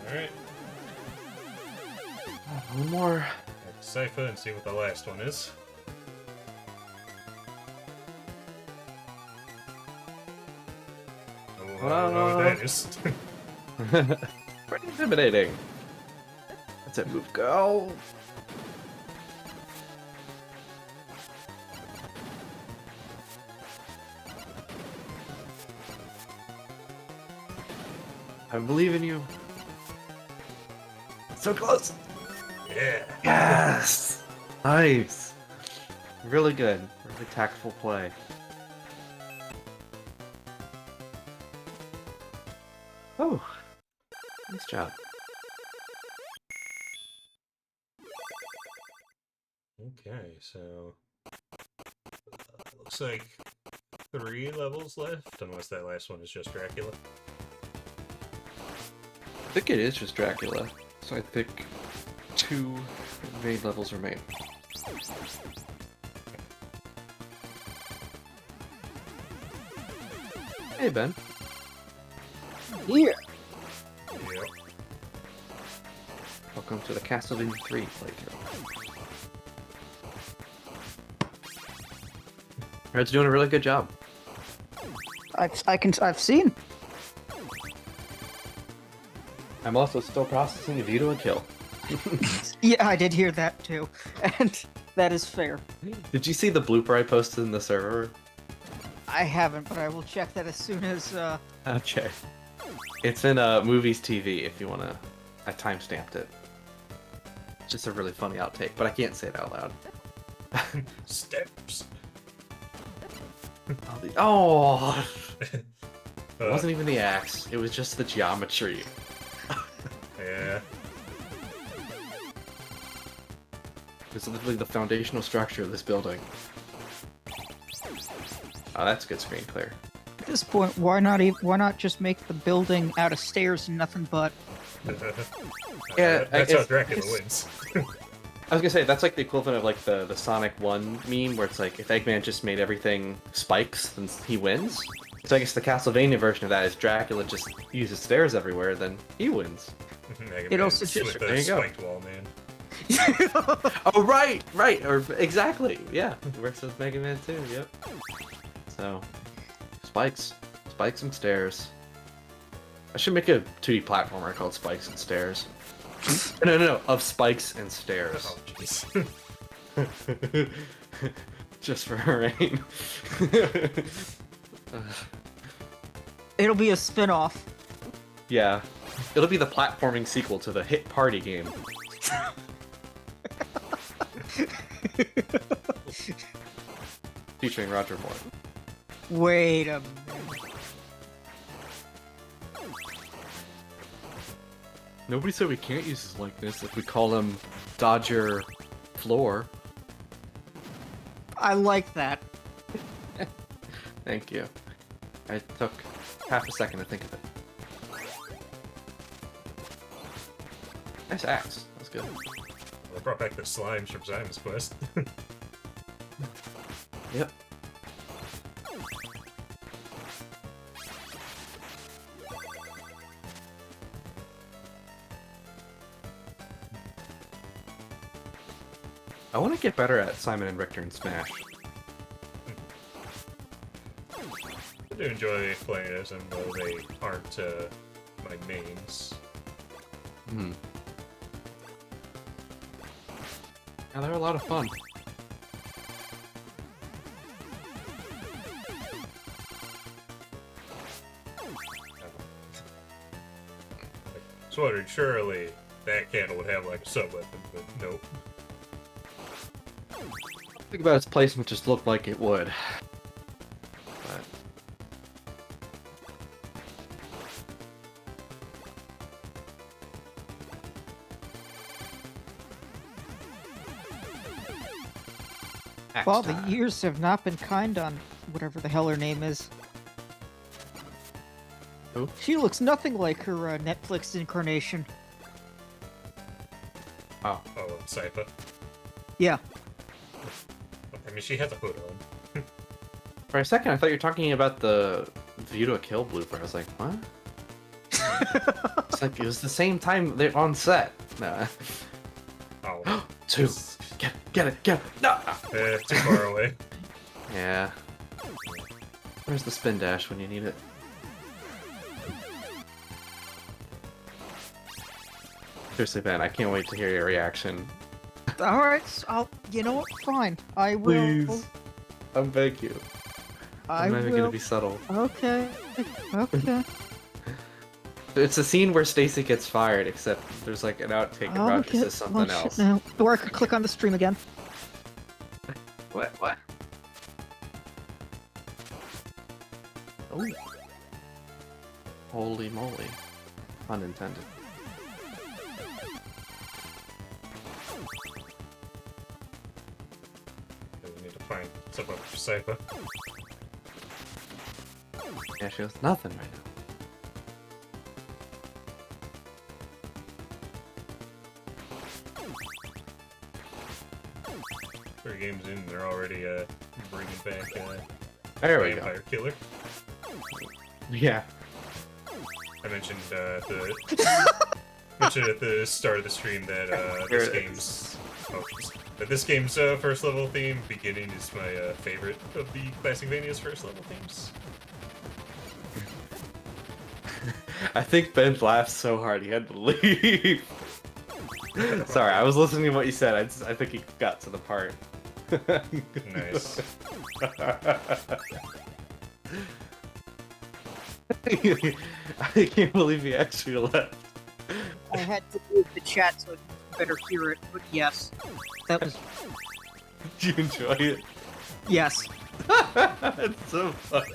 Alright. One more. Cypher and see what the last one is. Oh, I don't know what that is. Pretty intimidating. That's it, move, go! I believe in you. So close! Yeah. Yes! Nice! Really good. Really tactful play. Oh! Nice job. Okay, so... looks like 3 levels left, unless that last one is just Dracula. I think it is just Dracula, so I think 2 main levels remain. Hey, Ben. Here. Yep. Welcome to the Castlevania 3 playthrough. Red's doing a really good job. I've seen. I'm also still processing a view to a kill. Yeah, I did hear that too, and that is fair. Did you see the blooper I posted in the server? I haven't, but I will check that as soon as. Okay. It's in Movies TV if you want to. I timestamped it. It's just a really funny outtake, but I can't say it out loud. Steps. Oh, it Uh, wasn't even the axe. It was just the geometry. Yeah. It's literally the foundational structure of this building. Oh, that's good screen clear. At this point, why not just make the building out of stairs and nothing but? Yeah, That's how it's- Dracula it's- wins. I was gonna say, that's like the equivalent of like the Sonic 1 meme, where it's like, if Eggman just made everything spikes, then he wins. So I guess the Castlevania version of that is Dracula just uses stairs everywhere, then he wins. Mega It Man also with just- the There you go. spiked wall, man. Oh, right, or exactly, yeah. It works with Mega Man 2, yep. So, spikes and stairs. I should make a 2D platformer called Spikes and Stairs. No, of spikes and stairs. Oh, jeez. Just for rain. It'll be a spin-off. Yeah. It'll be the platforming sequel to the hit party game. Featuring Roger Moore. Wait a minute. Nobody said we can't use his likeness if we call him Dodger Floor. I like that. Thank you. I took half a second to think of it. Nice axe. That's good. They brought back the slimes from Simon's Quest. Yep. I want to get better at Simon and Richter and Smash. I do enjoy playing as them, though they aren't my mains. Hmm. Yeah, they're a lot of fun. I was wondering, surely that candle would have like a sub-weapon, but nope. Think about its placement, just looked like it would. But... Axe Well, the time. years have not been kind on whatever the hell her name is. Who? She looks nothing like her Netflix incarnation. Oh, Oh, Sypha. Yeah. I mean, she has a hood on. for a second I thought you were talking about the View to a Kill blooper. I was like, what? It's like it was the same time they're on set. Nah. Oh. Two. Get it. No. Too far away. Yeah. Where's the spin dash when you need it? Seriously, Ben, I can't wait to hear your reaction. Alright, you know what? Fine. I will. Please. I beg you. I I'm not even will. gonna be subtle. Okay. Okay. It's a scene where Stacy gets fired, except there's like an outtake and Roger Okay. says something shit, else. No. Or I could click on the stream again. What? Oh. Holy moly. Unintended. We need to find someone for Sypha. Yeah, she has nothing right now. Three games in, they're already bringing back There we go. Vampire Killer. Yeah. I mentioned mentioned at the start of the stream that Here this it game's that this game's first level theme, beginning, is my favorite of the Castlevania's first level themes. I think Ben laughed so hard he had to leave. Sorry, I was listening to what you said. I think he got to the part. Nice. I can't believe he actually left. I had to move the chat so you better hear it, but yes. That was. Did you enjoy it? Yes. It's so funny.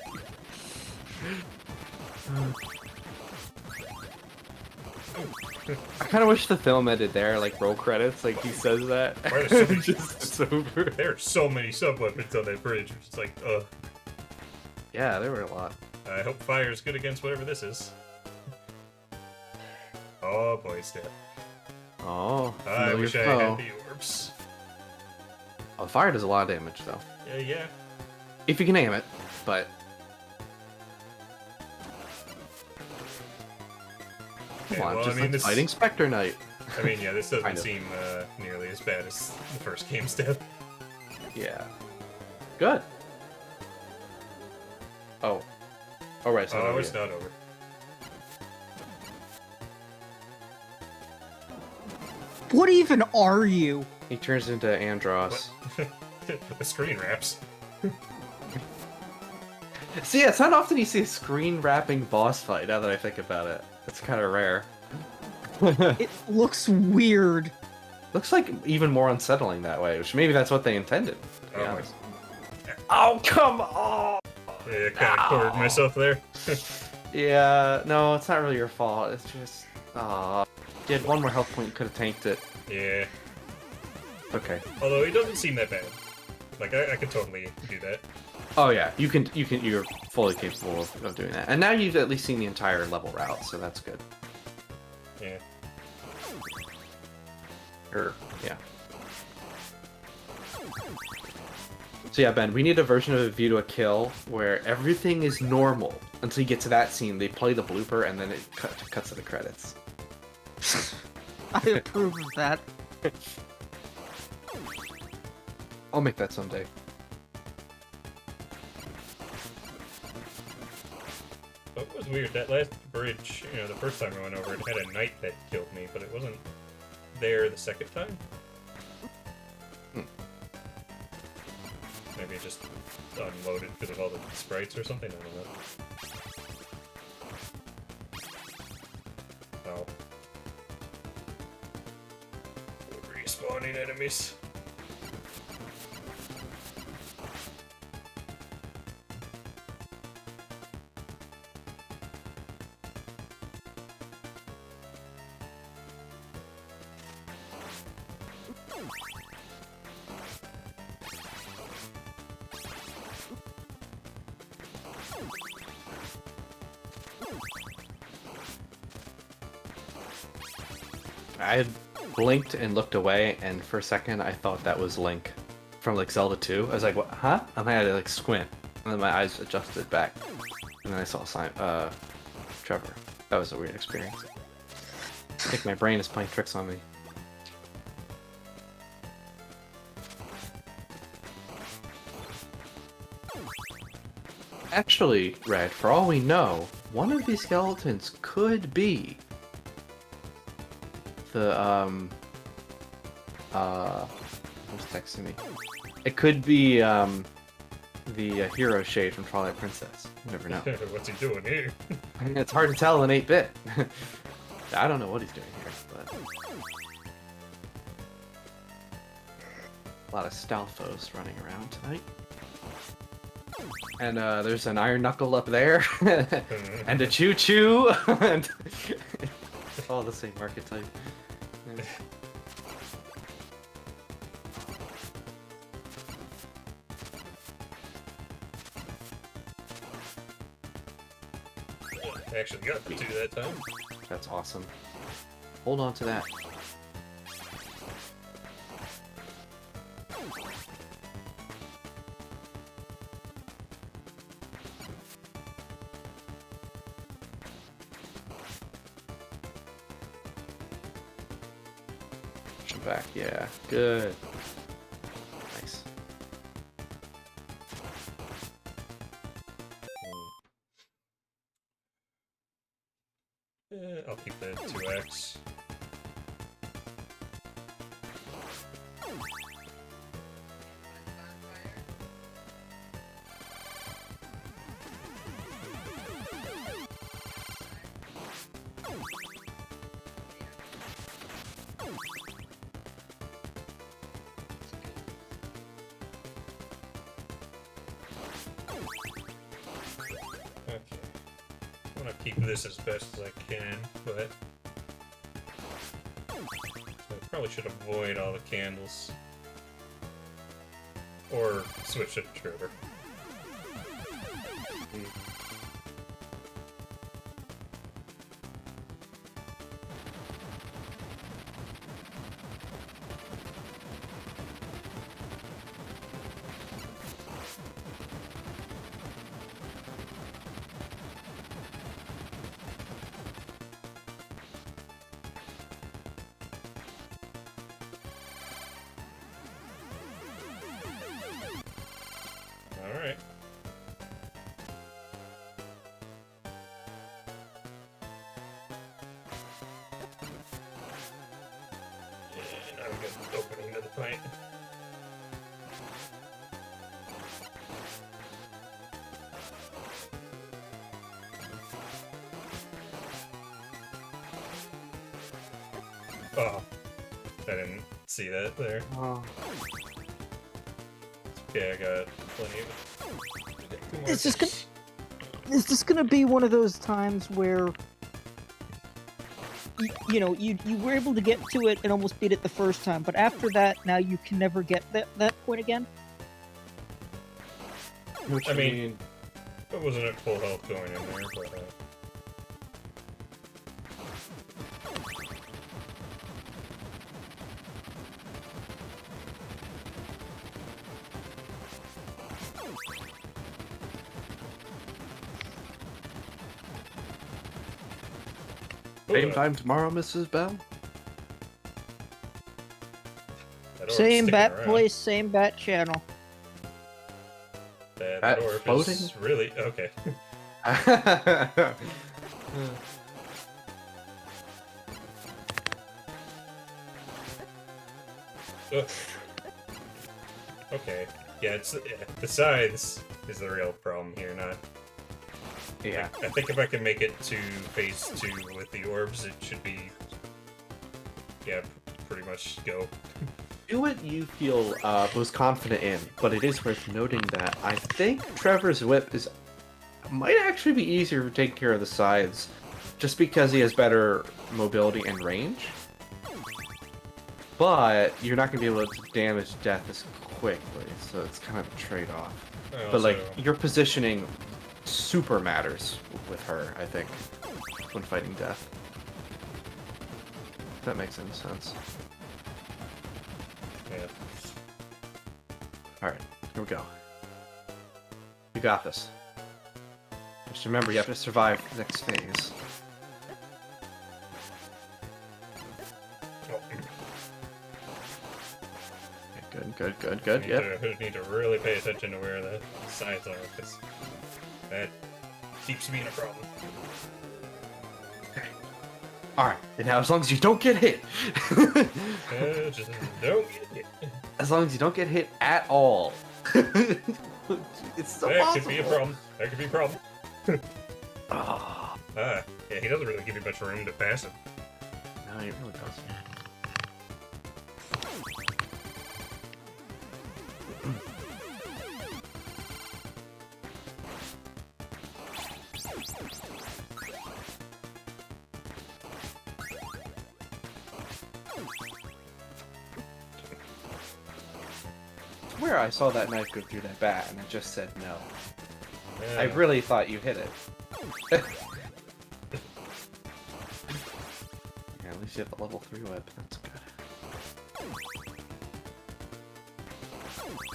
I kind of wish the film ended there, like roll credits, like he says that. Why are there so many, Just super. there are so many sub-weapons on that bridge. It's like, Yeah, there were a lot. I hope fire's good against whatever this is. Oh boy, it's dead. Oh, I familiar wish I foe. had the orbs. Oh, fire does a lot of damage though, Yeah. if you can aim it. But come Yeah, on, well, just I mean, like this- fighting Spectre Knight. I mean, yeah, this doesn't Kind of. seem nearly as bad as the first game's did. Yeah. Good. Oh. Oh right, it's not Oh, over it's yet. not over. What even are you? He turns into Andros. The screen wraps. See, it's not often you see a screen wrapping boss fight, now that I think about it. It's kind of rare. It looks weird. Looks like even more unsettling that way, which maybe that's what they intended. To be Oh, honest. Oh, come on! Yeah, kind of cornered myself there. Yeah, no, it's not really your fault. It's just... you had one more health point, you could have tanked it. Yeah. Okay. Although it doesn't seem that bad. Like, I could totally do that. Oh yeah, you're fully capable of doing that. And now you've at least seen the entire level route, so that's good. Yeah. Yeah. So yeah, Ben, we need a version of A View to a Kill where everything is normal until you get to that scene. They play the blooper and then it cuts to the credits. I approve of that. I'll make that someday. But it was weird, that last bridge, you know, the first time I went over, it had a knight that killed me, but it wasn't there the second time? Maybe it just unloaded because of all the sprites or something, I don't know. Oh. Respawning enemies. I had blinked and looked away, and for a second I thought that was Link from like Zelda 2. I was like, what? Huh? And I had to like squint, and then my eyes adjusted back, and then I saw Trevor. That was a weird experience. I think my brain is playing tricks on me. Actually, Red, for all we know, one of these skeletons could be the, who's texting me? It could be, the hero shade from Twilight Princess. You never know. What's he doing here? It's hard to tell in 8-bit. I don't know what he's doing here, but... A lot of Stalfos running around tonight. And there's an Iron Knuckle up there, and a Choo Choo, and it's all the same archetype. Yeah. I actually got the two that time. That's awesome. Hold on to that. Back, yeah, good. Nice. I'll keep the 2x. want to keep this as best as I can, but I probably should avoid all the candles. Or switch to Trevor. Alright. And I'm gonna open another fight. Oh, I didn't see that there. Oh. Yeah, I got plenty of. Is this gonna be one of those times where you were able to get to it and almost beat it the first time, but after that, now you can never get that point again? What I you mean, it wasn't at full health going in there, but. Same time tomorrow, Mrs. Bell? Same bat place, same bat channel. That Bat dwarf floating? is really okay. Ugh. Okay. Yeah, the sides is the real problem here, not. Yeah. I think if I can make it to phase 2 with the orbs, it should be. Yeah, pretty much go. Do what you feel most confident in, but it is worth noting that I think Trevor's whip might actually be easier for taking care of the sides, just because he has better mobility and range. But you're not going to be able to damage death as quickly, so it's kind of a trade-off. But like, your positioning super matters with her, I think, when fighting death. If that makes any sense. Yeah. Alright, here we go. You got this. Just remember, you have to survive the next phase. Oh. Okay, good, yep. I need to really pay attention to where the sides are, because that keeps being a problem. Alright, and now as long as you don't get hit. Just don't get hit. As long as you don't get hit at all. It's so That possible. could be a problem. That could be a problem. Ah, Yeah, he doesn't really give you much room to pass him. no, it really doesn't. Where I saw that knife go through that bat and I just said no. Yeah. I really thought you hit it. Yeah, at least you have the level 3 whip. That's good.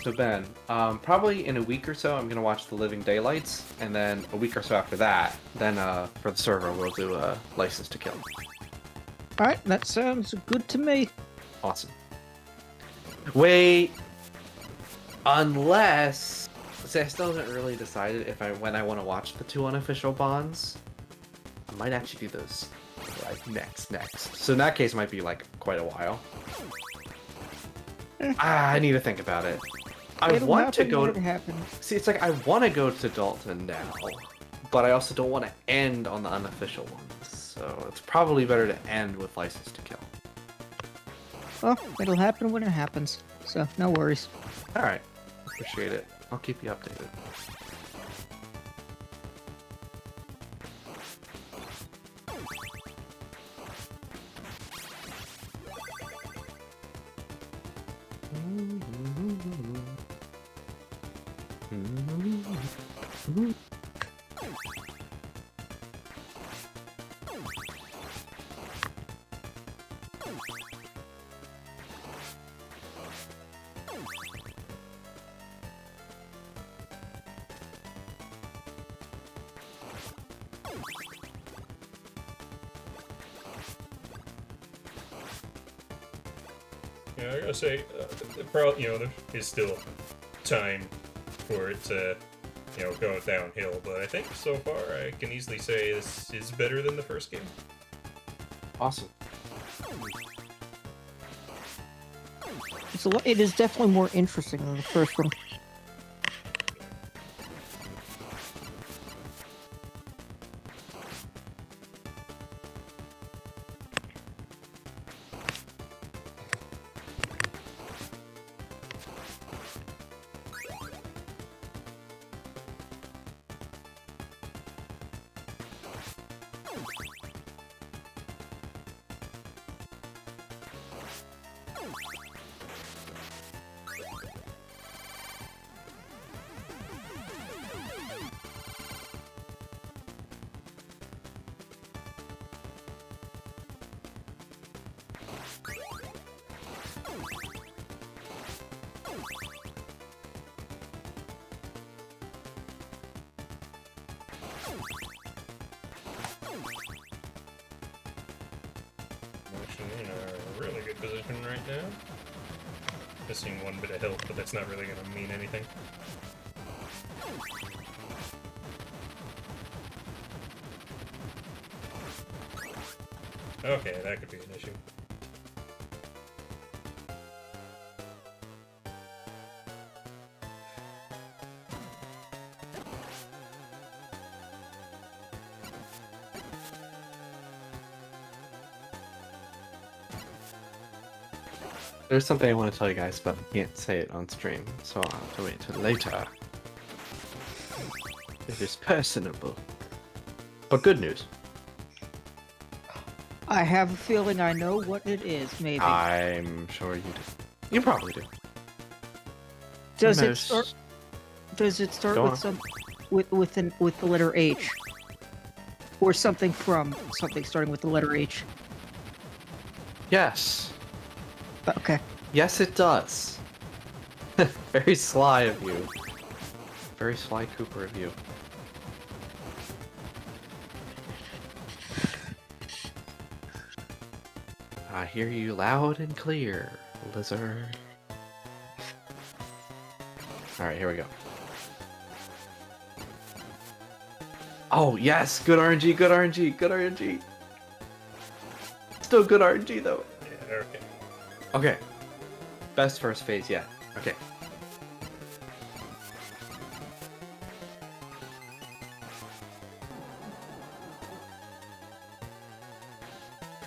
So Ben, probably in a week or so I'm gonna watch The Living Daylights, and then a week or so after that, then for the server we'll do a License to Kill. Alright, that sounds good to me. Awesome. Wait, unless, see, I still haven't really decided when I want to watch the 2 unofficial bonds. I might actually do those like next. So in that case, it might be like quite a while. I need to think about it. I It'll want to happen go when to. it happens. See, it's like I want to go to Dalton now, but I also don't want to end on the unofficial ones. So it's probably better to end with License to Kill. Well, it'll happen when it happens, so no worries. All right, appreciate it. I'll keep you updated. Yeah, I gotta say, there is still time for it to, go downhill. But I think so far I can easily say this is better than the first game. Awesome. It is definitely more interesting than the first one. Actually, in a really good position right now. Missing one bit of health, but that's not really going to mean anything. Okay, that could be an issue. There's something I want to tell you guys, but I can't say it on stream, so I'll have to wait till later. It is personable. But good news. I have a feeling I know what it is, maybe. I'm sure you do. You probably do. Does it Most- start? Does it start Go with on. some with the letter H, or something from something starting with the letter H? Yes. Okay. Yes, it does. Very sly of you. Very Sly Cooper of you. I hear you loud and clear, lizard. Alright, here we go. Oh, yes! Good RNG, good RNG, good RNG! Still good RNG, though. Yeah, okay. Okay. Best first phase yet. Okay.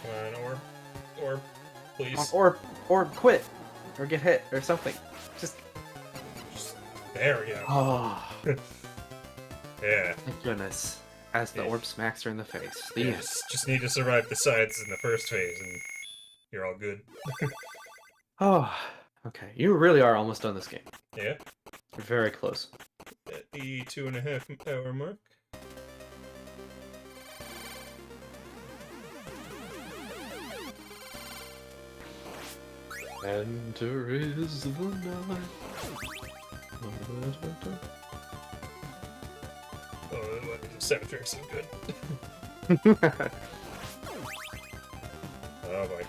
Come on, orb, please. Or quit. Or get hit or something. Just There we go. oh Yeah. thank goodness. As the Yeah. orb smacks her in the face. The You end. just need to survive the sides in the first phase, and you're all good. Oh, okay. You really are almost done this game. Yeah. You're very close. At the 2.5 hour mark. Enter is the night. Oh, the soundtrack's so good. Oh boy.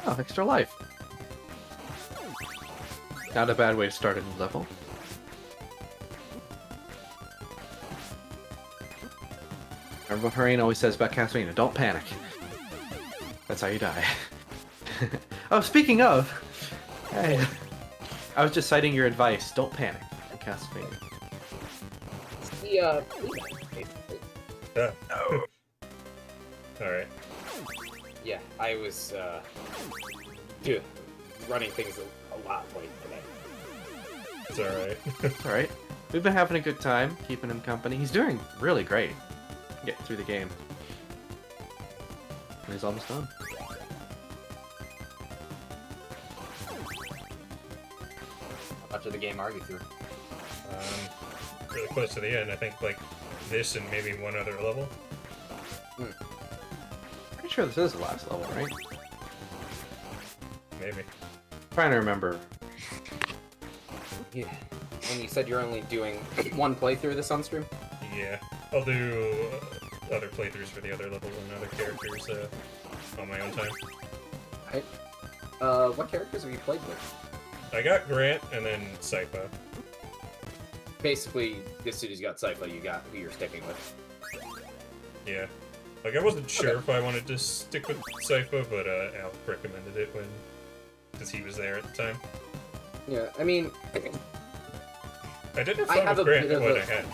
Oh, extra life. Not a bad way to start a new level. Remember what Hurricane always says about Castlevania, don't panic. That's how you die. Oh, speaking of, hey, I was just citing your advice, don't panic in Castlevania. The basically. Alright. Yeah, I was running things a lot late today. It's alright. It's alright. We've been having a good time, keeping him company. He's doing really great. Getting through the game. And he's almost done. How much of the game are you through? Really close to the end. I think like this and maybe one other level. Pretty sure this is the last level, right? Maybe. Trying to remember. Yeah. And you said you're only doing one playthrough of this on stream? Yeah. I'll do other playthroughs for the other levels and other characters on my own time. Right. What characters have you played with? I got Grant and then Sypha. Basically, as soon as you got Sypha, you got who you're sticking with. Yeah. Like, I wasn't sure if I wanted to stick with Sypha, but Alec recommended it because he was there at the time. Yeah, I mean... I didn't have fun with Grant what I had.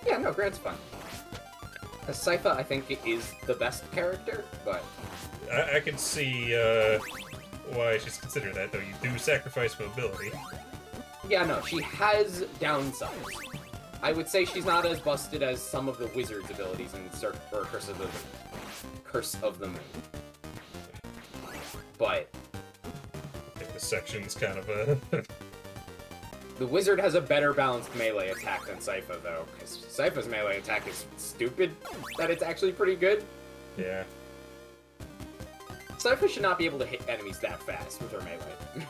Yeah, no, Grant's fun. Sypha, I think, is the best character, but... I can see why she's considered that, though. You do sacrifice mobility. Yeah, no, she has downsides. I would say she's not as busted as some of the wizard's abilities in Curse of the Moon. But... Yeah, the section's kind of a... The wizard has a better balanced melee attack than Sypha, though, because Sypha's melee attack is stupid, that it's actually pretty good. Yeah. Sypha should not be able to hit enemies that fast with her melee.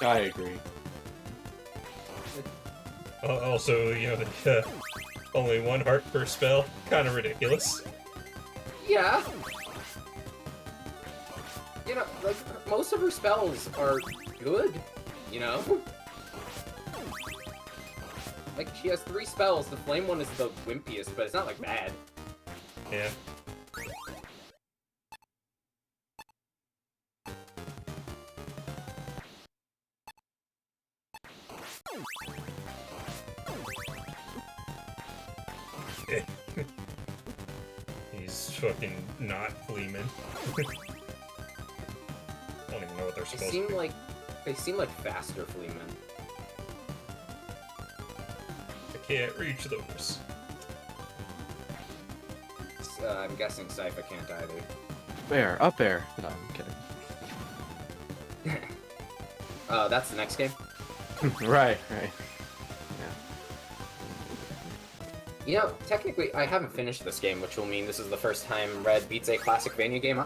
I agree. Also, you know, the, only one heart per spell, kind of ridiculous. Yeah. You know, like, most of her spells are good, you know? Like, she has 3 spells. The flame one is the wimpiest, but it's not, like, bad. Yeah. He's fucking not Fleeman. I don't even know what they're supposed to be. They seem like faster Fleemen. I can't reach those. I'm guessing Sypha can't either. There, up there. No, I'm kidding. That's the next game? Right. You know, technically, I haven't finished this game, which will mean this is the first time Red beats a Classicvania game.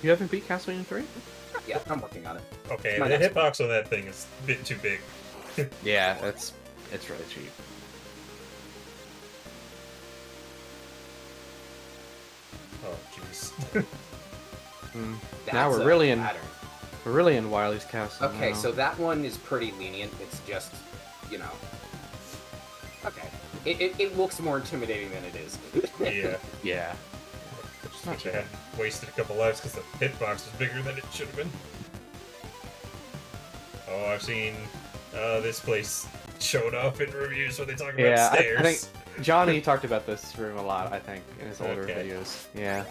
You haven't beat Castlevania 3? Yeah, I'm working on it. Okay, My the next hitbox on that thing is a bit too big. Yeah, it's really cheap. Oh, jeez. Now That's we're a really in pattern. Wiley's Castle. Okay, now. so that one is pretty lenient. It's just, you know... Okay. It looks more intimidating than it is. Yeah. Yeah. Which I had wasted a couple lives because the hitbox was bigger than it should have been. Oh, I've seen this place showed up in reviews when they talk about stairs. I think Johnny talked about this room a lot, I think, in his older Okay. videos. Yeah.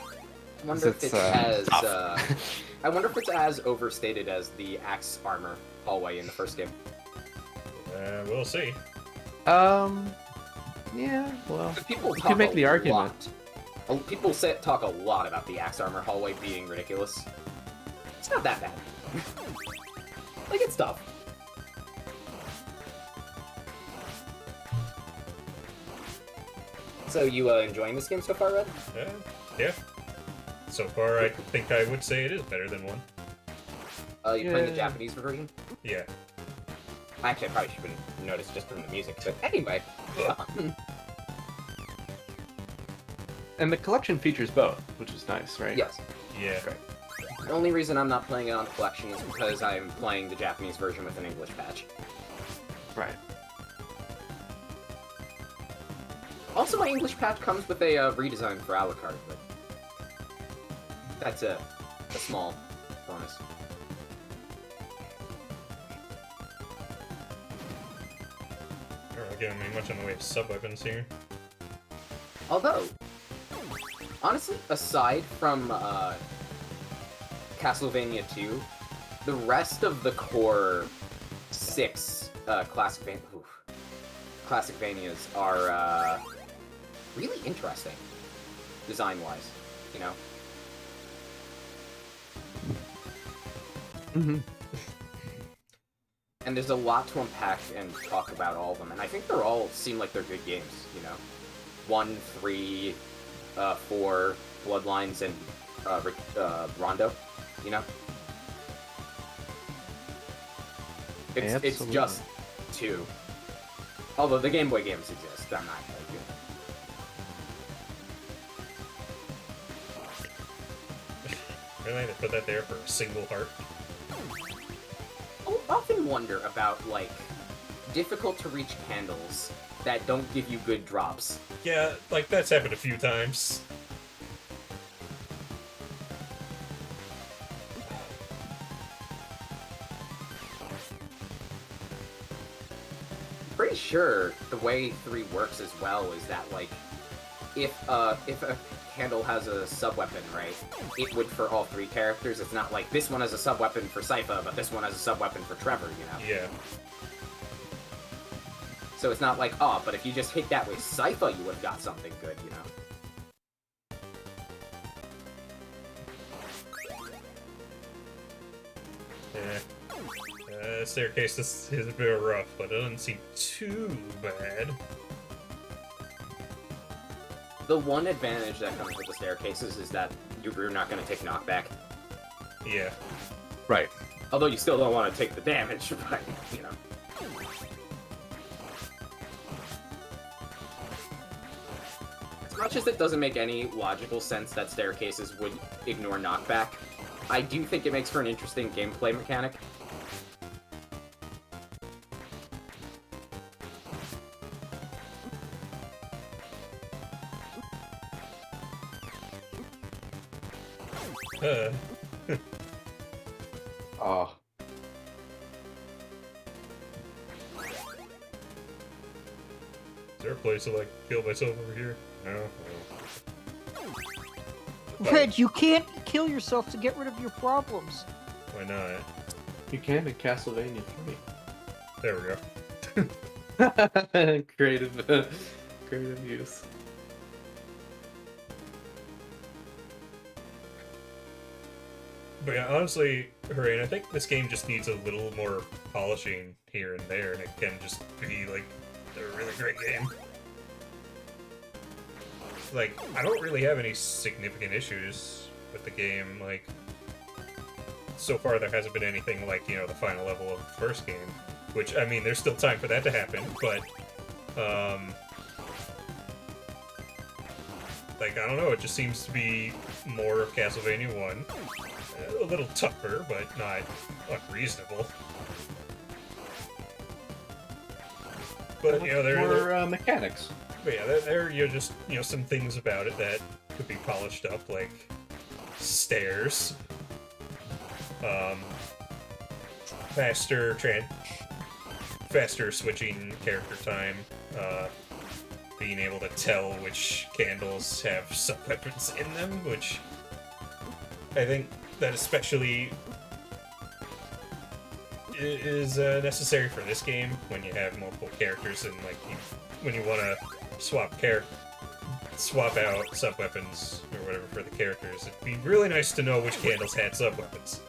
I wonder if it's as tough. I wonder if it's as overstated as the axe armor hallway in the first game. We'll see. Yeah, well, People you talk can make the argument. People talk a lot about the axe armor hallway being ridiculous. It's not that bad. Like, it's tough. So you enjoying this game so far, Red? Yeah. So far, I think I would say it is better than 1. You playing the Japanese version? Yeah. Actually, I probably should have noticed just from the music, but anyway. And the collection features both, which is nice, right? Yes. Yeah. Okay. The only reason I'm not playing it on collection is because I'm playing the Japanese version with an English patch. Right. Also, my English patch comes with a redesign for Alucard, but that's a small bonus. They're not giving me much in the way of sub-weapons here. Although, honestly, aside from Castlevania 2, the rest of the core 6 Classicvanias are really interesting, design-wise, you know? Mm-hmm. And there's a lot to unpack and talk about all of them, and I think they're all seem like they're good games, you know? 1, 3, 4, Bloodlines, and Rondo, you know? It's just 2. Although the Game Boy games exist, I'm not gonna do it. Really? They put that there for a single heart? I often wonder about, like, difficult to reach candles that don't give you good drops. Yeah, like, that's happened a few times. Pretty sure the way 3 works as well is that, like, if a candle has a sub-weapon, right, it would for all 3 characters. It's not like this one has a sub-weapon for Sypha, but this one has a sub-weapon for Trevor, you know? Yeah. So it's not like, oh, but if you just hit that with Sypha, you would have got something good, you know? Staircase is a bit rough, but it doesn't seem too bad. The one advantage that comes with the staircases is that you're not going to take knockback. Yeah. Right. Although you still don't want to take the damage, but, you know. As much as it doesn't make any logical sense that staircases would ignore knockback, I do think it makes for an interesting gameplay mechanic. Oh. Is there a place to, like, kill myself over here? No. Red, you can't kill yourself to get rid of your problems. Why not? You can in Castlevania There we go. 3. Creative use. But yeah, honestly, Hooray, I think this game just needs a little more polishing here and there, and it can just be, like, a really great game. Like, I don't really have any significant issues with the game, like, so far there hasn't been anything like, you know, the final level of the first game, which, I mean, there's still time for that to happen, but, like, I don't know, it just seems to be more of Castlevania 1. A little tougher, but not unreasonable. But, you know, there are mechanics. But yeah, there are just, you know, some things about it that could be polished up, like stairs, faster switching character time, being able to tell which candles have sub-weapons in them, which I think that especially is necessary for this game when you have multiple characters and, like, when you want to swap out sub-weapons or whatever for the characters. It'd be really nice to know which candles had sub-weapons.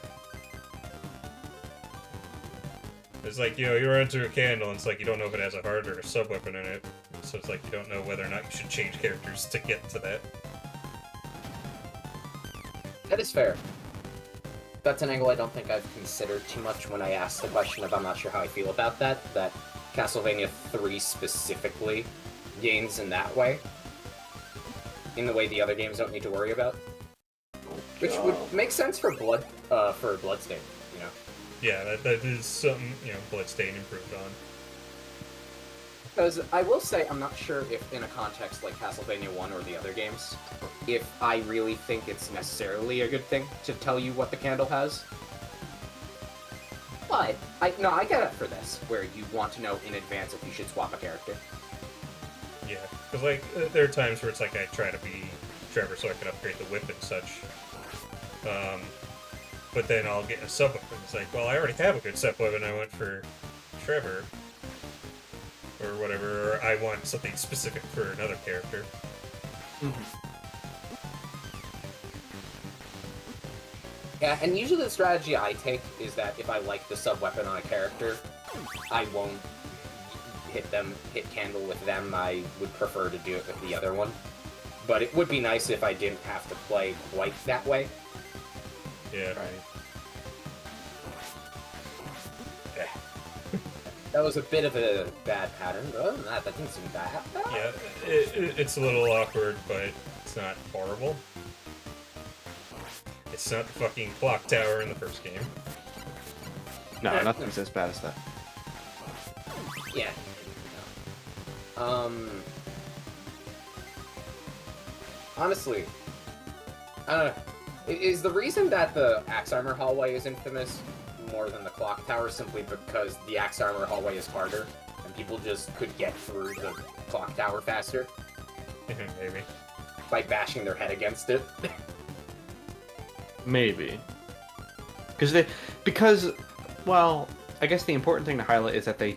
It's like, you know, you run into a candle and it's like you don't know if it has a heart or a sub-weapon in it. So it's like you don't know whether or not you should change characters to get to that. That is fair. That's an angle I don't think I've considered too much when I asked the question of I'm not sure how I feel about that Castlevania 3 specifically gains in that way. In the way the other games don't need to worry about. Which would make sense for Bloodstain, you know? Yeah, that is something, you know, Bloodstain improved on. Because I will say, I'm not sure if in a context like Castlevania 1 or the other games, if I really think it's necessarily a good thing to tell you what the candle has. But, I get it for this, where you want to know in advance if you should swap a character. Yeah, because, like, there are times where it's like I try to be Trevor so I can upgrade the whip and such. But then I'll get a sub-weapon. It's like, well, I already have a good sub-weapon, I went for Trevor. Or whatever, or I want something specific for another character. Yeah, and usually the strategy I take is that if I like the sub-weapon on a character, I won't hit Candle with them. I would prefer to do it with the other one. But it would be nice if I didn't have to play quite that way. Yeah. Right. That was a bit of a bad pattern, but other than that didn't seem bad. Yeah, it's a little awkward, but it's not horrible. It's not the fucking clock tower in the first game. No, nothing's as bad as that. Yeah. Honestly, I don't know. Is the reason that the Axe Armor hallway is infamous more than the clock tower simply because the Axe Armor hallway is harder and people just could get through the clock tower faster Maybe. by bashing their head against it? Maybe. Because, well, I guess the important thing to highlight is that they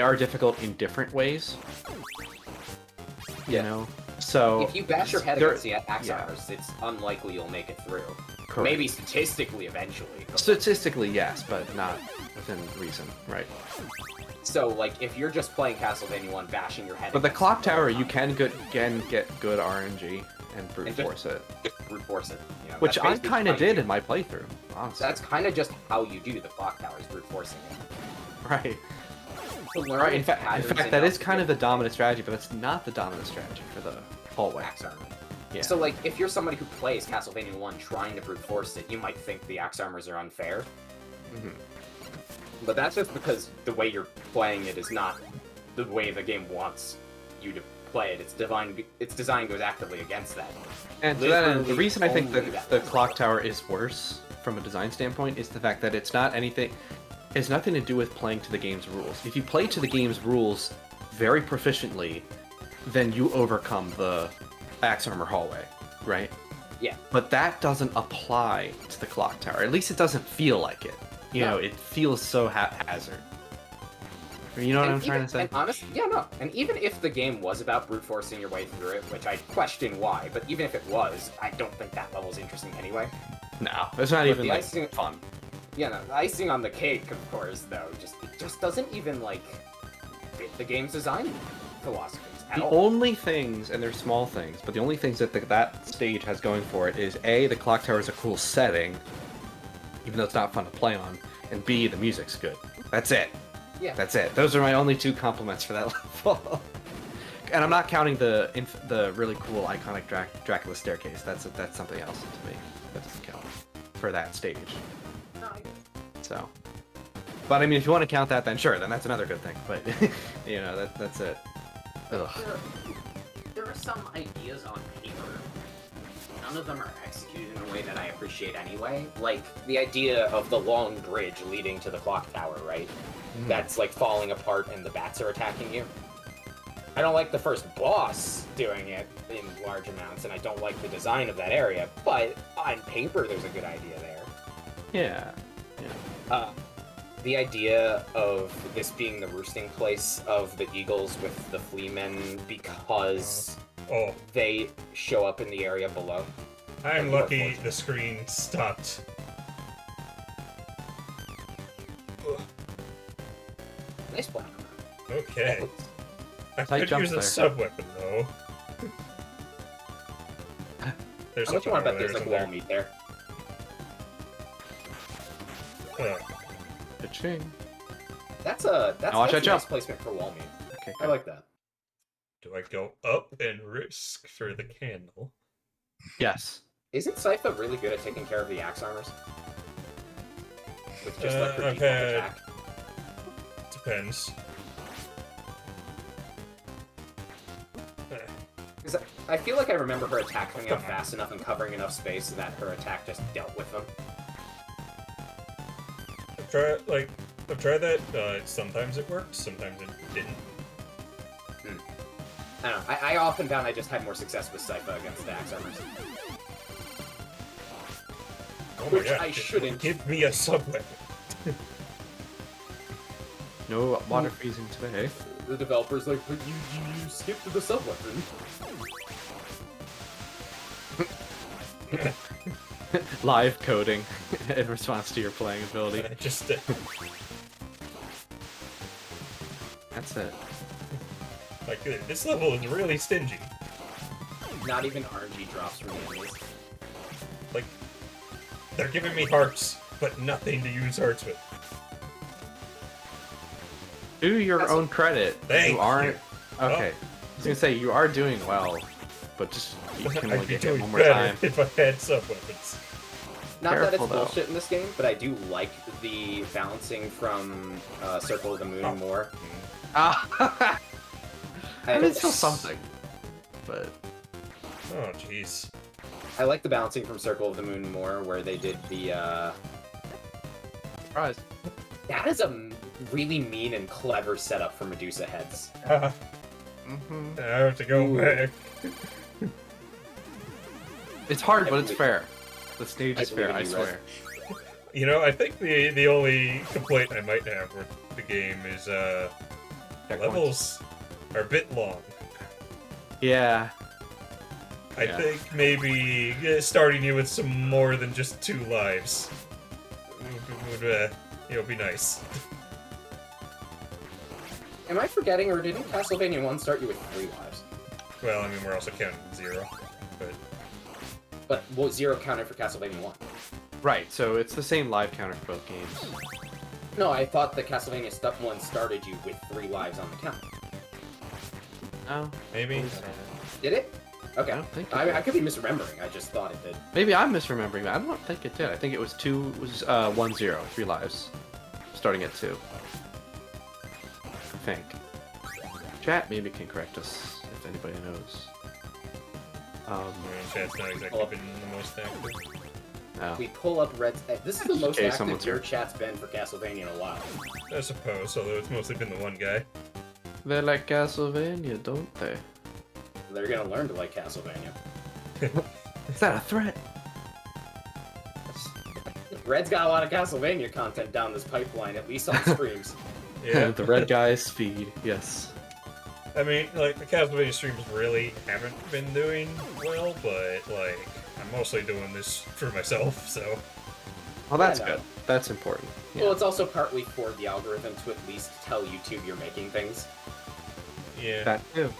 are difficult in different ways. You know? So... If you bash your head against the Axe yeah. Armors, it's unlikely you'll make it through. Correct. Maybe statistically eventually. But Statistically, yes, but not within reason, right? so, like, if you're just playing Castlevania 1, bashing your head But the against clock it tower, all the you time, can get good RNG and brute And just- force it. brute force it. You know, Which that's I basically kind of how you did do in my playthrough, honestly. That's kind of just how you do the clock towers, brute forcing it. Right. To learn Right. In its fact, patterns that enough is to kind of get the dominant strategy, but it's not the dominant strategy for the hallway. Axe Armor. Yeah. So, like, if you're somebody who plays Castlevania 1 trying to brute force it, you might think the Axe Armors are unfair. Mhm. But that's just because the way you're playing it is not the way the game wants you to play it. Its design goes actively against that. And to that end, the Literally reason I think only that the was clock tower is worse from a design standpoint is the fact that it's nothing to do with playing to the game's rules. If you play to the game's rules very proficiently, then you overcome the Axe Armor hallway, right? Yeah. But that doesn't apply to the clock tower. At least it doesn't feel like it. You know, it feels so haphazard. You know what I'm trying to say? And honestly, yeah, no. And even if the game was about brute forcing your way through it, which I question why, but even if it was, I don't think that level's interesting anyway. No, it's not But even the like icing- fun. Yeah, no, the icing on the cake, of course, though, it just doesn't even, like, fit the game's design philosophies at The all. only things, and they're small things, but the only things that that stage has going for it is A, the clock tower is a cool setting, even though it's not fun to play on, and B, the music's good. That's it. Yeah. That's it. Those are my only two compliments for that level. And I'm not counting the really cool, iconic Dracula staircase. That's something else to me. That doesn't count for that stage. No, I get it. So, but I mean, if you want to count that, then sure, then that's another good thing. But you know, that's it. Ugh. There are some ideas on paper. None of them are executed in a way that I appreciate anyway. Like, the idea of the long bridge leading to the clock tower, right? That's, like, falling apart and the bats are attacking you. I don't like the first boss doing it in large amounts, and I don't like the design of that area, but on paper there's a good idea there. Yeah. The idea of this being the roosting place of the eagles with the fleamen because Oh, they show up in the area below. I'm lucky the screen stopped. Nice plan. Okay. I Tight could jump use a there. sub-weapon, though. There's How much you want to bet there's isn't like wall meat there? there? Ka-ching. That's watch a that nice jump. placement for wall meat. Okay. I like that. Do I go up and risk for the candle? Yes. Isn't Sypha really good at taking care of the axe armors? With just like her I've default had- attack. Depends. 'Cause I feel like I remember her attack coming out fast enough and covering enough space so that her attack just dealt with them. I've tried that. Sometimes it worked, sometimes it didn't. I don't know. I often found I just had more success with Sypha against the axe armors. Oh my Which god! I shouldn't. Give me a sub-weapon. No water freezing today. The developer's like, but you skipped the sub-weapon. Live coding in response to your playing ability. Just That's it. Like, this level is really stingy. Not even RNG drops from the enemies. Like, they're giving me hearts, but nothing to use hearts with. To your That's own credit, Thank you aren't. you. Okay. I was gonna say you are doing well, but just you can only I'd be get hit doing one more better time. if I had sub weapons. Not that Careful, it's though. bullshit in this game, but I do like the balancing from Circle of the Moon more. Ah, I mean, it's still I, something, but Oh, jeez. I like the balancing from Circle of the Moon more, where they did the. surprise. That is a really mean and clever setup for Medusa heads. Mm-hmm. I have to go Ooh. back. It's hard, I but it's believe- fair. The stage I is fair, believe I in you, swear. You know, I think the only complaint I might have with the game is Checkpoints. levels are a bit long. Yeah. I Yeah. think maybe starting you with some more than just 2 lives would be nice. Am I forgetting, or didn't Castlevania 1 start you with 3 lives? Well, I mean, we're also counting 0, but But well, 0 counted for Castlevania 1. Right. So it's the same live counter for both games. No, I thought the Castlevania Step 1 started you with 3 lives on the count. Oh, maybe. Did it? Okay. I don't think. It I did. could be misremembering. I just thought it did. Maybe I'm misremembering that. I don't think it did. I think it was 1-0, 3 lives, starting at 2. I think. Chat maybe can correct us if anybody knows. I mean, chat's not exactly been the most active. No. We pull up Red's. This is the most Okay, active someone's your here. chat's been for Castlevania in a while. I suppose, although it's mostly been the one guy. They like Castlevania, don't they? They're gonna learn to like Castlevania. Is that a threat? Red's got a lot of Castlevania content down this pipeline, at least on streams. Yeah. The red guy's feed, yes. I mean, like, the Castlevania streams really haven't been doing well, but, like, I'm mostly doing this for myself, so... Well, that's Yeah, no. good. That's important. Yeah. Well, it's also partly for the algorithm to at least tell YouTube you're making things. Yeah. That too.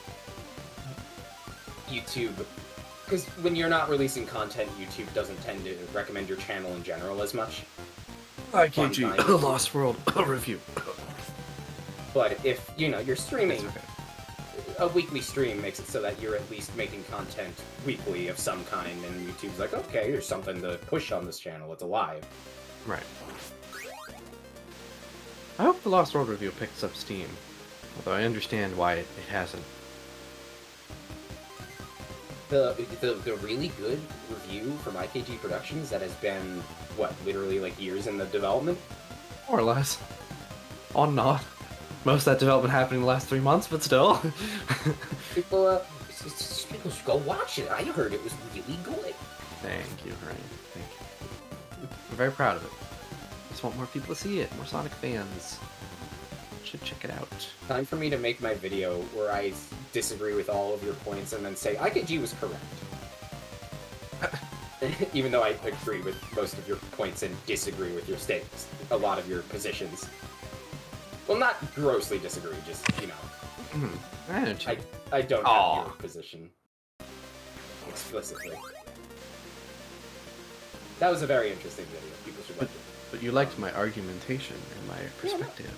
YouTube, because when you're not releasing content, YouTube doesn't tend to recommend your channel in general as much. IKG, Fun Lost World review. But if, you're That's streaming, okay. a weekly stream makes it so that you're at least making content weekly of some kind, and YouTube's like, okay, there's something to push on this channel, it's alive. Right. I hope the Lost World review picks up steam, although I understand why it hasn't. The really good review from IKG Productions that has been, literally like years in the development? More or less. On and off. Most of that development happened in the last 3 months, but still. People should go watch it. I heard it was really good. Thank you, Ryan. Thank you. I'm very proud of it. Just want more people to see it. More Sonic fans. Should check it out. Time for me to make my video where I disagree with all of your points and then say IKG was correct. Even though I agree with most of your points and disagree with your statements, a lot of your positions. Well, not grossly disagree, just, I don't Aw. have your position explicitly. That was a very interesting video. People should watch it. But you liked my argumentation and my perspective.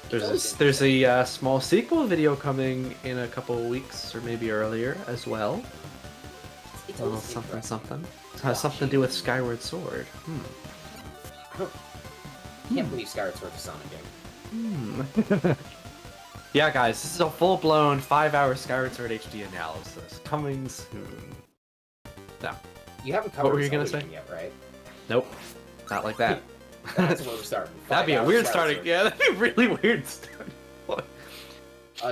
There's a small sequel video coming in a couple of weeks or maybe earlier as well. It's A little always something interesting. something. It has something to do with Skyward Sword. Can't believe Skyward Sword's a Sonic game. Yeah, guys, this is a full-blown 5-hour Skyward Sword HD analysis coming soon. No, You haven't What covered were you gonna Zelda say? yet, right? nope, not like that. That's where we're starting. That'd be a 5 weird hours starting. Skyward Yeah, that'd be really weird starting. Sword.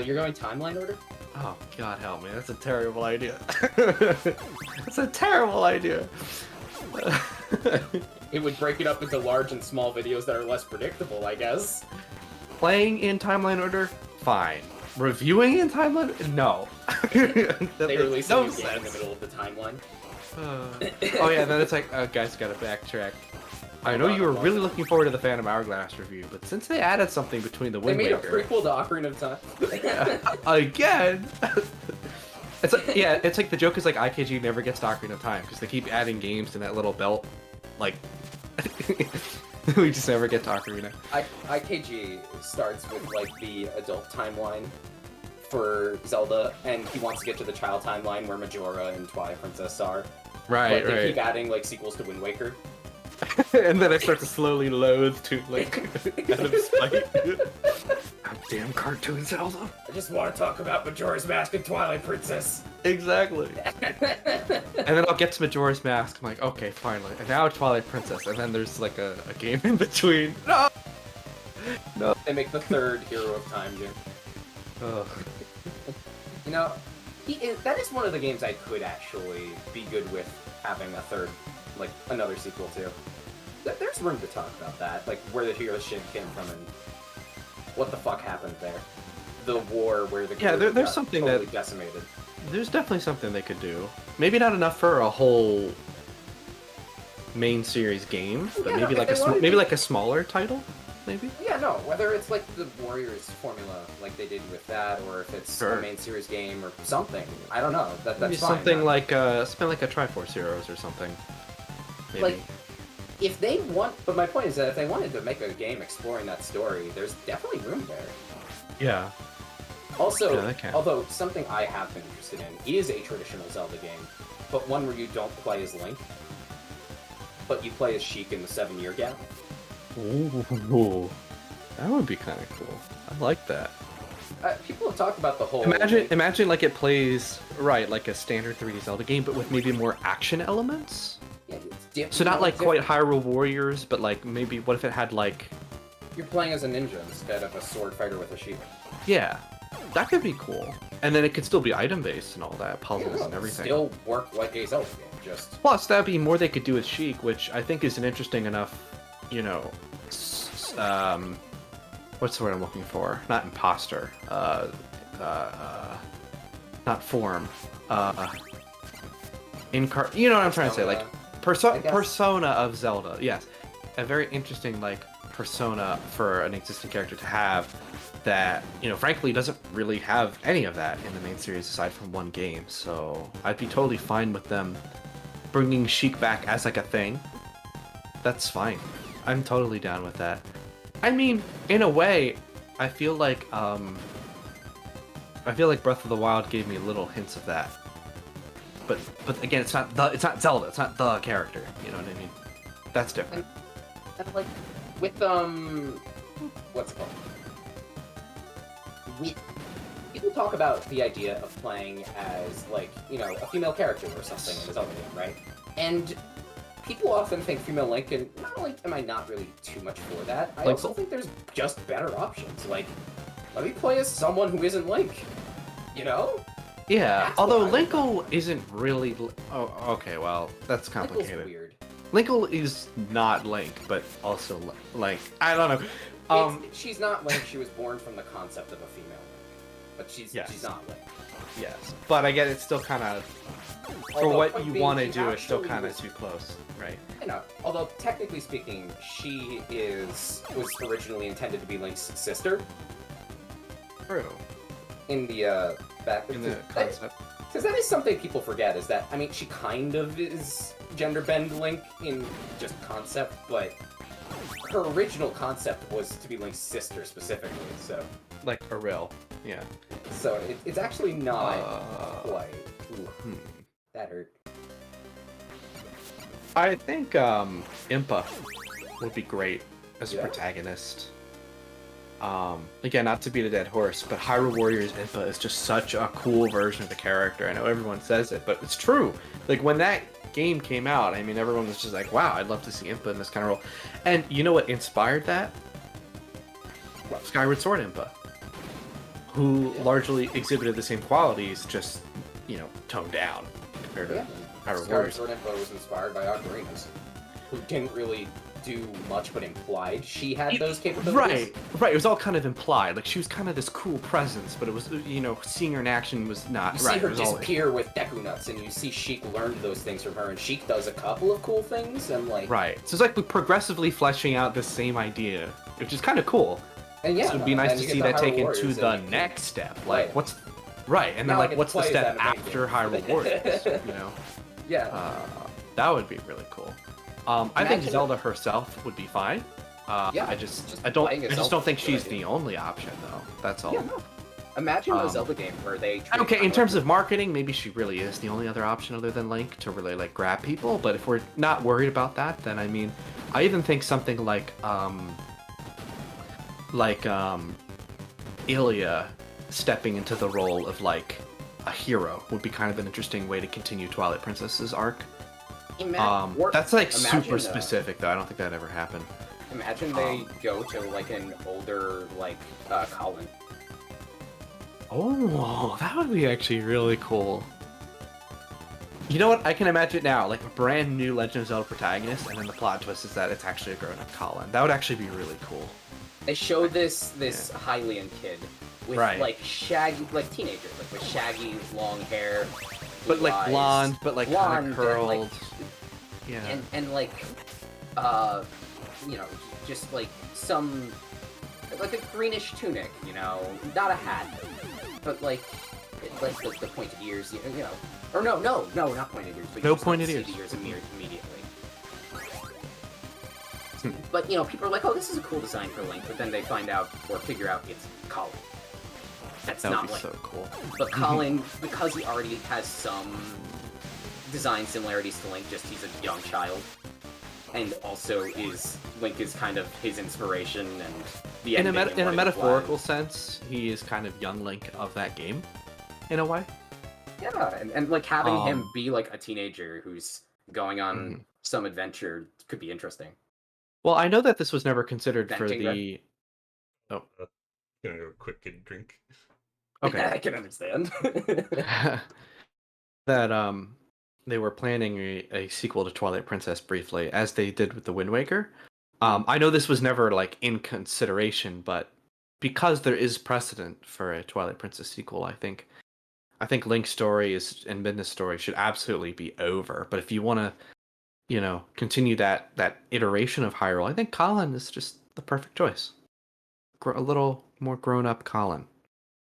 You're going timeline order? Oh, God help me. That's a terrible idea. That's a terrible idea. It would break it up into large and small videos that are less predictable, I guess. Playing in timeline order, fine. Reviewing in timeline, no. They release no a new game in the sense. middle of the timeline. Oh yeah, then it's like, oh, guys, gotta backtrack. I know you were really looking forward to the Phantom Hourglass review, but since they added something between the They Wind made a Waker... prequel to Ocarina of Time. Again! It's like, yeah, it's like the joke is like IKG never gets to Ocarina of Time because they keep adding games in that little belt. Like, we just never get to Ocarina. IKG starts with like the adult timeline for Zelda, and he wants to get to the child timeline where Majora and Twilight Princess are. Right, but they right. keep adding like sequels to Wind Waker. And then I start to slowly loathe to like out of spite. Goddamn cartoon Zelda. I just want to talk about Majora's Mask and Twilight Princess. Exactly. And then I'll get to Majora's Mask. I'm like, okay, finally. And now Twilight Princess. And then there's like a game in between. No. No. They make the third Hero of Time game. Ugh. You know, that is one of the games I could actually be good with having a third, like another sequel to. There's room to talk about that, like where the hero shit came from and what the fuck happened there. The war where the there's got something totally that decimated. There's definitely something they could do. Maybe not enough for a whole main series game, but Yeah, maybe no, like if they wanted maybe to- like a smaller title, maybe. Yeah, no, whether it's like the Warriors formula, like they did with that, or if it's Sure. a main series game or something. I don't know. That's Maybe fine. something like something like a Triforce Heroes or something. Maybe. Like, if they want, but my point is that if they wanted to make a game exploring that story, there's definitely room there. Yeah. Also, Yeah, they can. although something I have been interested in is a traditional Zelda game, but one where you don't play as Link, but you play as Sheik in the 7-year gap. Ooh, that would be kind of cool. I like that. People have talked about the whole. Imagine like it plays right like a standard 3D Zelda game, but with maybe more action elements. Yeah, it's So not like different. quite Hyrule Warriors, but like maybe what if it had like, You're playing as a ninja instead of a sword fighter with a shield. yeah, that could be cool. And then it could still be item based and all that, Yeah, puzzles no, and everything. Still work like a Zelda game, just. Plus, that'd be more they could do with Sheik, which I think is an interesting enough, you know, what's the word I'm looking for? Not imposter. Not form. You know what I'm trying to say? Like, I guess. persona of Zelda. Yes, a very interesting like persona for an existing character to have. That, you know, frankly doesn't really have any of that in the main series aside from one game. So I'd be totally fine with them bringing Sheik back as like a thing. That's fine. I'm totally down with that. I mean, in a way, I feel like Breath of the Wild gave me little hints of that. But again, it's not Zelda. It's not the character. You know what I mean? That's different. And like with what's it called? People talk about the idea of playing as like, you know, a female character or something in a Zelda game, right? And people often think female Link, and not only am I not really too much for that, I also think there's just better options. Like, let me play as someone who isn't Link. You know? Yeah, That's although what I- Linkle isn't really... Oh, okay, well, that's Linkle's complicated. weird. Linkle is not Link, but also Link. I don't know. She's not Link, she was born from the concept of a female Link. But she's not Link. Yes, but I get it's still kind of... For Although, what point you being, want to she do, it's still actually kind of was- too close, right? You know, although technically speaking, she was originally intended to be Link's sister True. in the back. In the concept. Because that is something people forget, is that, I mean, she kind of is gender bend Link in just concept, but her original concept was to be Link's sister specifically, so Like a real, yeah. so it's actually not Uh, quite. Ooh, that hurt. I think Impa would be great as a Yeah. protagonist. Again, not to beat a dead horse, but Hyrule Warriors Impa is just such a cool version of the character. I know everyone says it, but it's true. Like, when that game came out, I mean, everyone was just like, wow, I'd love to see Impa in this kind of role. And you know what inspired that? Skyward Sword Impa, who largely exhibited the same qualities, just, you know, toned down compared to Yeah. Hyrule Skyward Warriors. Sword Info was inspired by Ocarinas, who didn't really do much, but implied she had those capabilities. Right. It was all kind of implied. Like, she was kind of this cool presence, but it was, seeing her in action was not. You see her disappear with Deku Nuts, and you see Sheik learn those things from her, and Sheik does a couple of cool things, and like... Right. So it's like we're progressively fleshing out the same idea, which is kind of cool. And yeah, so it'd be nice to see that taken to the next step. Like, what's... Right, and then, like, what's the step after Hyrule Warriors, Yeah. That would be really cool. I think Zelda herself would be fine. Yeah, I just don't think she's the only option, though. That's all. Yeah, no. Imagine a Zelda game where they... Okay, in terms of marketing, maybe she really is the only other option other than Link to really, like, grab people. But if we're not worried about that, then, I mean, I even think something like Ilya stepping into the role of, like, a hero would be kind of an interesting way to continue Twilight Princess's arc. That's, like, super specific, though. I don't think that'd ever happen. Imagine they go to, like, an older, like, Colin. Oh, that would be actually really cool. You know what? I can imagine it now, like a brand new Legend of Zelda protagonist, and then the plot twist is that it's actually a grown-up Colin. That would actually be really cool. They show this Hylian kid with like shaggy, like teenager, like with shaggy long hair, but like eyes, blonde, but like kind of curled. And, like, and like, just like some, like a greenish tunic, not a hat, but like the pointed ears, or no, not pointed ears, but no pointed ears. Immediately. But people are like, oh, this is a cool design for Link, but then they find out or figure out it's Colin. That's not Link. So cool. But Colin, because he already has some design similarities to Link, just he's a young child, and also Link is kind of his inspiration and the in a metaphorical sense, he is kind of young Link of that game, in a way. Yeah, and like having him be like a teenager who's going on some adventure could be interesting. Well, I know that this was never considered for the... Oh. Gonna go quick get a drink. Okay. I can understand. That, they were planning a sequel to Twilight Princess briefly, as they did with the Wind Waker. I know this was never, like, in consideration, but because there is precedent for a Twilight Princess sequel, I think Link's story and Midna's story should absolutely be over. But if you want to, continue that iteration of Hyrule, I think Colin is just the perfect choice. A little more grown-up Colin.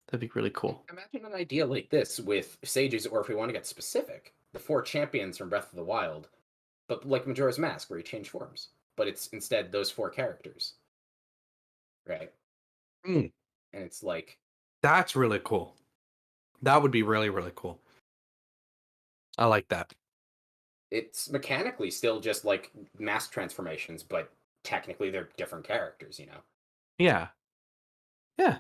That'd be really cool. Imagine an idea like this with Sages, or if we want to get specific, the 4 champions from Breath of the Wild, but like Majora's Mask, where you change forms. But it's instead those 4 characters. Right? And it's like... That's really cool. That would be really, really cool. I like that. It's mechanically still just like mask transformations, but technically they're different characters, Yeah. Yeah.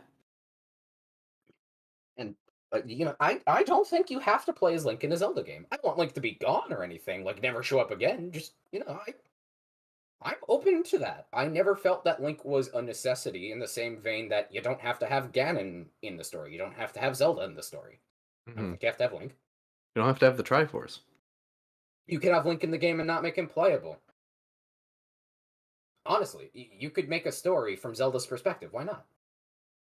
And, I don't think you have to play as Link in a Zelda game. I don't want Link to be gone or anything, like never show up again. Just, I'm open to that. I never felt that Link was a necessity in the same vein that you don't have to have Ganon in the story. You don't have to have Zelda in the story. I don't think you have to have Link. You don't have to have the Triforce. You can have Link in the game and not make him playable. Honestly, you could make a story from Zelda's perspective. Why not?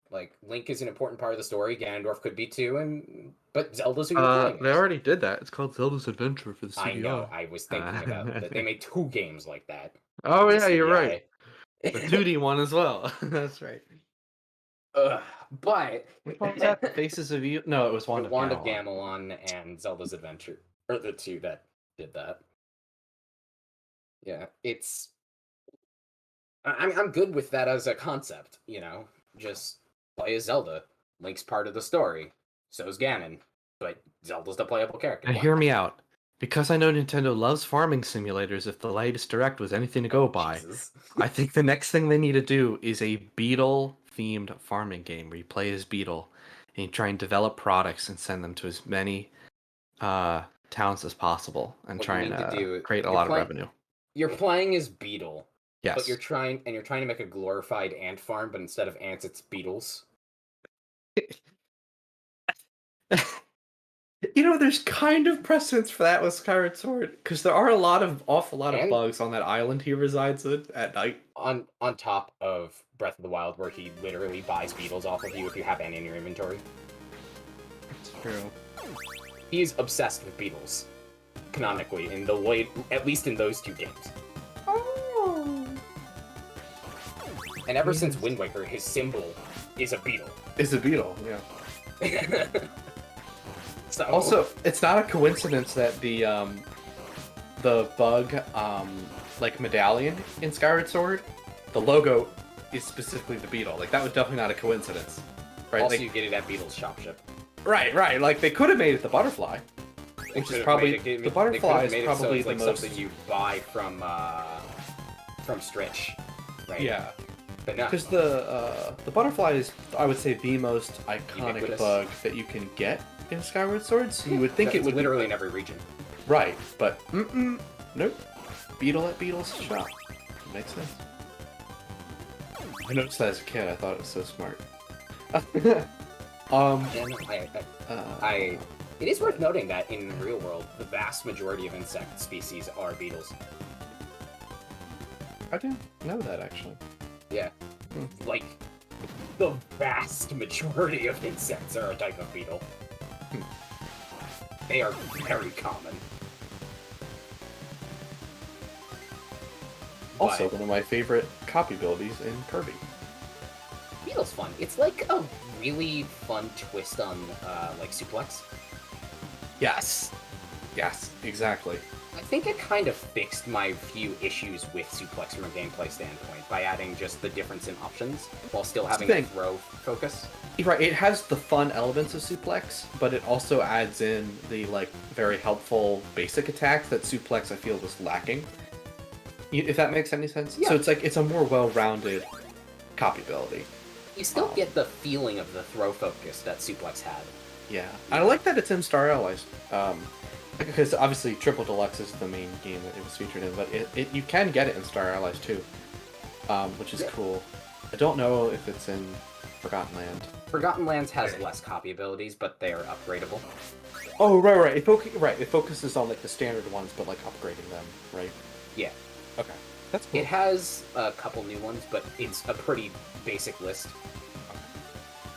Like, Link is an important part of the story. Ganondorf could be too, but Zelda's who you're playing. They already did that. It's called Zelda's Adventure for the CDI. I know. I was thinking about that. They made 2 games like that. Oh yeah, you're right. The 2D one as well. That's right. But which one was that? Faces of You? No, it was Wand of Gamelon and Zelda's Adventure, or the 2 that did that. Yeah, it's. I'm good with that as a concept. Just play as Zelda. Link's part of the story. So's Ganon, but Zelda's the playable character. Now hear me out. Because I know Nintendo loves farming simulators, if the latest Direct was anything to go by, I think the next thing they need to do is a Beetle-themed farming game where you play as Beetle and you try and develop products and send them to as many towns as possible and try and create a lot of revenue. You're playing as Beetle. Yes. But you're trying to make a glorified ant farm, but instead of ants, it's beetles. You know, there's kind of precedence for that with Skyward Sword, because there are awful lot of bugs on that island he resides in at night. On top of Breath of the Wild, where he literally buys beetles off of you if you have any in your inventory. It's true. He's obsessed with beetles, canonically, in the way, at least in those 2 games. Oh. And ever since Wind Waker, his symbol is a beetle. It's a beetle, yeah. So... Also, it's not a coincidence that the bug like medallion in Skyward Sword, the logo is specifically the beetle. Like that was definitely not a coincidence, right? Also, like, you get it at Beetle's shop ship. Right. Like they could have made it the butterfly, which is probably the butterfly is probably the most something you buy from Stretch, right? Yeah. But no. Because the butterfly is, I would say, the most iconic Ubiquitous. bug that you can get in Skyward Sword. So you would think it would literally in every region. Right, but nope. Beetle at Beetle's shop. Makes sense. I noticed that as a kid. I thought it was so smart. Yeah, no, it is worth noting that in the real world, the vast majority of insect species are beetles. I didn't know that actually. Yeah. Like, the vast majority of insects are a type of beetle. They are very common. Also, one of my favorite copy abilities in Kirby. Beetle's fun. It's like a really fun twist on, like, Suplex. Yes, exactly. I think it kind of fixed my few issues with Suplex from a gameplay standpoint by adding just the difference in options while still having a throw focus. Right, it has the fun elements of Suplex, but it also adds in the like very helpful basic attacks that Suplex I feel was lacking. If that makes any sense. Yeah. So it's a more well-rounded copy ability. You still get the feeling of the throw focus that Suplex had. Yeah, I like that it's in Star Allies. Because obviously Triple Deluxe is the main game that it was featured in, but you can get it in Star Allies too, which is cool. I don't know if it's in Forgotten Land. Forgotten Lands has less copy abilities, but they are upgradable. Oh, right. It focuses on like the standard ones, but like upgrading them, right? Yeah. Okay, that's cool. It has a couple new ones, but it's a pretty basic list.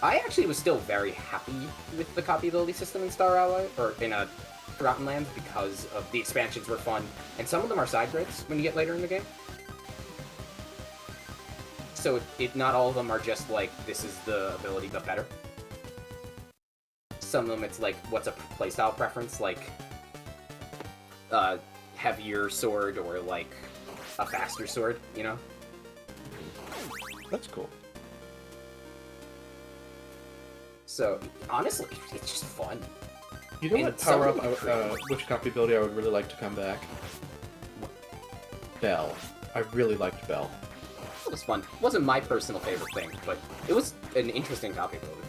I actually was still very happy with the copy ability system in Star Allies, or in Forgotten Lands, because of the expansions were fun, and some of them are side grids when you get later in the game. So not all of them are just like, this is the ability but better. Some of them it's like, what's a playstyle preference, like heavier sword or like a faster sword, you know? That's cool. So honestly, it's just fun. You know And what power up, some of them which copy ability I would really like to come back? Bell. I really liked Bell. It was fun. It wasn't my personal favorite thing, but it was an interesting copy ability.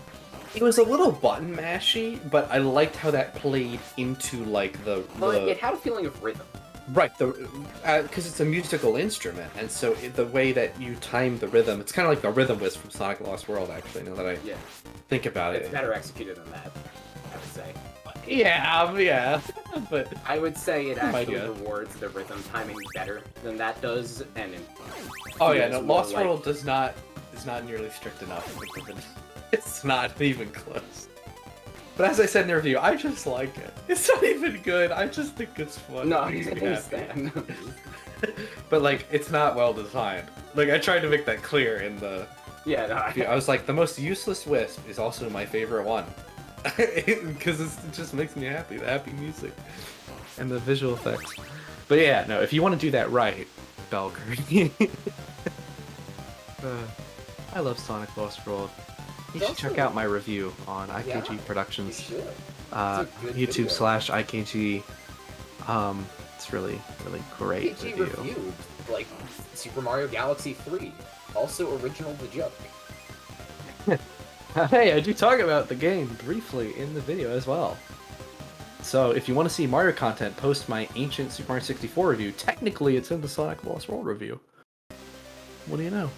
It was a little button mashy, but I liked how that played into like the It had a feeling of rhythm. right because it's a musical instrument, and so the way that you time the rhythm, it's kind of like the rhythm whisk from Sonic Lost World. Actually, now that I think about It's it, better executed than that, I would say. yeah, but I would say it actually idea. rewards the rhythm timing better than that does, and it oh yeah, feels no, more Lost like- World is not nearly strict enough. It's not even close. But as I said in the review, I just like it. It's not even good. I just think it's fun. No, It I makes me understand. happy. But like, it's not well designed. Like I tried to make that clear in the. Yeah, no, I was like, the most useless wisp is also my favorite one, because it just makes me happy. The happy music and the visual effects. But yeah, no, if you want to do that right, Valkyrie. I love Sonic Lost World. You should check out my review on IKG Productions. You should. It's a good video. YouTube/IKG. It's really great PG video. reviewed, like, Super Mario Galaxy 3. Also original The Joke. Hey, I do talk about the game briefly in the video as well. So if you want to see Mario content, post my ancient Super Mario 64 review. Technically, it's in the Sonic Lost World review. What do you know?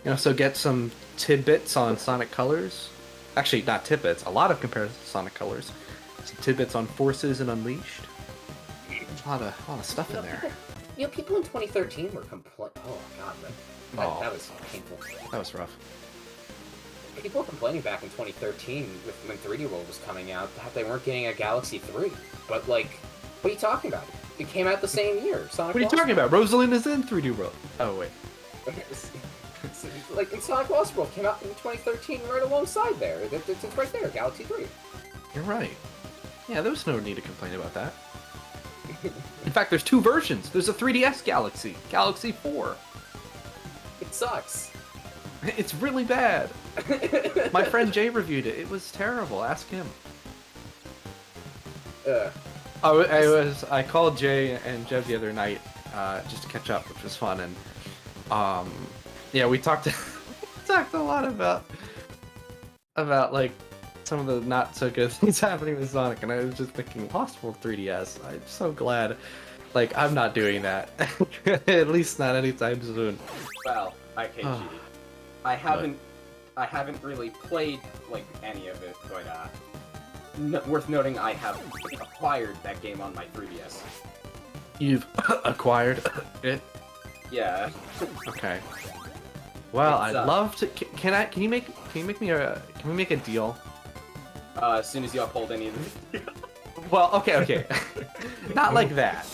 You also get some tidbits on Sonic Colors. Actually, not tidbits. A lot of comparisons to Sonic Colors. Some tidbits on Forces and Unleashed. A lot of stuff in there. People in 2013 were complaining. Oh god, that was painful. That was rough. People were complaining back in 2013 when 3D World was coming out that they weren't getting a Galaxy 3. But like, what are you talking about? It came out the same year. Sonic. What are you talking about? Rosalina's in 3D World. Oh wait. Like, Sonic Lost World came out in 2013 right alongside there. It's right there, Galaxy 3. You're right. Yeah, there was no need to complain about that. In fact, there's 2 versions. There's a 3DS Galaxy, Galaxy 4. It sucks. It's really bad. My friend Jay reviewed it. It was terrible. Ask him. I called Jay and Jeff the other night just to catch up, which was fun, and yeah, we talked a lot about like some of the not so good things happening with Sonic, and I was just thinking, Lost World 3DS. I'm so glad. Like, I'm not doing that. At least not anytime soon. Well, IKG. I haven't really played like any of it, but worth noting, I have acquired that game on my 3DS. You've acquired it? Yeah. Okay. Well, I'd love to. Can we make a deal? As soon as you uphold any of them. Well, okay. Not like that.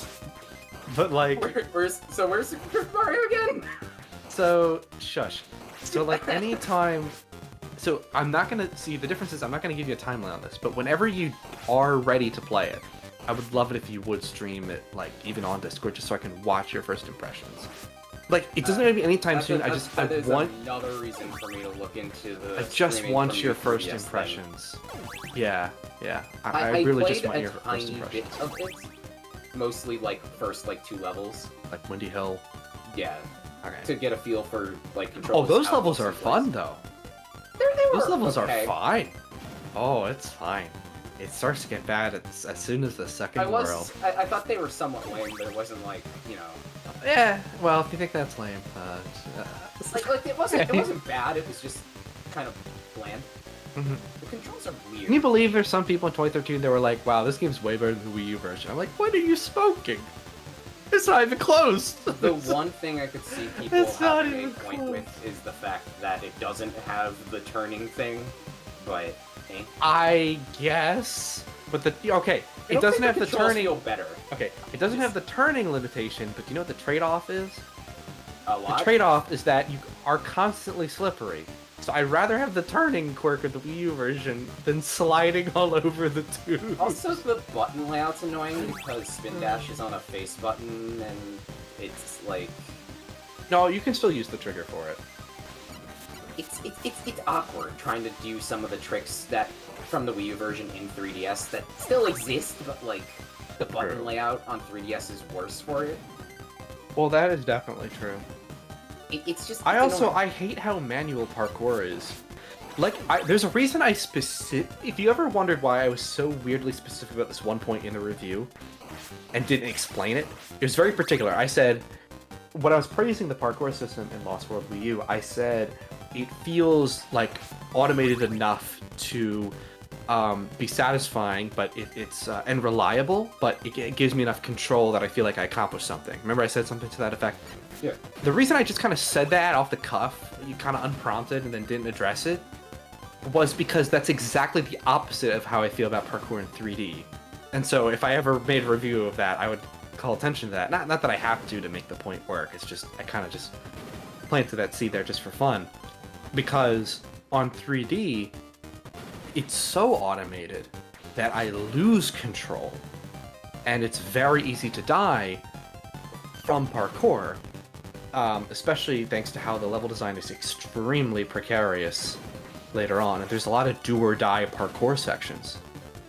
But like. Where's Super Mario again? So shush. So like anytime. So I'm not gonna see the difference is I'm not gonna give you a timeline on this, but whenever you are ready to play it, I would love it if you would stream it, like even on Discord, just so I can watch your first impressions. Like it doesn't have to be anytime soon. I want another reason for me to look into the. I just want your first impressions. Yeah. I really just want your first impressions. Bit of it, mostly like first 2 levels. Like Windy Hill. Yeah. Okay. To get a feel for controls. Oh, those levels are fun though. Those levels are fine. Oh, it's fine. It starts to get bad as soon as the second world. I thought they were somewhat lame, but it wasn't like, Yeah, well, if you think that's lame, it's like it wasn't bad. It was just kind of bland. Mm-hmm. The controls are weird. Can you believe there's some people in 2013 that were like, "Wow, this game's way better than the Wii U version"? I'm like, "What are you smoking? It's not even close." The one thing I could see people having a point with is the fact that it doesn't have the turning thing, but I guess. But it doesn't have the turning. Feel better. Okay, it doesn't have the turning limitation, but you know what the trade-off is? A lot. The trade-off is that you are constantly slippery. So I'd rather have the turning quirk of the Wii U version than sliding all over the tube. Also, the button layout's annoying because spin dash is on a face button, and it's like. No, you can still use the trigger for it. It's awkward trying to do some of the tricks that from the Wii U version in 3DS that still exist, but like the button layout on 3DS is worse for it. Well, that is definitely true. It's just. I hate how manual parkour is. Like, there's a reason if you ever wondered why I was so weirdly specific about this one point in the review and didn't explain it, it was very particular. I said, when I was praising the parkour system in Lost World Wii U, I said it feels like automated enough to be satisfying, but it's and reliable, but it gives me enough control that I feel like I accomplished something. Remember I said something to that effect? Yeah. The reason I just kind of said that off the cuff, you kind of unprompted and then didn't address it, was because that's exactly the opposite of how I feel about parkour in 3D. And so if I ever made a review of that, I would call attention to that. Not that I have to make the point work, it's just, I kind of just planted that seed there just for fun. Because on 3D, it's so automated that I lose control, and it's very easy to die from parkour, especially thanks to how the level design is extremely precarious later on, and there's a lot of do-or-die parkour sections.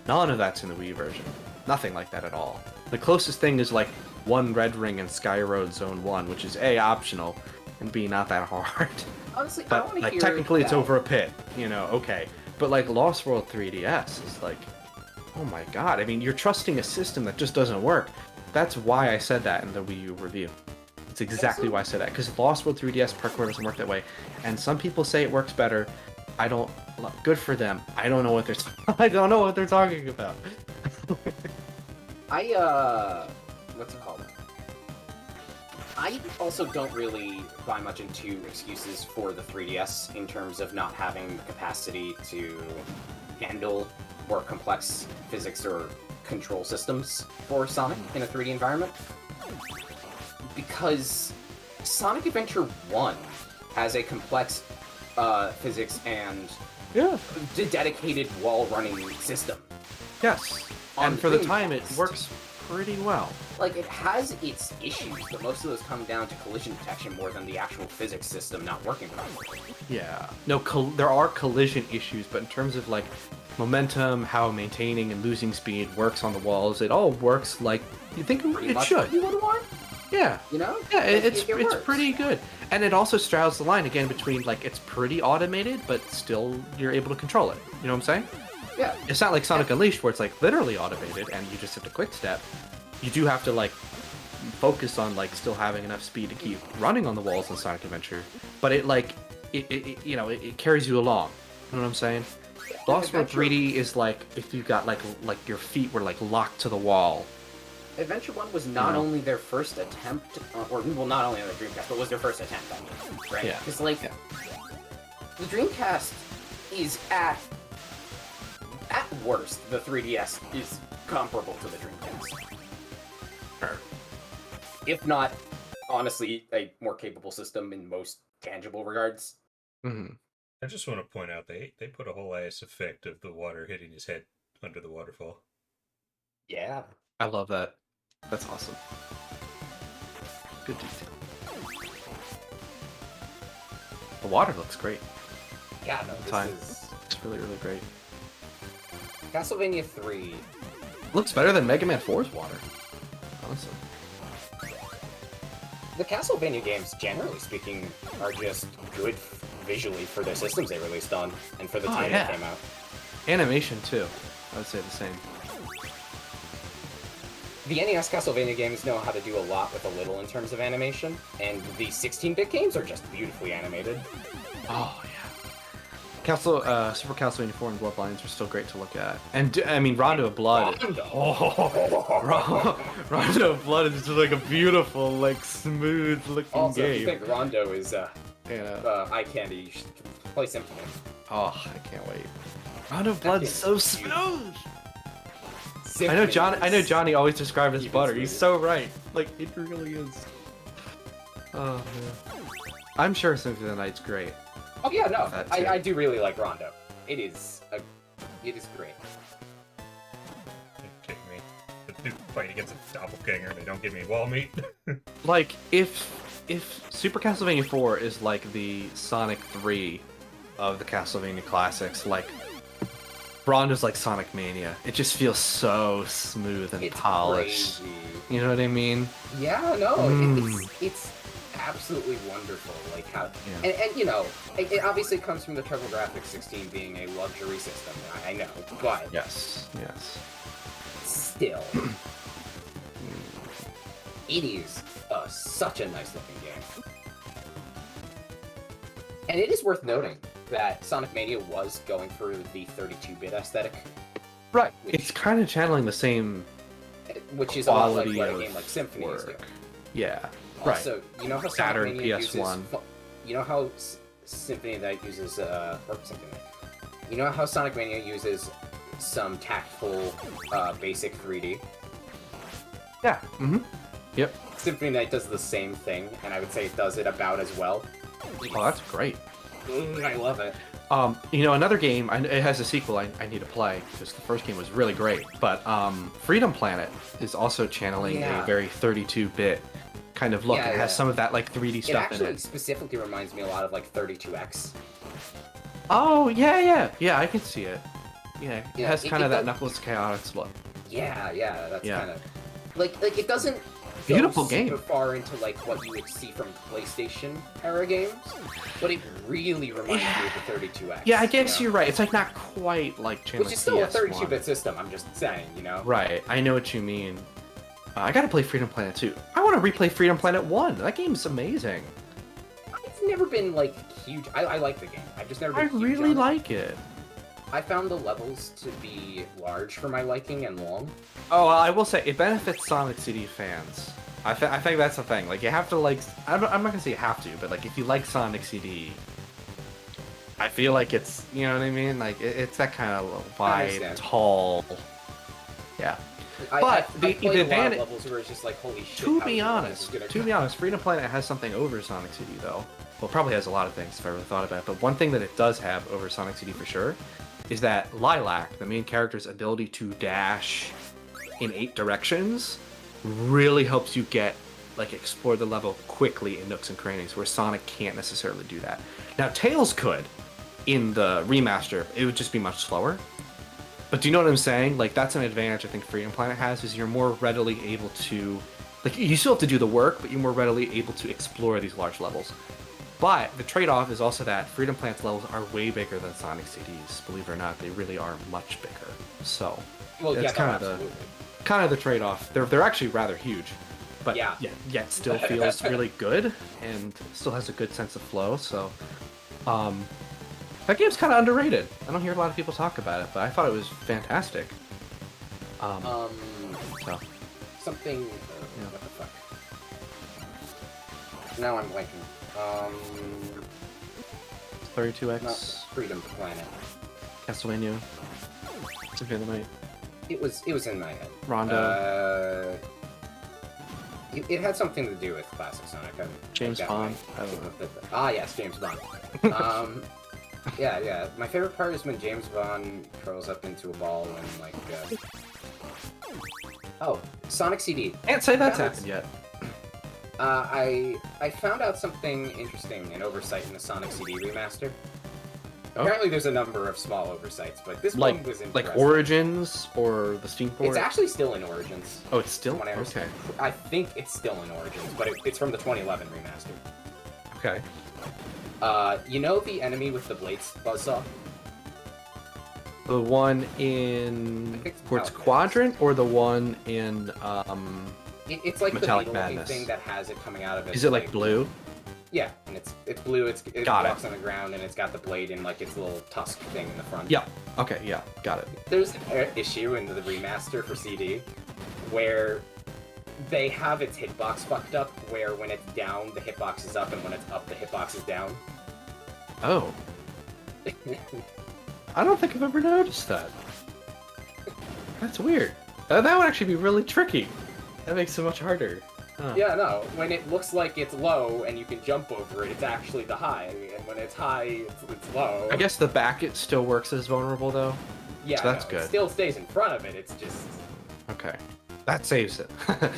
None of that's in the Wii version. Nothing like that at all. The closest thing is like one red ring in Sky Road Zone 1, which is A, optional, and B, not that hard. Honestly, but I want to hear technically it's that. over a pit, okay. But like Lost World 3DS is like, oh my god, I mean, you're trusting a system that just doesn't work. That's why I said that in the Wii U review. It's exactly why I said that, because Lost World 3DS parkour doesn't work that way. And some people say it works better. I don't Good for them. I don't know what they're. I don't know what they're talking about. What's it called? I also don't really buy much into excuses for the 3DS in terms of not having the capacity to handle more complex physics or control systems for Sonic in a 3D environment. Because Sonic Adventure 1 has a complex physics and dedicated wall-running system. Yes, and for the time, it works pretty well. Like, it has its issues, but most of those come down to collision detection more than the actual physics system not working properly. Yeah. No, there are collision issues, but in terms of, like, momentum, how maintaining and losing speed works on the walls, it all works like you think it should. You would want? Yeah. You know? Yeah, Like, it's works. pretty good. And it also straddles the line, again, between, like, it's pretty automated, but still you're able to control it. You know what I'm saying? Yeah. It's not like Sonic Unleashed, where it's, like, literally automated, and you just have to quick step. You do have to, like, focus on, like, still having enough speed to keep running on the walls in Sonic Adventure. But it, like, it carries you along. You know what I'm saying? Lost World 3D is like if you got, like your feet were, like, locked to the wall. Adventure 1 was not only their first attempt, or, well, not only on the Dreamcast, but was their first attempt, I mean, right? Yeah. Because, like, the Dreamcast is at worst, the 3DS is comparable to the Dreamcast. If not, honestly, a more capable system in most tangible regards. Mm-hmm. I just want to point out they put a whole ass effect of the water hitting his head under the waterfall. Yeah. I love that. That's awesome. Good detail. The water looks great. Yeah, no, this It's really, really great. Castlevania 3. Looks better than Mega Man 4's water. Honestly. The Castlevania games, generally speaking, are just good visually for the systems they released on, and for the time they came out. Animation, too. I would say the same. The NES Castlevania games know how to do a lot with a little in terms of animation, and the 16-bit games are just beautifully animated. Oh, yeah. Super Castlevania 4 and Bloodlines are still great to look at. And, I mean, Rondo of Blood. Rondo of Blood is just like a beautiful, like, smooth-looking Also, game. if you think Rondo is eye candy, you should play Symphony. Oh, I can't wait. Rondo of Blood is so smooth! Symphony I know Johnny always described it as even butter. He's smoother. so right. Like, it really is. Oh, man. I'm sure Symphony of the Night's great. Oh yeah, no, That too. I do really like Rondo. It is great. Are you kidding me? The fight against a doppelganger and they don't give me wall meat? Like, if Super Castlevania 4 is like the Sonic 3 of the Castlevania classics, like, Rondo's like Sonic Mania. It just feels so smooth and It's polished. crazy. You know what I mean? Yeah, no, Mm. it's absolutely wonderful. Like how, Yeah. and you know, it obviously comes from the TurboGrafx 16 being a luxury system. I know, but Yes. still, it is such a nice looking game. And it is worth noting that Sonic Mania was going for the 32-bit aesthetic, Right. Which- It's kind of channeling the same which is a lot like quality what a of game like Symphony is doing. work. Yeah. Also, you know how Sonic Saturn, Mania PS1. uses, you know how Symphony that uses, or Symphony, you know how Sonic Mania uses some tactful, basic 3D? Yeah. Mm-hmm. Yep. Symphony Night does the same thing, and I would say it does it about as well. Oh, that's great. I love it. You know, another game, it has a sequel I need to play, because the first game was really great, but Freedom Planet is also channeling Yeah. a very 32-bit kind of look. Yeah, It has yeah. some of that, like, 3D It stuff actually in it. specifically reminds me a lot of, like, 32X. Oh, yeah, I can see it. Yeah, it Yeah, has it- kind it of that does- Knuckles Chaotix look. Yeah, that's Yeah. kind of... Like, it doesn't Beautiful go game. super far into, like, what you would see from PlayStation-era games, but it really reminds me of the 32X. Yeah, I guess you know? you're right. It's, like, not quite like channeling Which is still a PS1. 32-bit system, I'm just saying, you know? Right, I know what you mean. I gotta play Freedom Planet 2. I want to replay Freedom Planet 1. That game's amazing. It's never been like huge. I like the game. I've just never been I huge really on it. like it. I found the levels to be large for my liking and long. Oh, well, I will say it benefits Sonic CD fans. I think that's the thing. Like, you have to like. I'm not gonna say you have to, but like, if you like Sonic CD, I feel like it's, you know what I mean. Like, it's that kind of wide, understand. tall. Yeah. I But played the a lot of advantage- levels where it's just like, holy shit. To how be is honest, this gonna go? Freedom Planet has something over Sonic CD though. Well, it probably has a lot of things if I really thought about it. But one thing that it does have over Sonic CD for sure is that Lilac, the main character's ability to dash in 8 directions, really helps you explore the level quickly in nooks and crannies, where Sonic can't necessarily do that. Now, Tails could in the remaster. It would just be much slower. But do you know what I'm saying? Like, that's an advantage I think Freedom Planet has, is you're more readily able to... Like, you still have to do the work, but you're more readily able to explore these large levels. But the trade-off is also that Freedom Planet's levels are way bigger than Sonic CD's. Believe it or not, they really are much bigger. So, Well, that's yeah, no, kind of the trade-off. They're actually rather huge, but Yeah. yet still feels really good and still has a good sense of flow. So, that game's kind of underrated. I don't hear a lot of people talk about it, but I thought it was fantastic. So, Something. Yeah. What the fuck? Now I'm blanking. 32X, Not Freedom Planet. Castlevania, Symphony of the Night, It was in my head. Rondo, It had something to do with classic Sonic. James Bond. I don't know. Ah, yes, James Bond. Yeah. My favorite part is when James Bond curls up into a ball and like. Oh, Sonic CD. Can't say that's That's- happened yet. I found out something interesting, an oversight in the Sonic CD remaster. Oh. Apparently, there's a number of small oversights, but this Like one was interesting. like Origins or the Steam port. It's actually still in Origins. Oh, it's still from what I okay. understand. I think it's still in Origins, but it's from the 2011 remaster. Okay. You know the enemy with the blades buzzsaw? The one I in think it's Quartz Metallic Quadrant or the one in It's like Metallic the beetle-looking Madness. thing that has it coming out of it. is it like blue? Yeah, and it's blue. It Got it. walks on the ground, and it's got the blade in like its little tusk thing in the front. Yeah. Okay, yeah, got it. There's an issue in the remaster for CD where they have its hitbox fucked up, where when it's down, the hitbox is up, and when it's up, the hitbox is down. Oh. I don't think I've ever noticed that. That's weird. That would actually be really tricky. That makes it much harder. Huh. Yeah, no. When it looks like it's low and you can jump over it, it's actually the high, and when it's high, it's low. I guess the back it still works as vulnerable though. Yeah, so that's no, good. It still stays in front of it. It's just Okay. That saves it. that.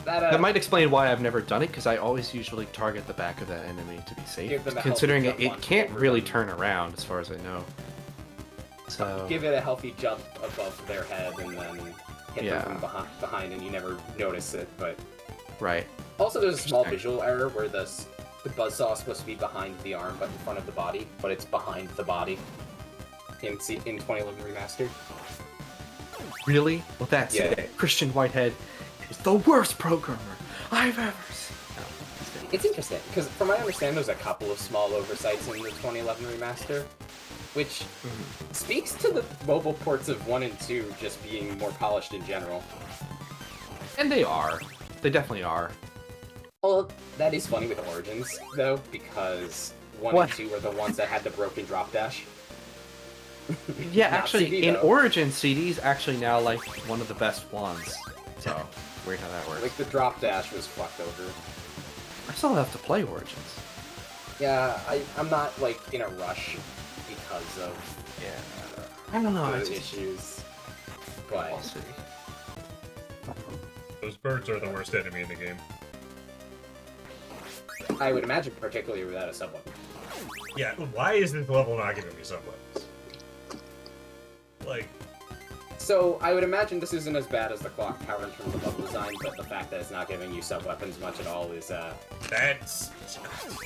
That might explain why I've never done it, because I always usually target the back of that enemy to be safe. Give them a Considering healthy it jump on can't over really them. turn around, as far as I know. So Give it a healthy jump above their head, and then hit Yeah. them from behind, and you never notice it. But right. also, there's a small Interesting. visual error where the buzzsaw is supposed to be behind the arm, but in front of the body, but it's behind the body. In 2011 remastered. Really? Well, that's Yeah. it. Christian Whitehead is the worst programmer I've ever seen. No, it's good. It's interesting because, from what I understand, there's a couple of small oversights in the 2011 remaster, which speaks to the mobile ports of 1 and 2 just being more polished in general. And they are. They definitely are. Well, that is funny with Origins, though, because 1 What? and 2 are the ones that had the broken drop dash. Yeah, Not actually, CD, in though. Origin, CD's actually now like one of the best ones. So weird how that works. Like, the drop dash was fucked over. I still have to play Origins. Yeah, I'm not, like, in a rush because of Yeah. I don't know. those issues, but... We'll see. Those birds are the worst enemy in the game. I would imagine, particularly without a sub-weapon. Yeah, why is this level not giving me sub-weapons? Like, So, I would imagine this isn't as bad as the clock tower in terms of level design, but the fact that it's not giving you sub-weapons much at all is, that's...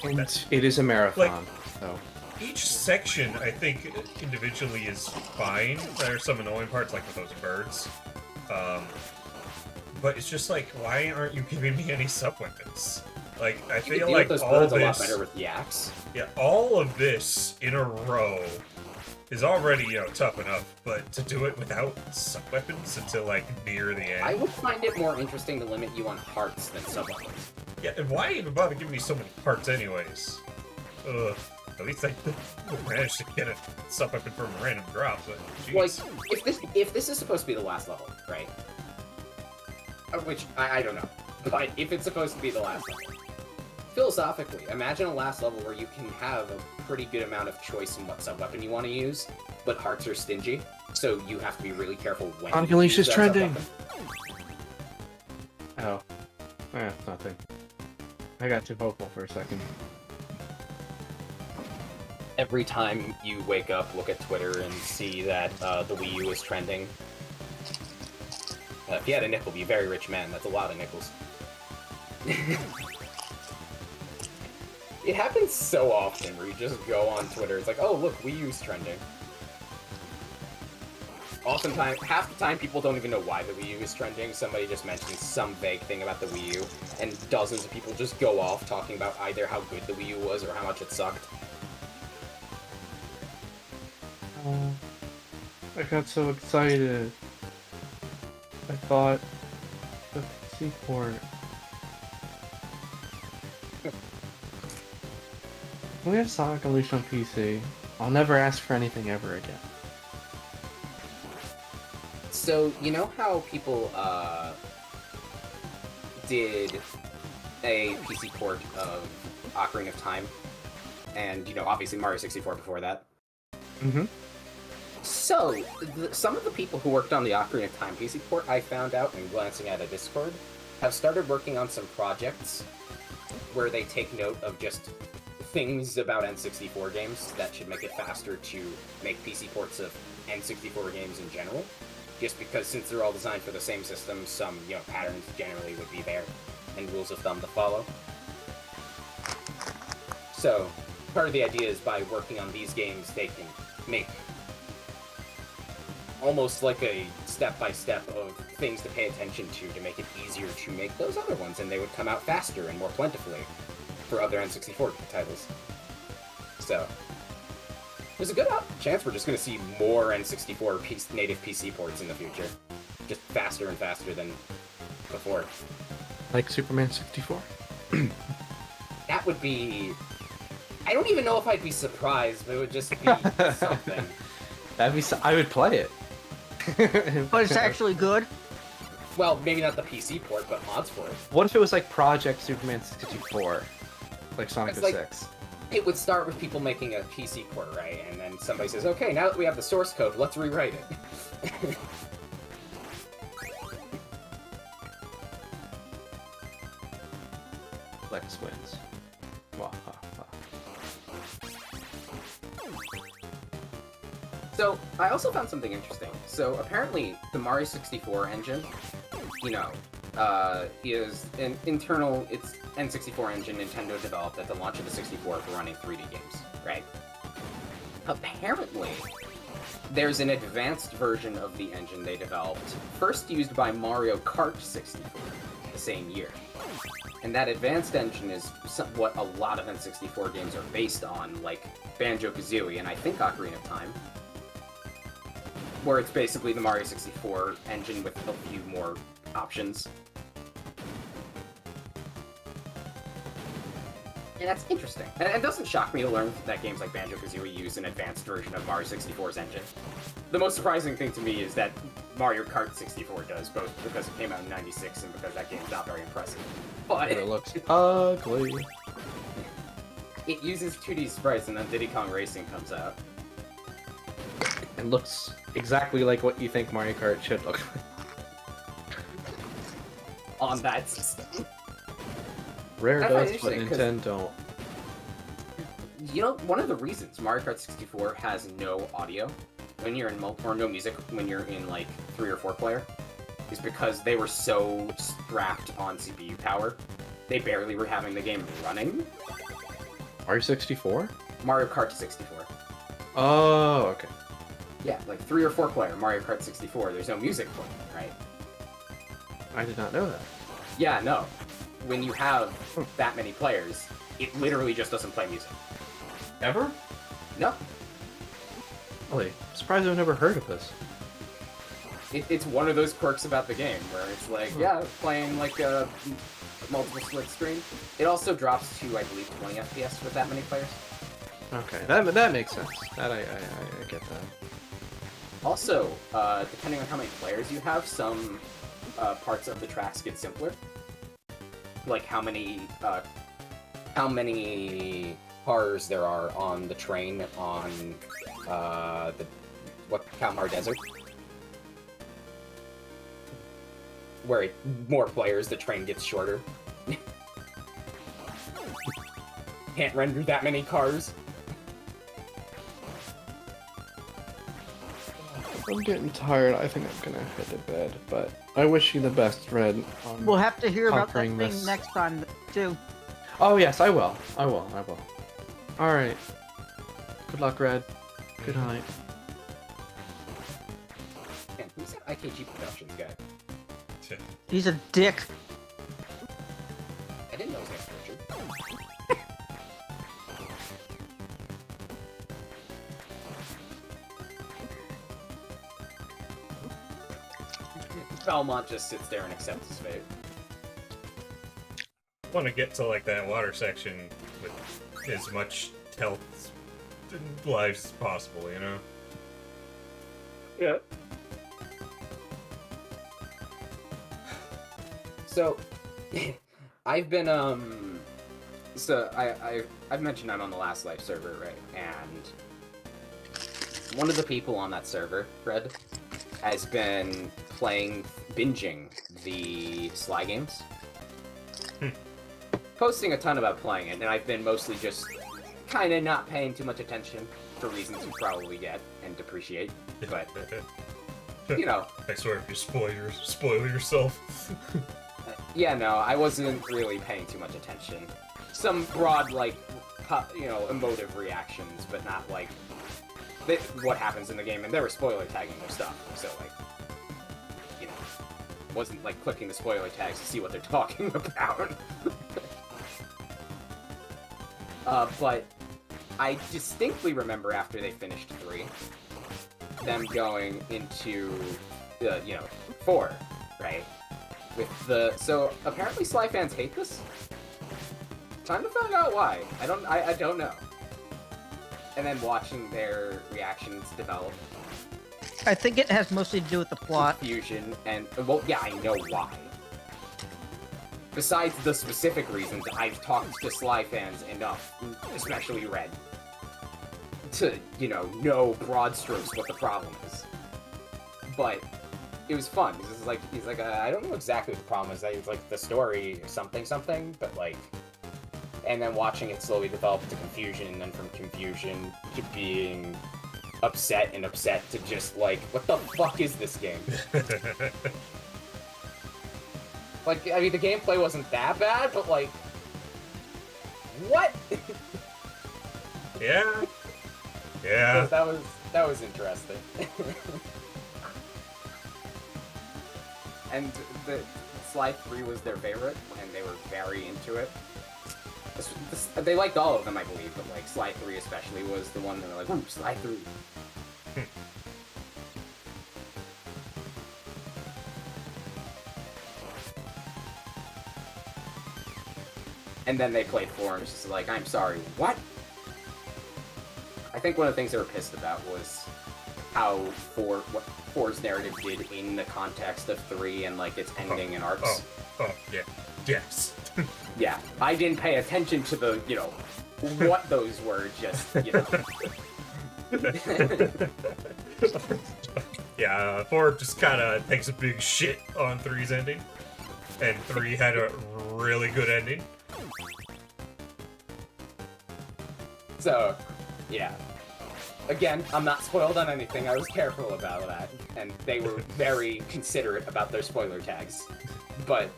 And that's it is a marathon, so each section, I think, individually is fine. There are some annoying parts, like with those birds. But it's just like, why aren't you giving me any sub-weapons? Like, I You could feel deal like with those all birds a lot this, better with the axe. yeah, all of this in a row is already, tough enough, but to do it without sub-weapons until, like, near the end. I would find it more interesting to limit you on hearts than sub-weapons. Yeah, and why even bother giving me so many parts anyways? Ugh. At least I managed to get a sub-weapon from a random drop, but jeez. Like, if this is supposed to be the last level, right? Which, I don't know. But if it's supposed to be the last level, philosophically, imagine a last level where you can have a pretty good amount of choice in what sub-weapon you want to use, but hearts are stingy, so you have to be really careful when you Unleash use is that trending! sub-weapon. Oh. Nothing. I got too vocal for a second. Every time you wake up, look at Twitter, and see that the Wii U is trending. If you had a nickel, be a very rich man. That's a lot of nickels. It happens so often where you just go on Twitter, it's like, oh look, Wii U's trending. Oftentimes, half the time people don't even know why the Wii U is trending. Somebody just mentions some vague thing about the Wii U, and dozens of people just go off talking about either how good the Wii U was or how much it sucked. I got so excited. I thought the PC port. When we have Sonic Unleashed on PC, I'll never ask for anything ever again. So, you know how people, did a PC port of Ocarina of Time? And, obviously Mario 64 before that? Mm-hmm. So, some of the people who worked on the Ocarina of Time PC port, I found out in glancing at a Discord, have started working on some projects where they take note of just things about N64 games that should make it faster to make PC ports of N64 games in general. Just because since they're all designed for the same system, some, patterns generally would be there, and rules of thumb to follow. So, part of the idea is by working on these games, they can make almost like a step-by-step of things to pay attention to make it easier to make those other ones, and they would come out faster and more plentifully for other N64 titles. So, there's a good chance we're just going to see more N64 native PC ports in the future. Just faster and faster than before. Like Superman 64? That would be... I don't even know if I'd be surprised, but it would just be something. I would play it. But it's actually good. Well, maybe not the PC port, but mods for it. What if it was like Project Superman 64? Like Sonic It's like- 06? It would start with people making a PC port, right? And then somebody says, okay, now that we have the source code, let's rewrite it. Lex wins. Wah, ha, ha. So, I also found something interesting. So, apparently, the Mario 64 engine, is an internal, it's N64 engine Nintendo developed at the launch of the 64 for running 3D games, right? Apparently, there's an advanced version of the engine they developed, first used by Mario Kart 64 the same year. And that advanced engine is what a lot of N64 games are based on, like Banjo-Kazooie and I think Ocarina of Time, where it's basically the Mario 64 engine with a few more options. And that's interesting. And it doesn't shock me to learn that games like Banjo-Kazooie use an advanced version of Mario 64's engine. The most surprising thing to me is that Mario Kart 64 does, both because it came out in '96 and because that game's not very impressive. But It looks ugly. it uses 2D sprites, and then Diddy Kong Racing comes out. It looks exactly like what you think Mario Kart should look like. On that system. Rare I find does, it but interesting, Nintendo don't. One of the reasons Mario Kart 64 has no audio when you're in or no music when you're in like 3 or 4 player is because they were so strapped on CPU power. They barely were having the game running. Mario 64? Mario Kart 64. Oh, okay. Yeah, like 3 or 4 player Mario Kart 64. There's no music playing, right? I did not know that. Yeah, no. when you have that many players, it literally just doesn't play music. Ever? No. Really? I'm surprised I've never heard of this. It's one of those quirks about the game where it's like, yeah, playing like a multiple split screen. It also drops to, I believe, 20 FPS with that many players. Okay, that makes sense. That I get that. Also, depending on how many players you have, some parts of the tracks get simpler. Like how many cars there are on the train on the Kalmar Desert. Where more players, the train gets shorter. Can't render that many cars. I'm getting tired. I think I'm gonna head to bed. But I wish you the best, Red. On We'll have to hear about that conquering thing this. next time, too. Oh yes, I will. I will. All right. Good luck, Red. Good night. Man, who's that IKG Productions guy? He's a dick. I didn't know his name was Richard. Belmont just sits there and accepts his fate. Want to get to like that water section with as much health and lives as possible, you know? Yeah. So, I've been, I've mentioned I'm on the Last Life server, right? And one of the people on that server, Fred, has been binging the Sly games. Posting a ton about playing it, and I've been mostly just kind of not paying too much attention for reasons you probably get and appreciate, but, you know. I swear if you spoil yourself. Yeah, no, I wasn't really paying too much attention. Some broad, like, emotive reactions, but not, like, what happens in the game, and they were spoiler tagging their stuff, so, like, you know, wasn't, like, clicking the spoiler tags to see what they're talking about. But I distinctly remember after they finished 3, them going into, 4, right? So apparently Sly fans hate this. Time to find out why. I don't know. And then watching their reactions develop. I think it has mostly to do with the plot. Confusion and, well, yeah, I know why. Besides the specific reasons, I've talked to Sly fans enough, especially Red, to, know broad strokes what the problem is. But it was fun. He's like, I don't know exactly what the problem is. It's like the story or something, but like, and then watching it slowly develop to confusion, and then from confusion to being upset to just like, what the fuck is this game? Like, I mean, the gameplay wasn't that bad, but like, what? Yeah. That was interesting. And the Sly 3 was their favorite, and they were very into it. They liked all of them, I believe, but like Sly 3 especially was the one that were like, ooh, Sly 3. And then they played 4 and was just like, I'm sorry, what? I think one of the things they were pissed about was how 4's narrative did in the context of 3 and like its ending and arcs. Yeah. Yes. Yeah, I didn't pay attention to the, what those were, just, Yeah, 4 just kind of takes a big shit on 3's ending. And 3 had a really good ending. So, yeah. Again, I'm not spoiled on anything, I was careful about that. And they were very considerate about their spoiler tags. But,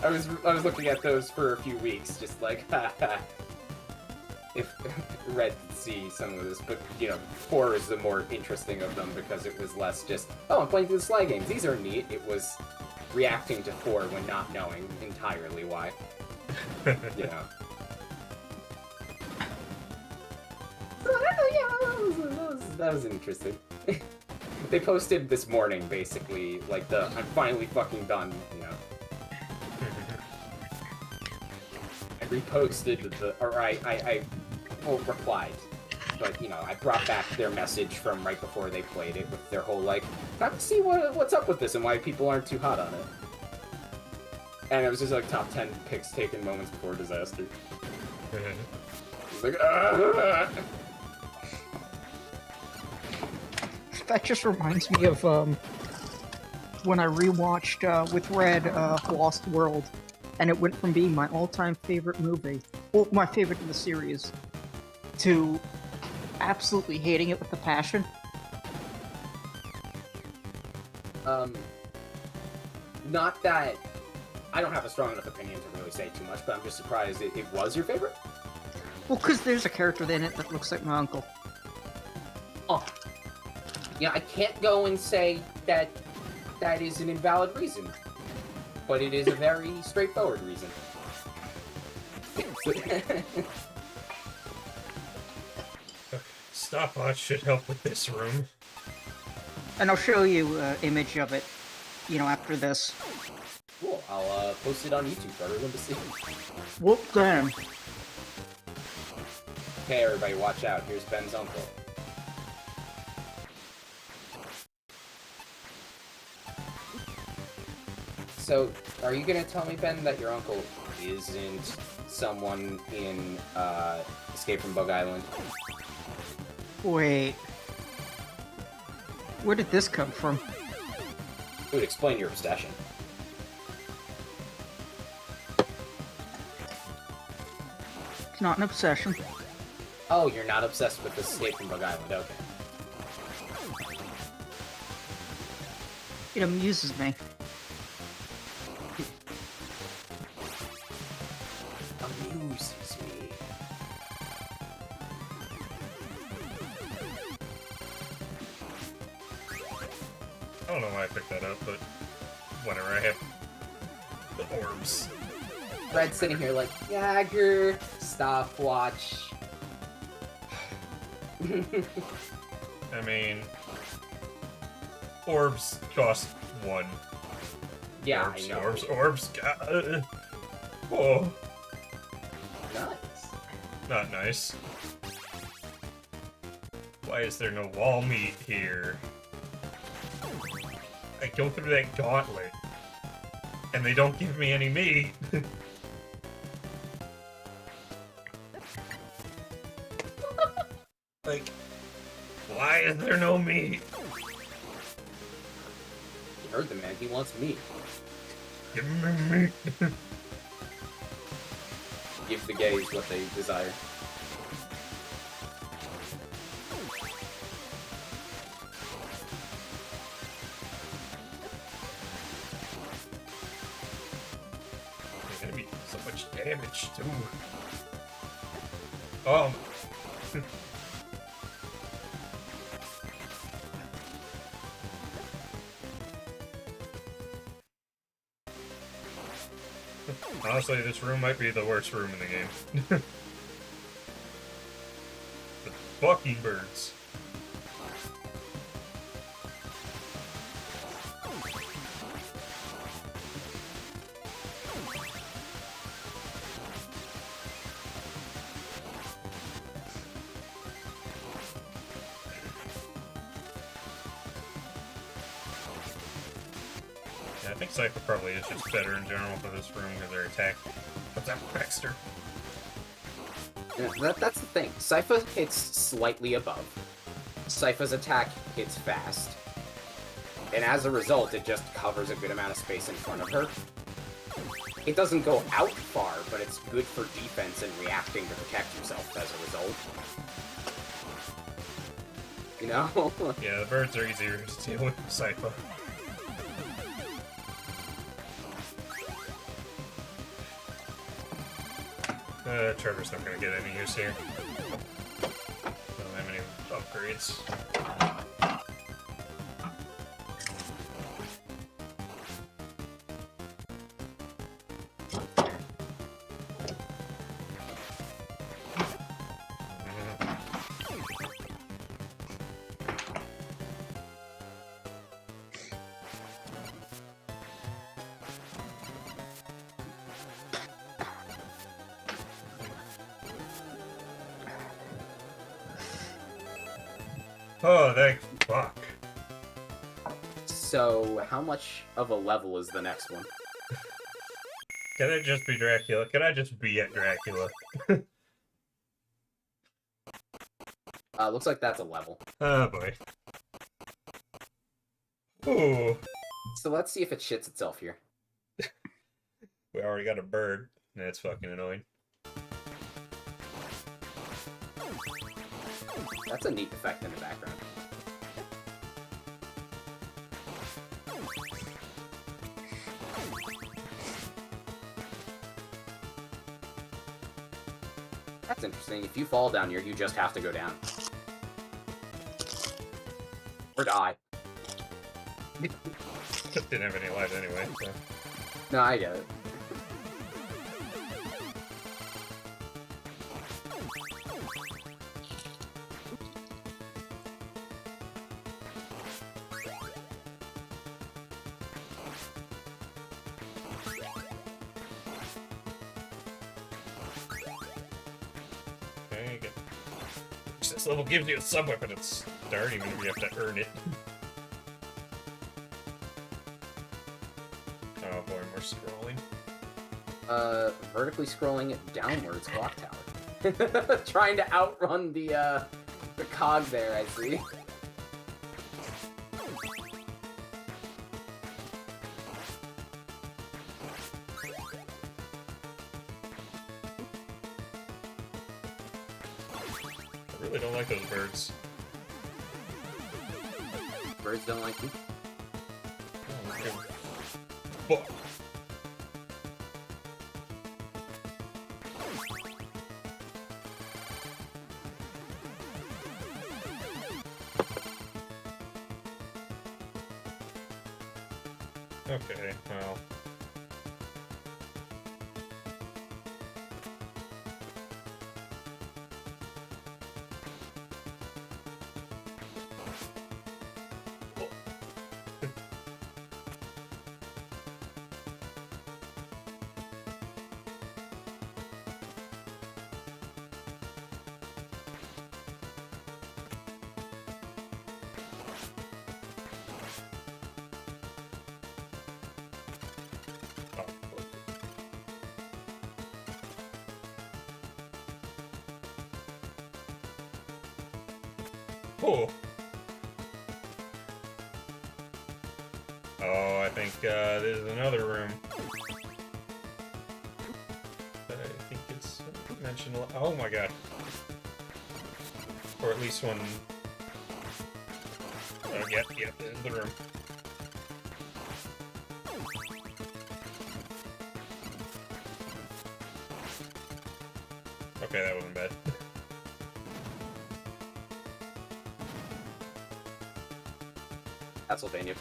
I was looking at those for a few weeks, just like, if Red could see some of this, but 4 is the more interesting of them because it was less just, oh, I'm playing through the Sly games, these are neat. It was, reacting to 4 when not knowing entirely why. You know. So, yeah, that was interesting. They posted this morning, basically, like the "I'm finally fucking done," you know. I reposted I replied, but you know, I brought back their message from right before they played it with their whole like, "Time to see what's up with this and why people aren't too hot on it." And it was just like top 10 picks taken moments before disaster. It's like, That just reminds me of when I rewatched with Red Lost World, and it went from being my all-time favorite movie, well, my favorite in the series, to absolutely hating it with a passion. Not that I don't have a strong enough opinion to really say too much, but I'm just surprised it was your favorite. Well, because there's a character in it that looks like my uncle. Oh. Yeah, I can't go and say that that is an invalid reason, but it is a very straightforward reason. Stopwatch should help with this room. And I'll show you an image of it, you know, after this. Cool, I'll post it on YouTube for everyone to see. Whoop, damn. Okay, everybody, watch out. Here's Ben's uncle. So, are you gonna tell me, Ben, that your uncle isn't someone in Escape from Bug Island? Wait. Where did this come from? It would explain your obsession. It's not an obsession. Oh, you're not obsessed with Escape from Bug Island, okay. It amuses me. Amuses me. I don't know why I picked that up, but whenever I have the orbs. Red's sitting here like, Jagger, stopwatch. I mean, orbs cost 1. Yeah, Orbs, I know. orbs. Oh, Nuts. not nice. Why is there no wall meat here? I go through that gauntlet, and they don't give me any meat. Like, why is there no meat? You heard the man, he wants meat. Give me meat. Give the gays what they desire. There's gonna be so much damage, too. Oh. Honestly, this room might be the worst room in the game. The fucking birds. Yeah, I think Cypher probably is just better in general for this room because their attack comes out faster. Yeah, that's the thing. Sypha hits slightly above. Sypha's attack hits fast. And as a result, it just covers a good amount of space in front of her. It doesn't go out far, but it's good for defense and reacting to protect yourself as a result. You know? Yeah, the birds are easier to deal with Sypha. Trevor's not gonna get any use here. Don't have any upgrades. Oh, thank fuck. So, how much of a level is the next one? Can it just be Dracula? Can I just be at Dracula? Looks like that's a level. Oh boy. Ooh. So let's see if it shits itself here. We already got a bird. That's fucking annoying. That's a neat effect in the background. That's interesting. If you fall down here, you just have to go down. Or die. Didn't have any light anyway, so. No, I get it. Okay, good. This level gives you a sub-weapon at start, even if you have to earn it. Oh boy, more scrolling. Vertically scrolling it downwards clock tower. Trying to outrun the cog there, I see. I really don't like those birds. Birds don't like you. Fuck. Okay, well. Oh. Oh, I think there's another room. I think it's mentioned. Oh my god. Or at least one. Yep, there's the room. Okay, that wasn't bad. Castlevania.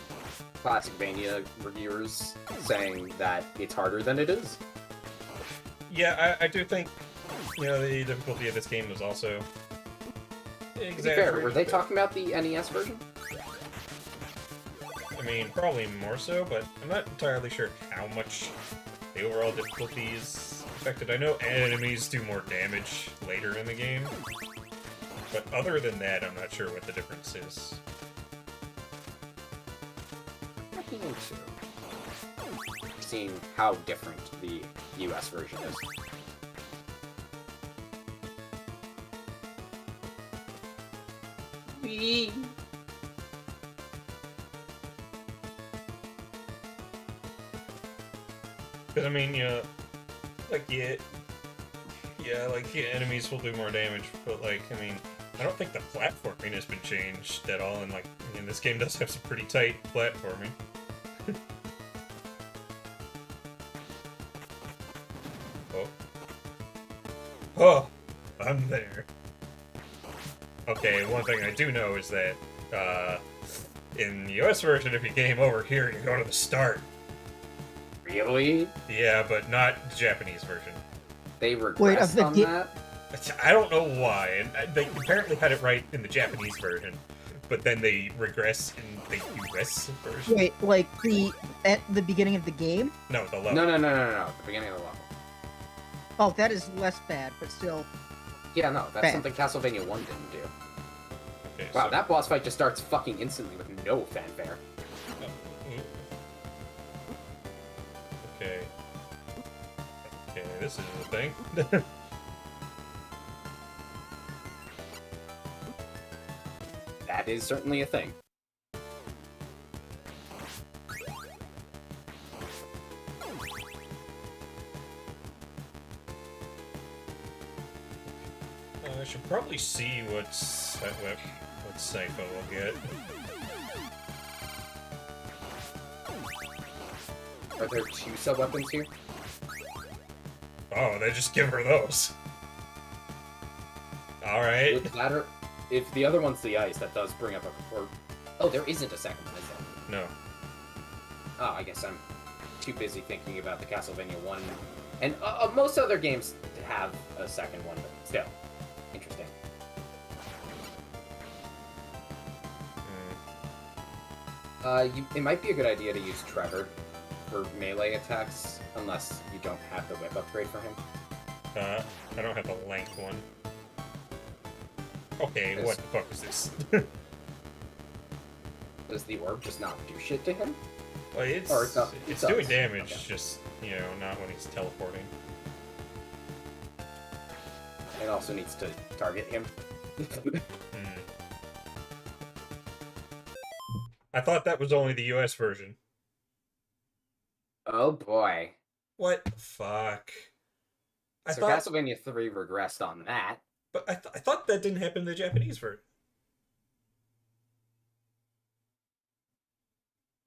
Classicvania reviewers saying that it's harder than it is. Yeah, I do think, you know, the difficulty of this game was also To be fair, exaggerated. were they talking about the NES version? I mean, probably more so, but I'm not entirely sure how much the overall difficulty is affected. I know enemies do more damage later in the game, but other than that, I'm not sure what the difference is. Looking into seeing how different the US version is. Because, I mean, you know, like, yeah, like, yeah, enemies will do more damage, but, like, I mean, I don't think the platforming has been changed at all, and, like, I mean, this game does have some pretty tight platforming. Oh. Oh! I'm there. Okay, one thing I do know is that, in the US version, if you came over here, you go to the start. Really? Yeah, but not the Japanese version. They regressed on that? I don't know why, and they apparently had it right in the Japanese version, but then they regress in the US version. Wait, like at the beginning of the game? No, the level. No. The beginning of the level. Oh, that is less bad, but still. Yeah, no, that's Bad. something Castlevania 1 didn't do. Okay, Wow, so, that boss fight just starts fucking instantly with no fanfare. Okay. Okay, this is a thing. That is certainly a thing. I should probably see what Sypho will get. Are there 2 sub-weapons here? Oh, they just give her those. Alright. With that or... If the other one's the ice, that does bring up a... Or... Oh, there isn't a second one, is there? No. Oh, I guess I'm too busy thinking about the Castlevania 1. And most other games have a second one, but still. Interesting. It might be a good idea to use Trevor for melee attacks, unless you don't have the whip upgrade for him. I don't have the length one. Okay, what the fuck is this? Does the orb just not do shit to him? Well, it's it doing does. damage, Okay. just, you know, not when he's teleporting. It also needs to target him. I thought that was only the US version. Oh boy. What the fuck? So Castlevania 3 regressed on that. But I thought that didn't happen in the Japanese version.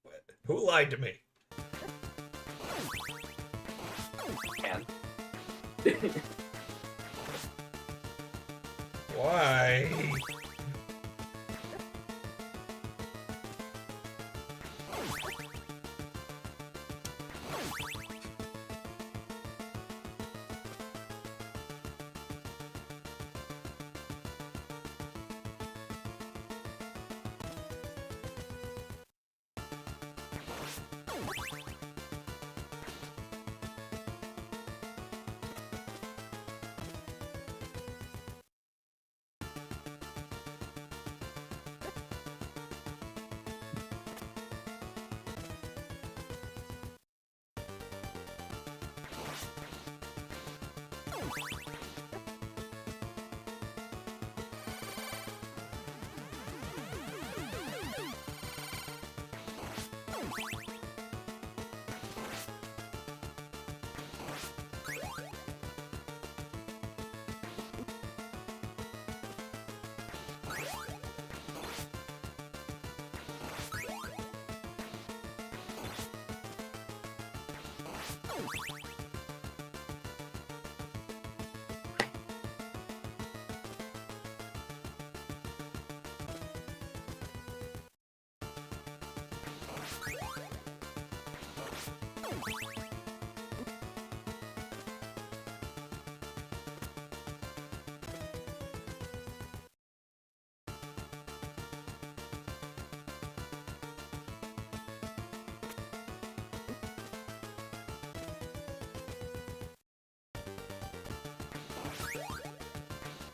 What? Who lied to me? Can. Why?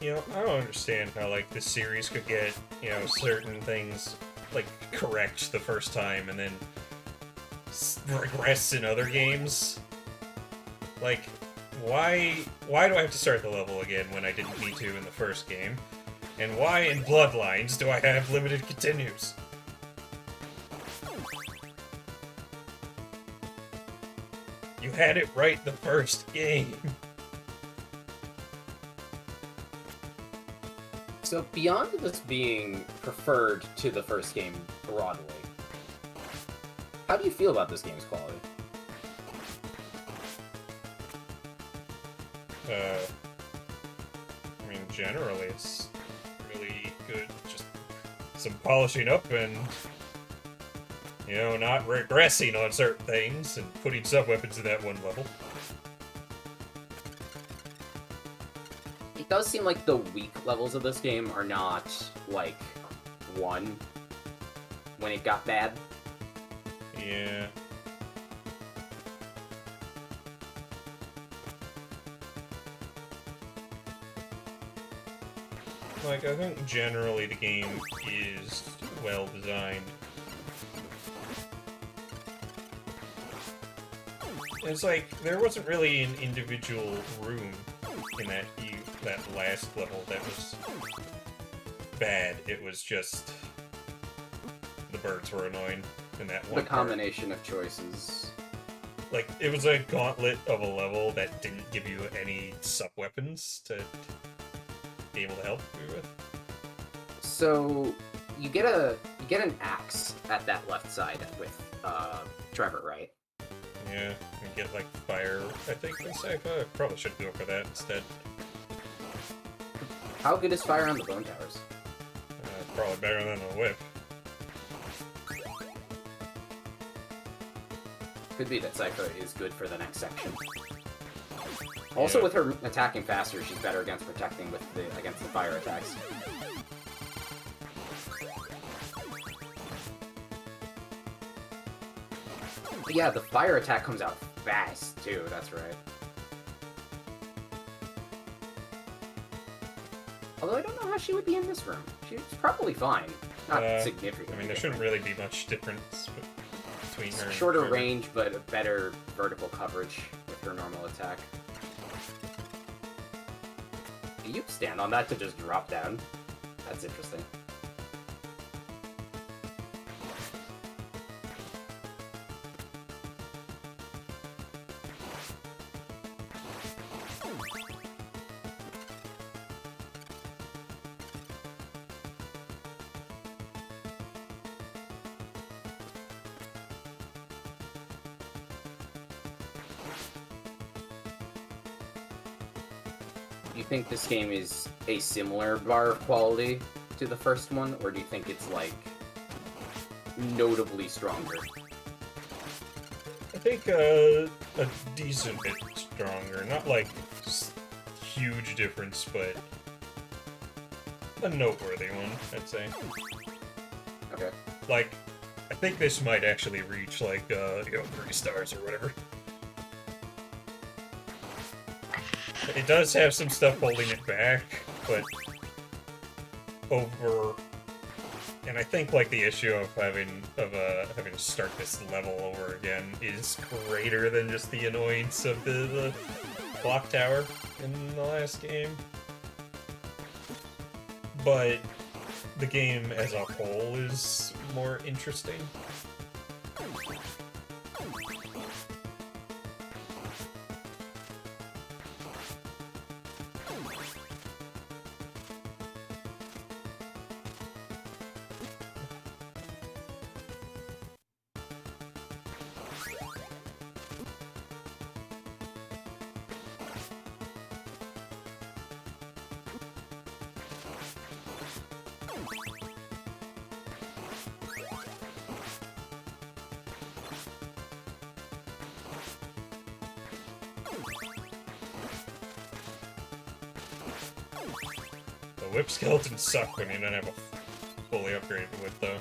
You know, I don't understand how, like, this series could get, you know, certain things, like, correct the first time and then regress in other games. Like, why do I have to start the level again when I didn't need to in the first game? And why in Bloodlines do I have limited continues? You had it right the first game. So beyond this being preferred to the first game broadly, how do you feel about this game's quality? I mean, generally it's really good, just some polishing up and, you know, not regressing on certain things and putting sub-weapons in that one level. It does seem like the weak levels of this game are not, like, 1 when it got bad. Yeah. Like, I think generally the game is well designed. It's like, there wasn't really an individual room in that last level that was bad. It was just the birds were annoying in that one The combination of choices. Like, it was a gauntlet of a level that didn't give you any sub-weapons to be able to help you with. So you get an axe at that left side with Trevor, right? Yeah, you get, like, fire, I think, in sci-fi. I probably should go for that instead. How good is fire on the bone towers? Probably better than a whip. Could be that Sypha is good for the next section. Also, Yeah. with her attacking faster, she's better against protecting against the fire attacks. Yeah, the fire attack comes out fast too. That's right. Although I don't know how she would be in this room. She's probably fine. Not significant. I mean, there shouldn't really be much difference between her. Shorter range, but a better vertical coverage with her normal attack. You stand on that to just drop down. That's interesting. Do you think this game is a similar bar of quality to the first one, or do you think it's, like, notably stronger? I think a decent bit stronger. Not, like, huge difference, but a noteworthy one, I'd say. Okay. Like, I think this might actually reach, like, 3 stars or whatever. It does have some stuff holding it back, but and I think like the issue of having to start this level over again is greater than just the annoyance of the clock tower in the last game. But the game as a whole is more interesting. The whip skeletons suck when you don't have a fully upgraded whip, though.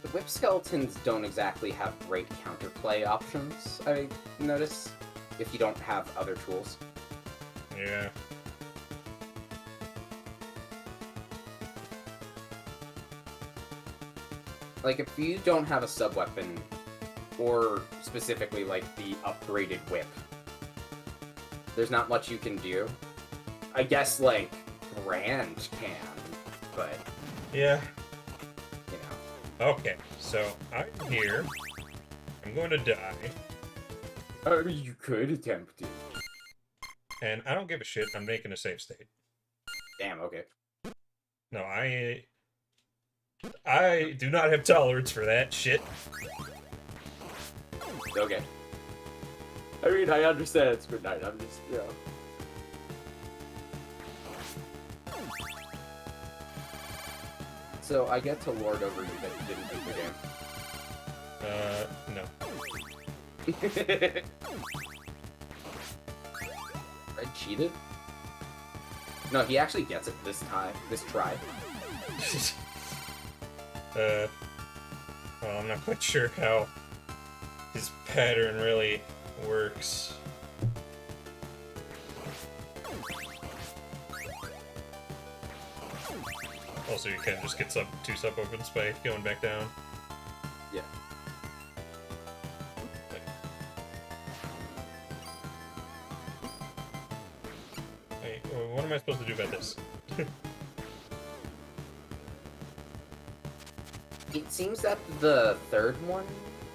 The whip skeletons don't exactly have great counterplay options, I notice, if you don't have other tools. Yeah. Like, if you don't have a sub-weapon, or specifically, like, the upgraded whip, there's not much you can do. I guess, like, Brand can, but... Yeah. You know. Okay, so I'm here. I'm going to die. I mean, you could attempt it. And I don't give a shit. I'm making a save state. Damn, okay. No, I do not have tolerance for that shit. Okay. I mean, I understand it's midnight, I'm just, you know... So, I get to lord over you that you didn't beat the game. No. Red cheated? No, he actually gets it this time. This try. Well, I'm not quite sure how his pattern really works. Also, you can just get two sub opens by going back down. Yeah. Hey, what am I supposed to do about this? It seems that the third one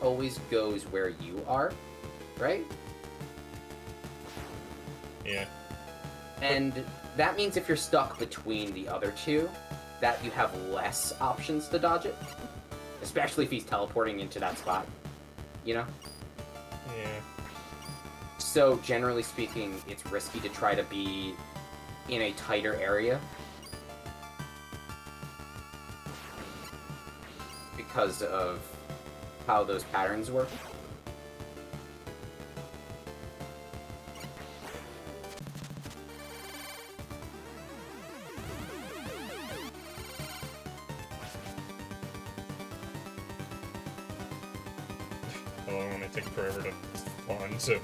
always goes where you are, right? Yeah. And that means if you're stuck between the other two, that you have less options to dodge it. Especially if he's teleporting into that spot. You know? Yeah. So, generally speaking, it's risky to try to be in a tighter area. Because of how those patterns work. Although I'm gonna take forever to spawn, so...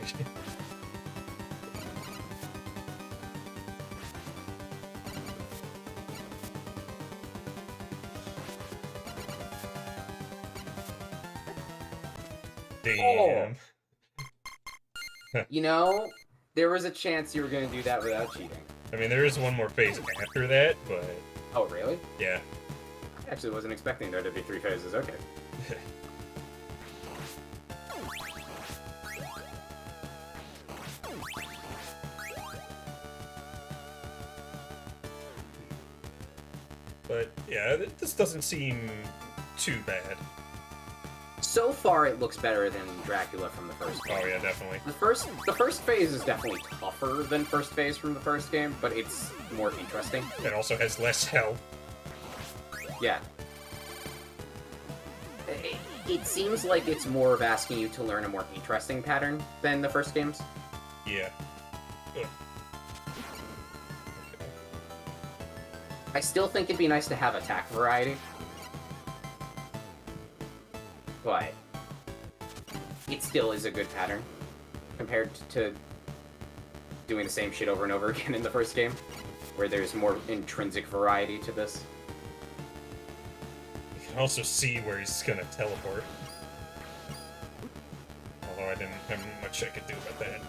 Damn. You know, there was a chance you were going to do that without cheating. I mean, there is one more phase after that, but... Oh, really? Yeah. I actually wasn't expecting there to be 3 phases, okay. But, yeah, this doesn't seem too bad. So far, it looks better than Dracula from the first game. Oh, yeah, definitely. The first phase is definitely tougher than first phase from the first game, but it's more interesting. It also has less health. Yeah. It seems like it's more of asking you to learn a more interesting pattern than the first games. Yeah. Ugh. I still think it'd be nice to have attack variety. But it still is a good pattern compared to doing the same shit over and over again in the first game, where there's more intrinsic variety to this. You can also see where he's gonna teleport. Although I didn't have much I could do about that.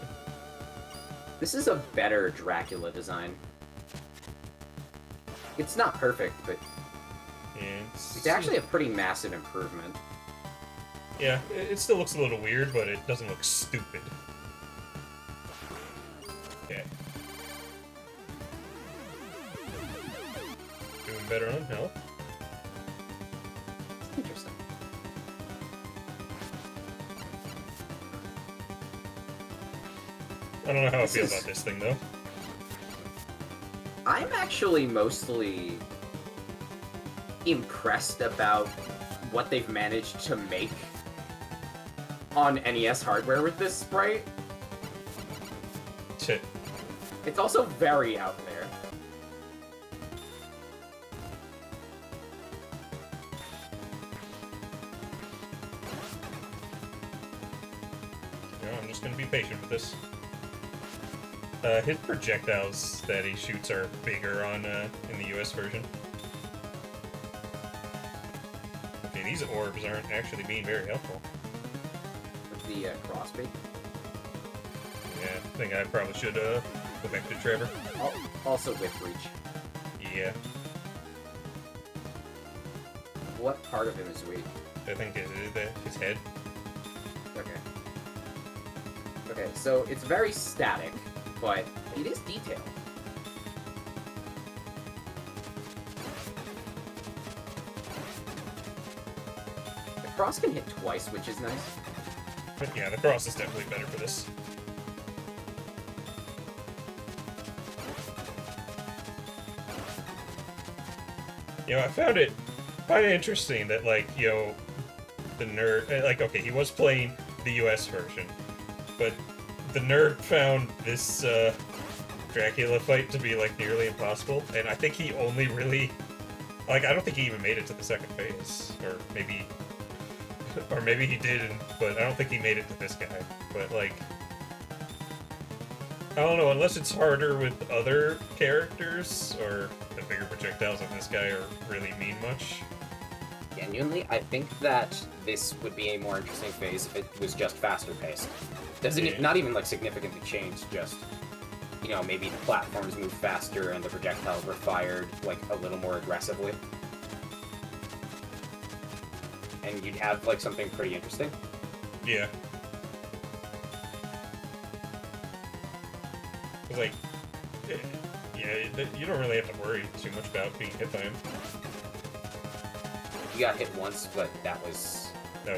This is a better Dracula design. It's not perfect, but Yeah, it's actually a pretty massive improvement. Yeah, it still looks a little weird, but it doesn't look stupid. Okay. Doing better on health. Interesting. I don't know how I feel about this thing, though. I'm actually mostly impressed about what they've managed to make on NES hardware with this sprite. Shit. It's also very out there. No, I'm just gonna be patient with this. His projectiles that he shoots are bigger on in the US version. Okay, these orbs aren't actually being very helpful. With the crossbait. Yeah, I think I probably should go back to Trevor. Also with reach. Yeah, What part of him is weak? I think his head. Okay. Okay, so it's very static, but it is detailed. The cross can hit twice, which is nice. But yeah, the cross is definitely better for this. You know, I find it interesting that, like, you know, the nerd, like, okay, he was playing the US version, but the nerd found this Dracula fight to be, like, nearly impossible, and I think he only really, like, I don't think he even made it to the second phase, or maybe Or maybe he didn't, but I don't think he made it to this guy. But, like... I don't know, unless it's harder with other characters, or the bigger projectiles on this guy are really mean much. Genuinely, I think that this would be a more interesting phase if it was just faster paced. Doesn't it not even like significantly change, just you know, maybe the platforms move faster and the projectiles were fired like a little more aggressively. And you'd have like something pretty interesting. Yeah. Like, yeah, you don't really have to worry too much about being hit by him. You got hit once, but that was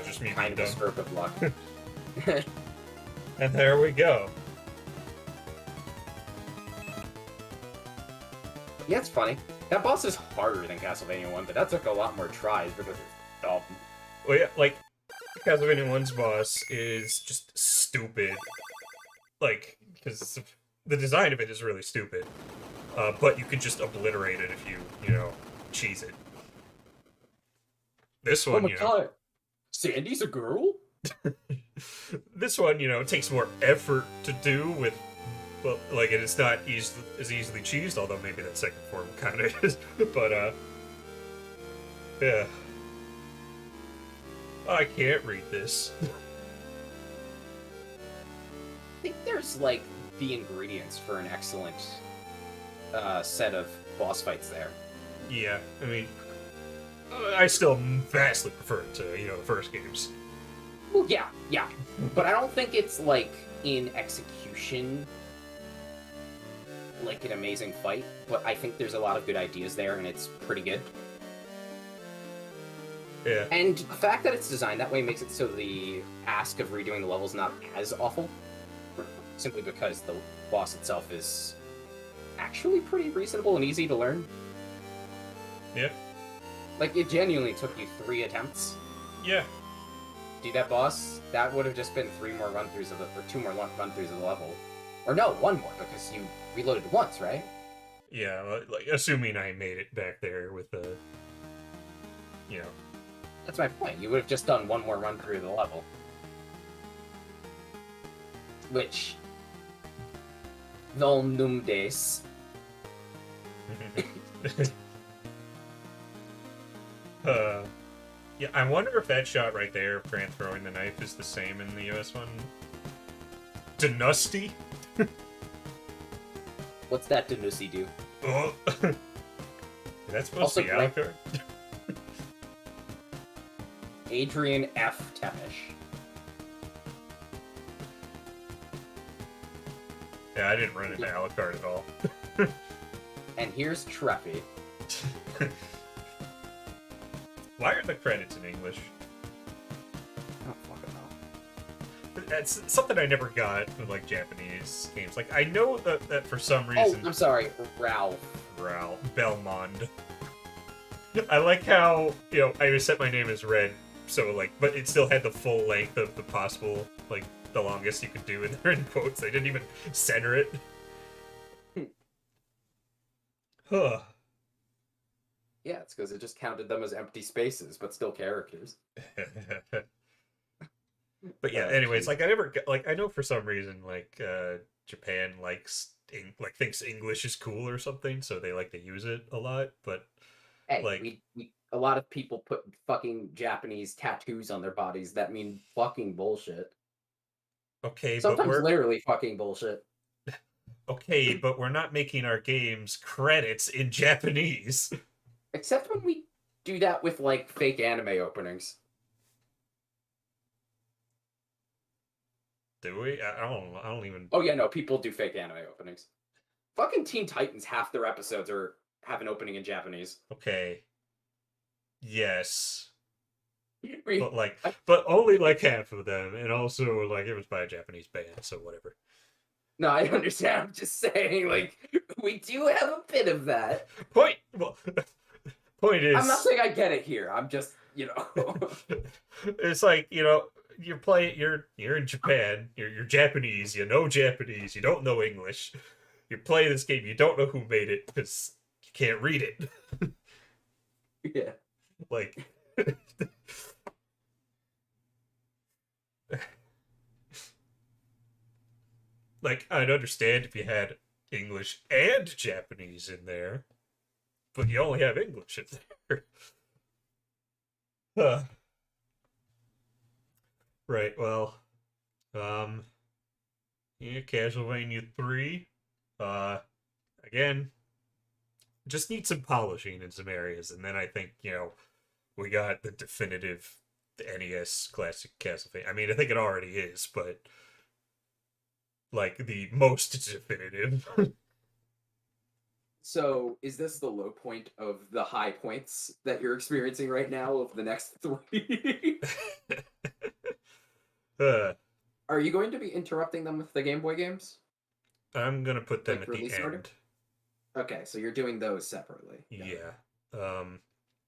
just me kind of a stroke of luck. And there we go. Yeah, it's funny. That boss is harder than Castlevania 1, but that took a lot more tries because it's dumb. Well, yeah, like, Castlevania 1's boss is just stupid. Like, because the design of it is really stupid. But you can just obliterate it if you know, cheese it. This one, you know... Sandy's a girl? This one, you know, takes more effort to do with... Well, like, and it's not as easily cheesed, although maybe that second form kind of is. But, yeah. I can't read this. I think there's, like, the ingredients for an excellent set of boss fights there. Yeah, I mean, I still vastly prefer it to, you know, the first games. Well, yeah. But I don't think it's, like, in execution, like an amazing fight, but I think there's a lot of good ideas there, and it's pretty good. Yeah. And the fact that it's designed that way makes it so the ask of redoing the level's not as awful, simply because the boss itself is actually pretty reasonable and easy to learn. Yeah. Like, it genuinely took you 3 attempts. Yeah. Do that boss, that would have just been 2 more run-throughs of the level. Or no, 1 more, because you reloaded it once, right? Yeah, like, assuming I made it back there with the, you know. That's my point. You would have just done 1 more run-through of the level. Which... Vol num des. Yeah, I wonder if that shot right there of Grant throwing the knife is the same in the US one. Denusty? What's that Denussy do? Oh. That's supposed Also to be Alucard? Adrian F. Tepish. Yeah, I didn't run into Alucard at all. And here's Treffy. Why are the credits in English? I don't fucking know. That's something I never got with, like, Japanese games. Like, I know that for some reason... Oh, I'm sorry, Ralph. Belmond. I like how, you know, I set my name as Red, so, like, but it still had the full length of the possible, like, the longest you could do in there in quotes. They didn't even center it. Huh. Yeah, it's because it just counted them as empty spaces, but still characters. But yeah, anyways, like, I know for some reason, like, Japan thinks English is cool or something, so they like to use it a lot, but... Hey, like, a lot of people put fucking Japanese tattoos on their bodies that mean fucking bullshit. Okay, Sometimes but we're... literally fucking bullshit. Okay, but we're not making our games credits in Japanese. Except when we do that with, like, fake anime openings. Do we? I don't even... Oh yeah, no, people do fake anime openings. Fucking Teen Titans, half their episodes have an opening in Japanese. Okay. Yes. We- But only like half of them, and also like it was by a Japanese band, so whatever. No, I understand. I'm just saying, like, we do have a bit of that. Point is, I'm not saying I get it here. I'm just, you know. It's like, you know, you're in Japan, you're Japanese, you know Japanese, you don't know English. You play this game, you don't know who made it because you can't read it. Yeah. Like, like, I'd understand if you had English and Japanese in there, but you only have English in there. Huh. Right, well, yeah, Castlevania 3, again, just need some polishing in some areas, and then I think, we got the definitive NES classic Castlevania. I mean, I think it already is, but like the most definitive. So, is this the low point of the high points that you're experiencing right now of the next 3? uh, Are you going to be interrupting them with the Game Boy games? I'm gonna put them Like at the release end. order? Okay, so you're doing those separately. Yeah.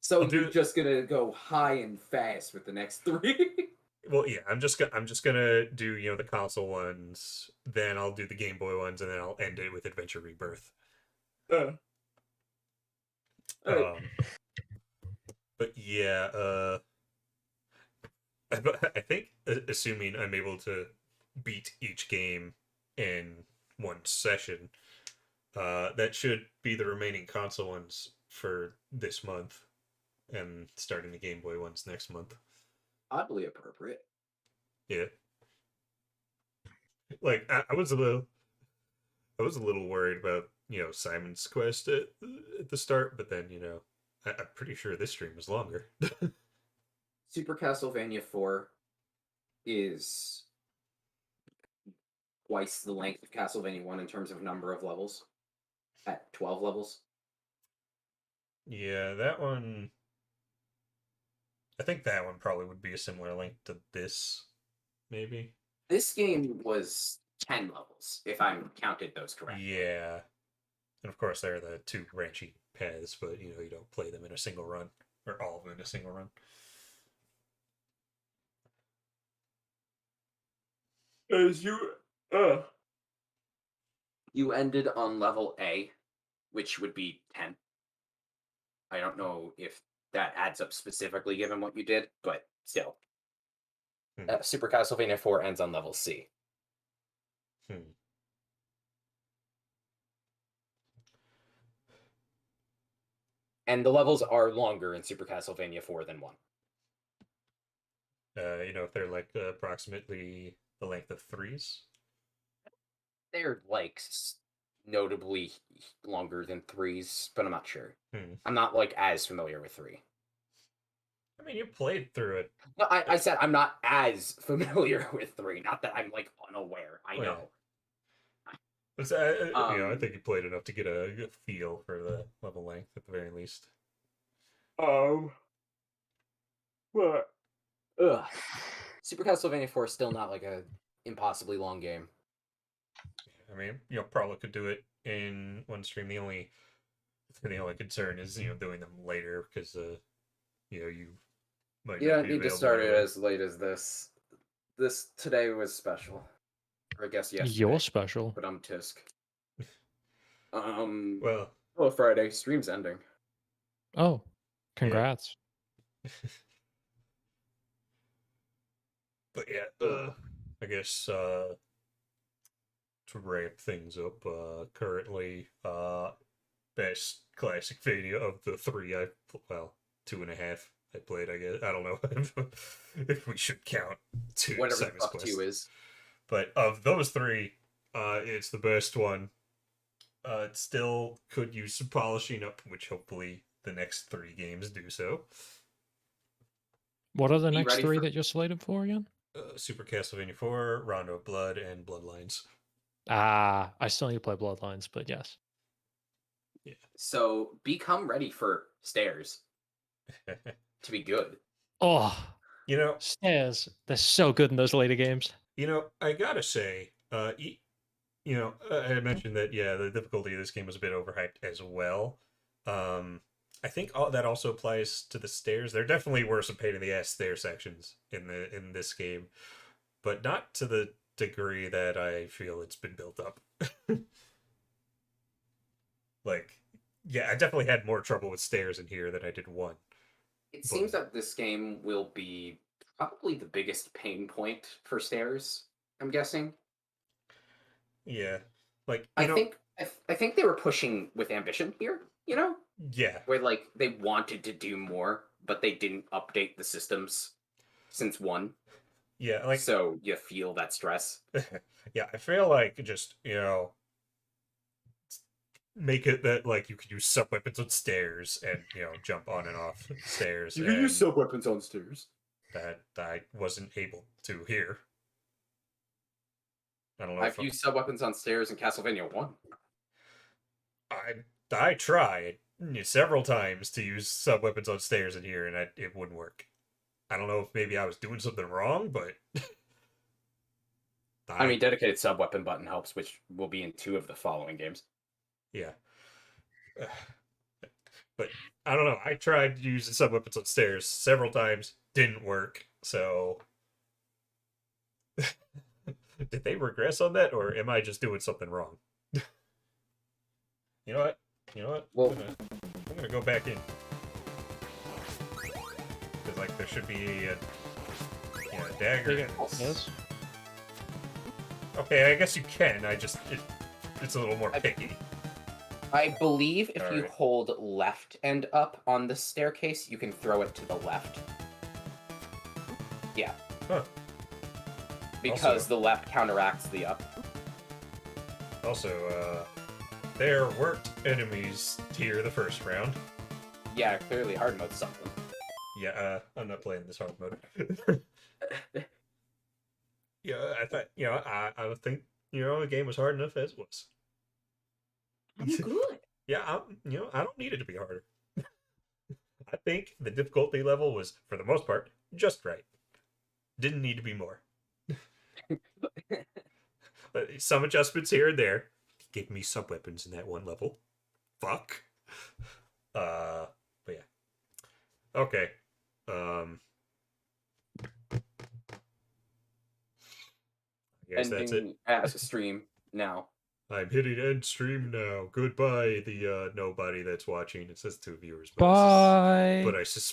So I'll you're do- just gonna go high and fast with the next 3? Well, yeah, I'm just gonna do the console ones, then I'll do the Game Boy ones, and then I'll end it with Adventure Rebirth. Alright. But yeah, I think assuming I'm able to beat each game in one session, that should be the remaining console ones for this month, and starting the Game Boy ones next month. Oddly appropriate. Yeah. Like I was a little worried about Simon's Quest at the start, but then I'm pretty sure this stream is longer. Super Castlevania 4 is twice the length of Castlevania 1 in terms of number of levels, at 12 levels. Yeah, that one. I think that one probably would be a similar length to this, maybe. This game was 10 levels, if I'm counted those correctly. Yeah. And of course, there are the two branching paths, but you don't play them in a single run, or all of them in a single run. As you ended on level A, which would be 10. I don't know if that adds up specifically given what you did, but still. Super Castlevania 4 ends on level C. And the levels are longer in Super Castlevania 4 than 1. If they're like approximately the length of 3s? They're like notably longer than 3s, but I'm not sure. I'm not like as familiar with 3. I mean, you played through it. No, I said I'm not as familiar with 3. Not that I'm like unaware. I know. I think you played enough to get a feel for the level length at the very least. What? Super Castlevania 4 is still not like a impossibly long game. I mean, probably could do it in one stream. The only concern is doing them later because you might. You don't need to start it as late as this. This today was special. Or I guess yesterday. You're special. But I'm Tisk. Well. Oh, Friday. Stream's ending. Oh, congrats. Yeah. But yeah, I guess to wrap things up, currently, best classic video of the 3 2.5 I played, I guess. I don't know if we should count 2. Whatever the fuck 2 is. But of those 3, it's the best one. It still could use some polishing up, which hopefully the next 3 games do so. What are the next 3 that you're slated for again? Super Castlevania 4, Rondo of Blood, and Bloodlines. I still need to play Bloodlines, but yes. Yeah. So become ready for Stairs to be good. Oh, Stairs. They're so good in those later games. I gotta say, I had mentioned that the difficulty of this game was a bit overhyped as well. I think that also applies to the stairs. There definitely were some pain in the ass stair sections in this game, but not to the degree that I feel it's been built up. I definitely had more trouble with stairs in here than I did 1. It seems that this game will be probably the biggest pain point for Stairs, I'm guessing. Yeah, like I think they were pushing with ambition here. You know, yeah, where like they wanted to do more, but they didn't update the systems since 1. yeah, like So you feel that stress. yeah. I feel like just make it that like you could use sub weapons on stairs and jump on and off stairs. You can use sub weapons on stairs. That I wasn't able to here. I don't know. I've used sub weapons on stairs in Castlevania 1. I tried several times to use sub weapons on stairs in here, and it wouldn't work. I don't know if maybe I was doing something wrong, but I mean, dedicated sub weapon button helps, which will be in 2 of the following games. Yeah. But I don't know. I tried using sub weapons on stairs several times, didn't work. So did they regress on that, or am I just doing something wrong? You know what? Well, I'm gonna go back in. Because like there should be a dagger. Yes. Okay, I guess you can. It's a little more picky. I believe if you Alright. hold left and up on the staircase, you can throw it to the left. Yeah. Huh. Because Also- the left counteracts the up. Also, there weren't enemies here the first round. Yeah, clearly hard mode something. Yeah, I'm not playing this hard mode. Yeah, I thought, I would think, the game was hard enough as was. I'm good. Yeah, I don't need it to be harder. I think the difficulty level was, for the most part, just right. Didn't need to be more. But some adjustments here and there. Gave me sub weapons in that one level. Fuck. But yeah. Okay. I guess that's it. Ending as a stream now. I'm hitting end stream now. Goodbye, the nobody that's watching. It says 2 viewers. Bye. But I suspect